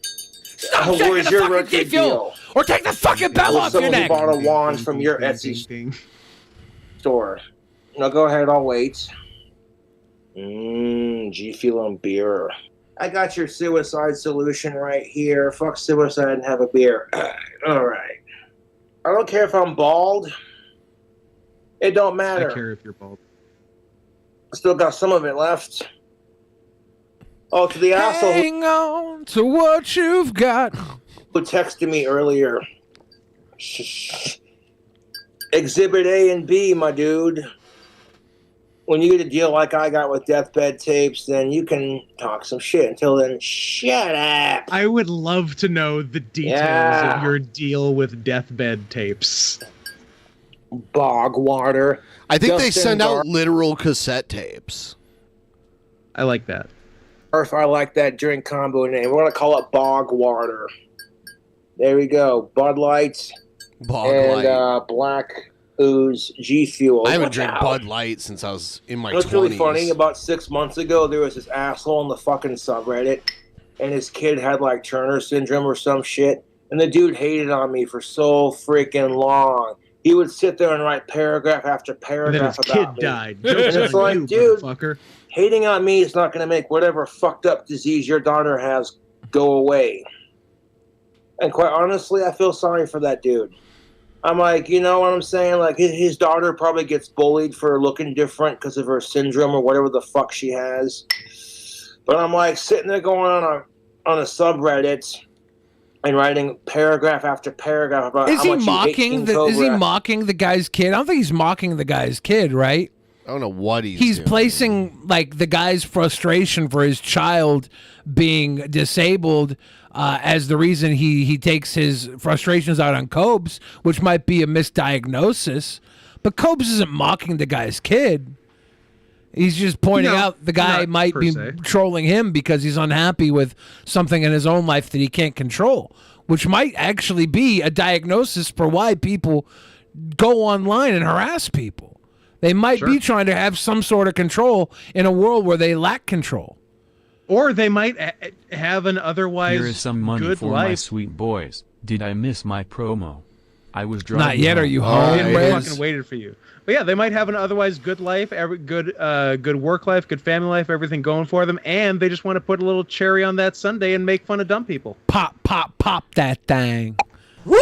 Where's your record deal?
Or take the fucking bell off your
Someone who
neck.
bought a wand from your Etsy store. Now go ahead, I'll wait. G Feeling beer. I got your suicide solution right here. Fuck suicide and have a beer. Alright. I don't care if I'm bald. It don't matter.
I care if you're bald.
Still got some of it left. Oh, to the asshole who
Hang on to what you've got.
texted me earlier. Exhibit A and B, my dude. When you get a deal like I got with Deathbed Tapes, then you can talk some shit. Until then, shut up.
I would love to know the details of your deal with Deathbed Tapes.
Bog water.
I think they
Dustin
send out
Dar-
literal cassette tapes.
I like that.
Or if I like that drink combo name, we're going to call it Bog Water. There we go. Bud Light
Bog
and
Light.
Black Ooze G Fuel.
I haven't
Watch
drank
out.
Bud Light since I was in my
You know what's
20s.
really funny? About 6 months ago, there was this asshole on the fucking subreddit, and his kid had like Turner syndrome or some shit, and the dude hated on me for so freaking long. He would sit there and write paragraph after
And then
paragraph
his
about
kid
me.
died.
And
Joke's
it's
on
like,
you,
dude,
motherfucker.
hating on me is not going to make whatever fucked up disease your daughter has go away. And quite honestly, I feel sorry for that dude. I'm like, you know what I'm saying? Like, his daughter probably gets bullied for looking different because of her syndrome or whatever the fuck she has. But I'm like sitting there going on a subreddit and writing paragraph after paragraph about
Is
how
he
much you hate
mocking
King
the? Is he
Cobra.
mocking the guy's kid? I don't think he's mocking the guy's kid, right?
I don't know what
he's
doing.
placing like the guy's frustration for his child being disabled as the reason he takes his frustrations out on Cobes, which might be a misdiagnosis. But Cobes isn't mocking the guy's kid. He's just pointing out the guy might be trolling him because he's unhappy with something in his own life that he can't control, which might actually be a diagnosis for why people go online and harass people. They might be trying to have some sort of control in a world where they lack control.
Or they might have an otherwise
Here is some money
good
for
life.
my sweet boys. Did I miss my promo? I was driving
Not yet.
home.
Are you home?
I fucking waited for you. But yeah, they might have an otherwise good life, good work life, good family life, everything going for them, and they just want to put a little cherry on that Sunday and make fun of dumb people.
Pop that thing.
Woo,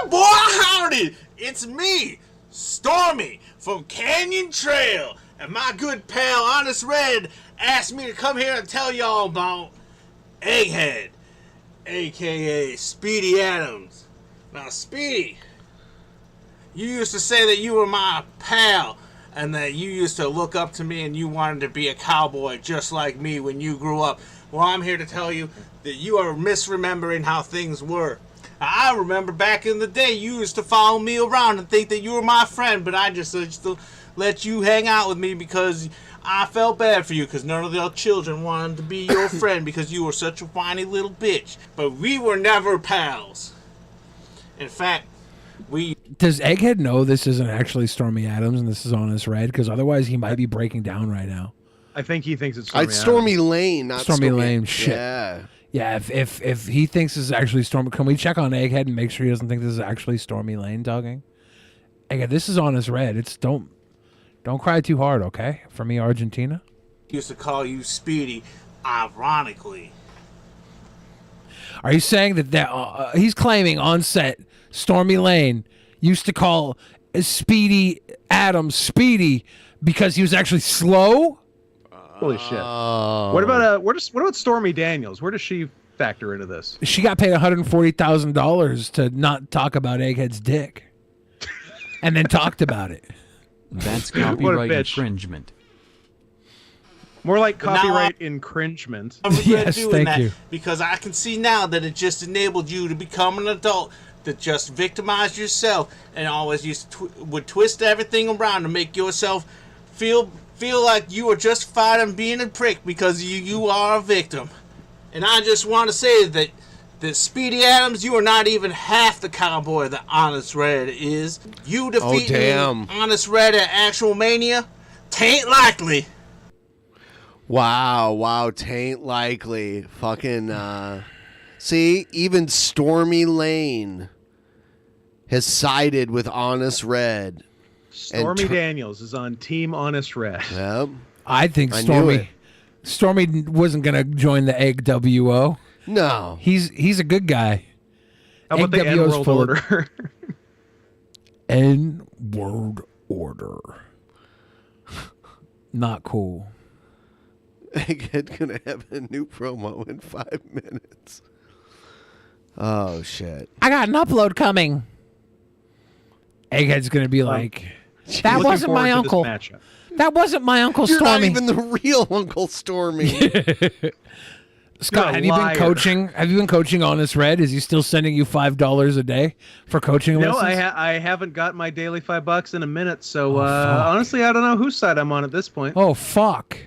boy, howdy! It's me, Stormy, from Canyon Trail, and my good pal, Honest Red, asked me to come here and tell y'all about Egghead, a.k.a. Speedy Adams. Now, Speedy, you used to say that you were my pal, and that you used to look up to me and you wanted to be a cowboy just like me when you grew up. Well, I'm here to tell you that you are misremembering how things were. I remember back in the day you used to follow me around and think that you were my friend, but I just used to let you hang out with me because I felt bad for you, because none of the children wanted to be your friend because you were such a whiny little bitch. But we were never pals. In fact,
Does Egghead know this isn't actually Stormy Adams and this is Honest Red? Because otherwise he might be breaking down right now.
I think he thinks it's Stormy
It's Stormy
Adams.
Lane, not
Stormy Lane. Shit.
Yeah.
Yeah, if he thinks this is actually Stormy, can we check on Egghead and make sure he doesn't think this is actually Stormy Lane talking? Egghead, this is Honest Red. It's don't cry too hard, okay? For me, Argentina.
used to call you Speedy, ironically.
Are you saying that he's claiming on set Stormy Lane used to call Speedy Adams Speedy because he was actually slow?
Holy shit! What about Stormy Daniels? Where does she factor into this?
She got paid $140,000 to not talk about Egghead's dick, and then talked about it.
That's
What a
copyright
bitch.
infringement.
More like
But now
copyright infringement.
I regret doing that because I can see now that it just enabled you to become an adult that just victimized yourself and always would twist everything around to make yourself feel like you are justified in being a prick because you are a victim. And I just want to say that Speedy Adams, you are not even half the cowboy that Honest Red is. You defeating Honest Red at ActualMania, tain't likely.
Wow, tain't likely. Fucking, see, even Stormy Lane has sided with Honest Red.
Stormy Daniels is on Team Honest Red.
Yep.
I think
I knew it.
Stormy wasn't gonna join the Egg WO.
No,
he's a good guy.
How about the
Egg WO 's
N-World
full of-
Order?
N-World Order. Not cool.
Egghead gonna have a new promo in 5 minutes. Oh shit!
I got an upload coming. Egghead's gonna be like, that
Looking
wasn't my
forward to
uncle.
this matchup.
That wasn't my Uncle
You're
Stormy.
not even the real Uncle Stormy.
Scott, have you been coaching? Have you been coaching Honest Red? Is he still sending you $5 a day for coaching
No,
lessons?
I haven't got my daily $5 in a minute, so honestly, I don't know whose side I'm on at this point.
Oh fuck!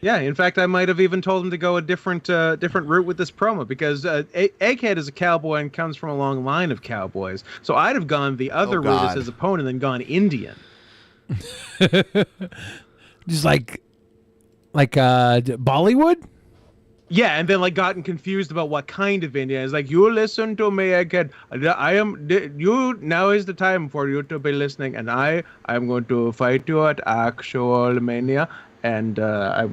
Yeah, in fact, I might have even told him to go a different route with this promo because Egghead is a cowboy and comes from a long line of cowboys. So I'd have gone the other route as
God.
his opponent and gone Indian.
Just like Bollywood.
Yeah, and then like gotten confused about what kind of Indian. It's like, you listen to me, Egghead. Now is the time for you to be listening, and I am going to fight you at ActualMania. And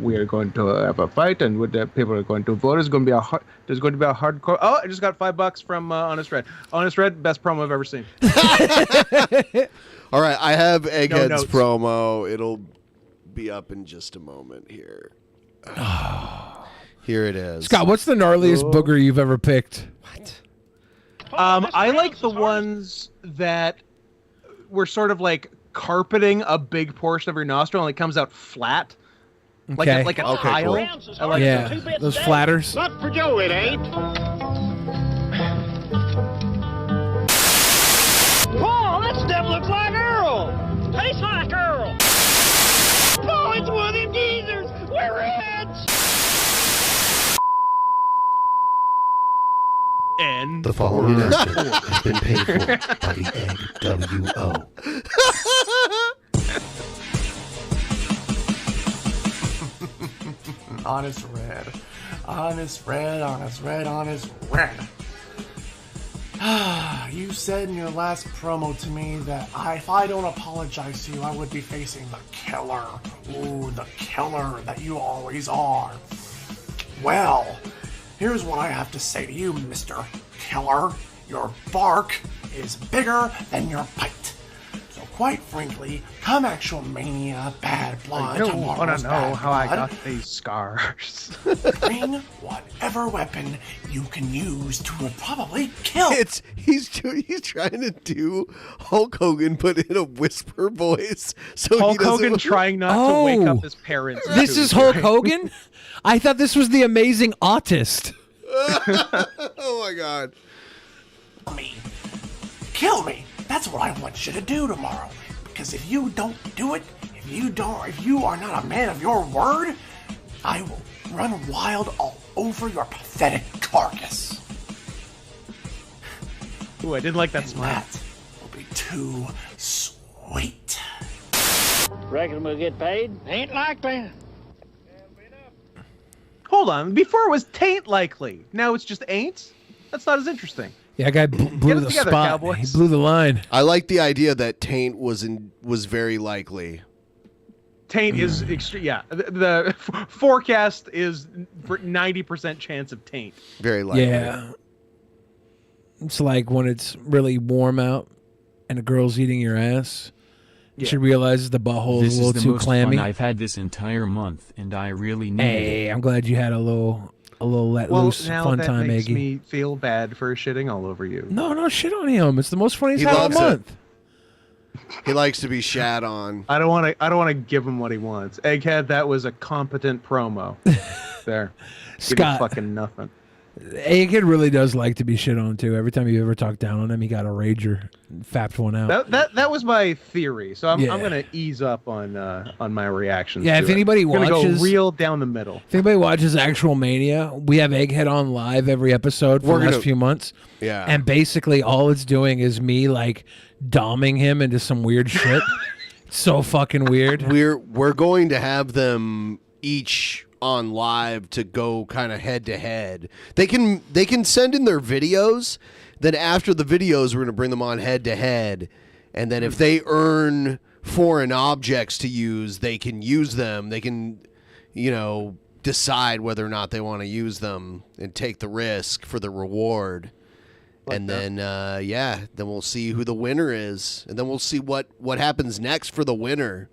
we are going to have a fight, and the people are going to vote. There's going to be a hardcore. Oh, I just got $5 from Honest Red. Honest Red, best promo I've ever seen.
All right, I have Egghead's
notes.
promo. It'll be up in just a moment here. Here it is.
Scott, what's the gnarliest booger you've ever picked?
I like the ones that were sort of like carpeting a big portion of your nostril and it comes out flat. Like
Okay.
a
Okay,
tile.
cool.
I like
Yeah,
that.
those flatters.
Not for Joe, it ain't. Whoa, that stuff looks like Earl. Tastes like Earl. Oh, it's one of them geezers. We're rich.
And
The following message has been paid for by the Egg WO.
Honest red. Honest red, honest red, honest red. You said in your last promo to me that if I don't apologize to you, I would be facing the killer. Ooh, the killer that you always are. Well, here's what I have to say to you, Mr. Killer. Your bark is bigger than your bite. So quite frankly, come ActualMania Bad Blood
I don't
tomorrow's
want to know
Bad
how I
Blood,
got these scars.
bring whatever weapon you can use to probably kill.
He's trying to do Hulk Hogan, but in a whisper voice. So
Hulk
he doesn't
Hogan trying not to wake up his parents.
This is Hulk Hogan? I thought this was the amazing autist.
Oh my god.
Kill me. That's what I want you to do tomorrow. Because if you don't do it, if you are not a man of your word, I will run wild all over your pathetic carcass.
Ooh, I didn't like that smile.
That will be too sweet.
Reckon we'll get paid? Ain't likely.
Hold on. Before it was tain't likely. Now it's just ain't? That's not as interesting.
Yeah, that guy blew the
together,
spot.
Cowboys.
He blew the line.
I like the idea that taint was very likely.
Taint is extreme. Yeah, the forecast is for 90% chance of taint.
Very likely.
Yeah. It's like when it's really warm out and a girl's eating your ass.
Yeah.
She realizes the butthole
This
is a
is
little
the
too
most
clammy.
fun I've had this entire month, and I really need
Hey, I'm glad you had a little let
Well,
loose
now
fun
that
time,
makes
Eggy.
me feel bad for shitting all over you.
No, shit on him. It's the most fun he's
He
had all
loves it.
month.
He likes to be shat on.
I don't want to give him what he wants. Egghead, that was a competent promo. There,
Scott.
fucking nothing.
Egghead really does like to be shit on too. Every time you ever talk down on him, he got a rager, fapped one out.
That was my theory. So I'm
Yeah.
gonna ease up on my reactions.
Yeah,
to
if
it.
anybody
I'm gonna
watches-
go real down the middle.
If anybody watches ActualMania, we have Egghead on live every episode for
We're
the last
gonna-
few months.
Yeah.
And basically all it's doing is me like doming him into some weird shit. It's so fucking weird.
We're going to have them each on live to go kind of head to head. They can send in their videos. Then after the videos, we're going to bring them on head to head. And then if they earn foreign objects to use, they can use them. They can, decide whether or not they want to use them and take the risk for the reward. Then we'll see who the winner is, and then we'll see what happens next for the winner.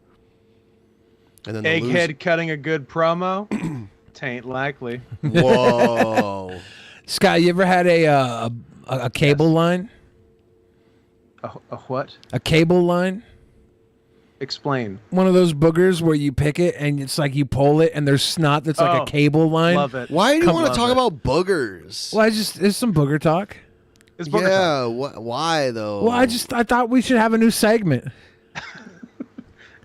And then the
Egghead cutting a good promo. Tain't likely.
Whoa.
Scott, you ever had a cable line?
A what?
A cable line?
Explain.
One of those boogers where you pick it and it's like you pull it and there's snot that's like
Oh,
a cable line.
love it.
Why do you want to
Love
talk
it.
about boogers?
Well, it's some booger talk.
It's booger talk.
Why though?
Well, I thought we should have a new segment.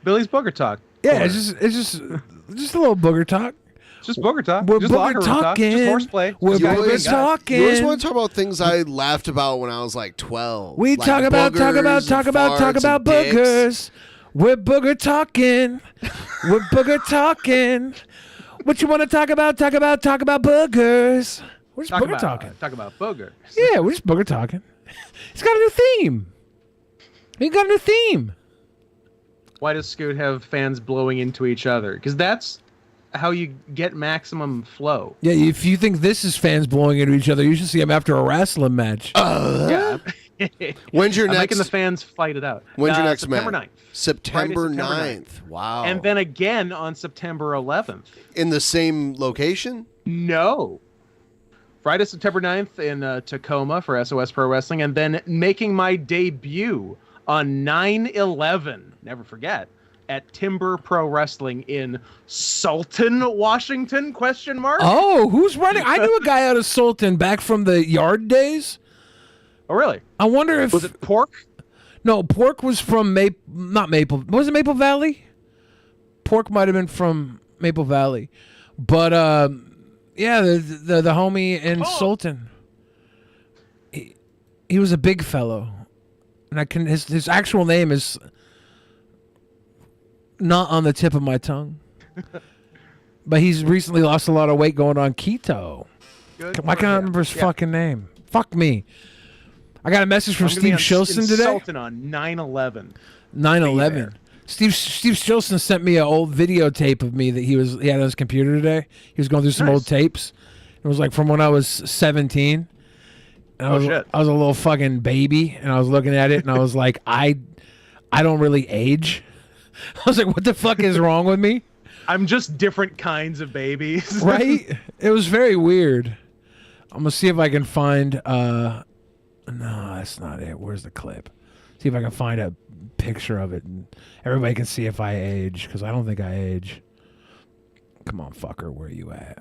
Billy's booger talk.
Yeah, it's just a little booger talk.
Just booger talk.
We're
just
booger
locker room talk.
talking.
Just horseplay.
We're
Just
booger
guys.
talking.
You always want to talk about things I laughed about when I was like 12.
We
Like
talk about
boogers and farts and dicks.
boogers. We're booger talking. We're booger talking. What you want to talk about? Talk about boogers. We're just booger talking.
Talk about boogers.
Yeah, we're just booger talking. It's got a new theme. We got a new theme.
Why does Scoot have fans blowing into each other? Because that's how you get maximum flow.
Yeah, if you think this is fans blowing into each other, you should see them after a wrestling match.
Yeah.
When's your
I'm making the
next?
fans fight it out.
When's your next
September
match?
9th.
September
Friday, September
9th. Wow.
And then again on September 11th.
in the same location?
No. Friday, September 9th in Tacoma for SOS Pro Wrestling, and then making my debut on 9/11. Never forget. At Timber Pro Wrestling in Sultan, Washington? ?
Oh, who's running? I knew a guy out of Sultan back from the Yard days.
Oh, really?
I wonder if
was it Pork?
No, Pork was from not Maple. Was it Maple Valley? Pork might have been from Maple Valley, but yeah, the homie in Sultan. He was a big fellow, and his actual name is not on the tip of my tongue. But he's recently lost a lot of weight going on keto. Why can't I remember his fucking name? Fuck me. I got a message from Steve Shilson today.
Sultan on 9/11.
9/11. Steve Shilson sent me an old videotape of me that he had on his computer today. He was going through some old tapes. It was like from when I was 17. And I was a little fucking baby, and I was looking at it, and I was like, I don't really age. I was like, what the fuck is wrong with me?
I'm just different kinds of babies.
Right? It was very weird. I'm going to see if I can find... no, that's not it. Where's the clip? See if I can find a picture of it, and everybody can see if I age, because I don't think I age. Come on, fucker, where are you at?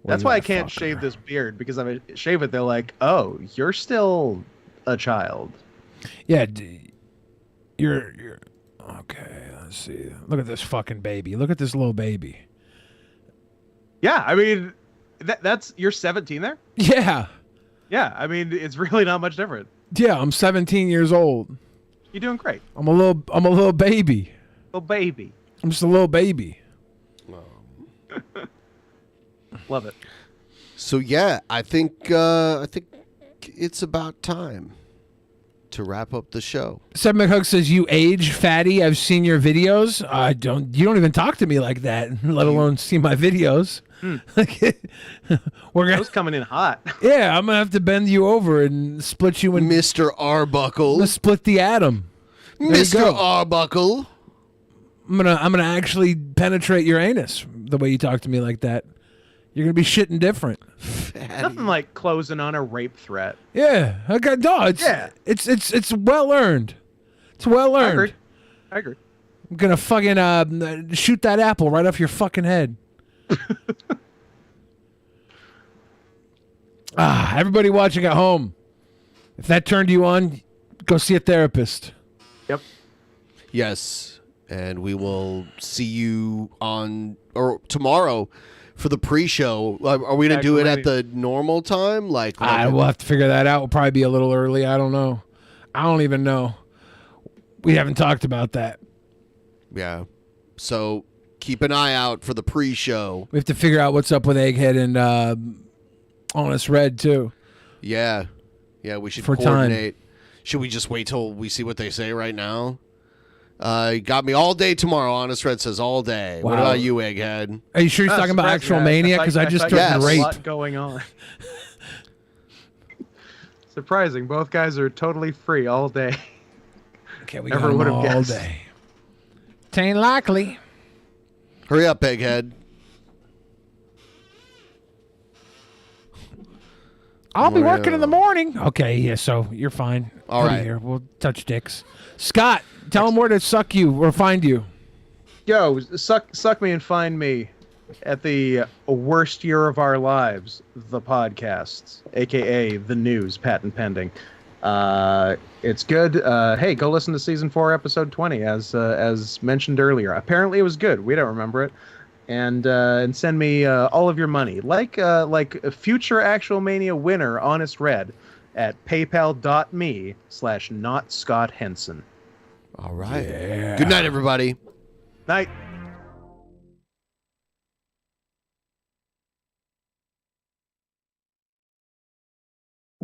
That's why I can't shave this beard, because if I shave it, they're like, oh, you're still a child.
Yeah, you're... Okay, let's see. Look at this fucking baby. Look at this little baby.
Yeah, I mean, that's... You're 17 there?
Yeah.
Yeah, I mean, it's really not much different.
Yeah, I'm 17 years old.
You're doing great.
I'm a little baby.
Little baby.
I'm just a little baby.
Love it.
So yeah, I think it's about time to wrap up the show.
Seb McHugh says, "You age, fatty. I've seen your videos. You don't even talk to me like that, let alone see my videos."
We're coming in hot.
Yeah, I'm gonna have to bend you over and split you in.
Mr. Arbuckle.
Let's split the atom.
Mr. Arbuckle.
I'm gonna actually penetrate your anus the way you talk to me like that. You're gonna be shitting different.
Nothing like closing on a rape threat.
Yeah, okay, no, it's well earned. It's well earned.
I agree.
I'm gonna fucking shoot that apple right off your fucking head. Everybody watching at home, if that turned you on, go see a therapist.
Yep.
Yes, and we will see you tomorrow for the pre-show. Are we going to do it at the normal time? We'll
have to figure that out. We'll probably be a little early. I don't know. I don't even know. We haven't talked about that.
Yeah. So keep an eye out for the pre-show.
We have to figure out what's up with Egghead and Honest Red, too.
Yeah. Yeah, we should
For
coordinate. Should we just wait till we see what they say right now? You got me all day tomorrow. Honest Red says all day.
Wow.
What about you, Egghead?
Are you sure he's talking about ActualMania? Because I just took
a
rape.
lot going on. Surprising. Both guys are totally free all day.
Okay, we got them all day. Tain't likely.
Hurry up, Egghead.
I'll be working in the morning. Okay, yeah, so you're fine.
All right.
Here. We'll touch dicks. Scott, tell him where to suck you or find you.
Yo, suck me and find me at the worst year of our lives, the podcasts, a.k.a. the news, patent pending. It's good. Hey, go listen to Season 4, Episode 20, as mentioned earlier. Apparently it was good. We don't remember it. And send me all of your money, like a future ActualMania winner, Honest Red, at paypal.me/notscotthenson.
All right.
Yeah.
Good night, everybody.
Night.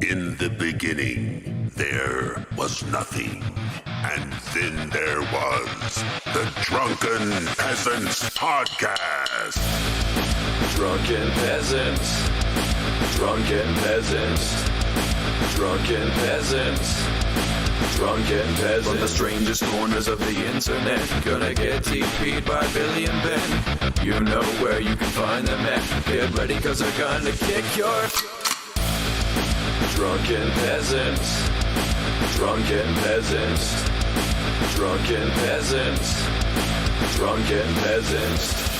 In the beginning, there was nothing. And then there was the Drunken Peasants Podcast.
Drunken Peasants. Drunken Peasants. Drunken Peasants. Drunken Peasants. From the strangest corners of the internet, gonna get TP'd by Billy and Ben. You know where you can find them at. Get ready, cause they're gonna kick your... Drunken Peasants. Drunken Peasants. Drunken Peasants. Drunken Peasants.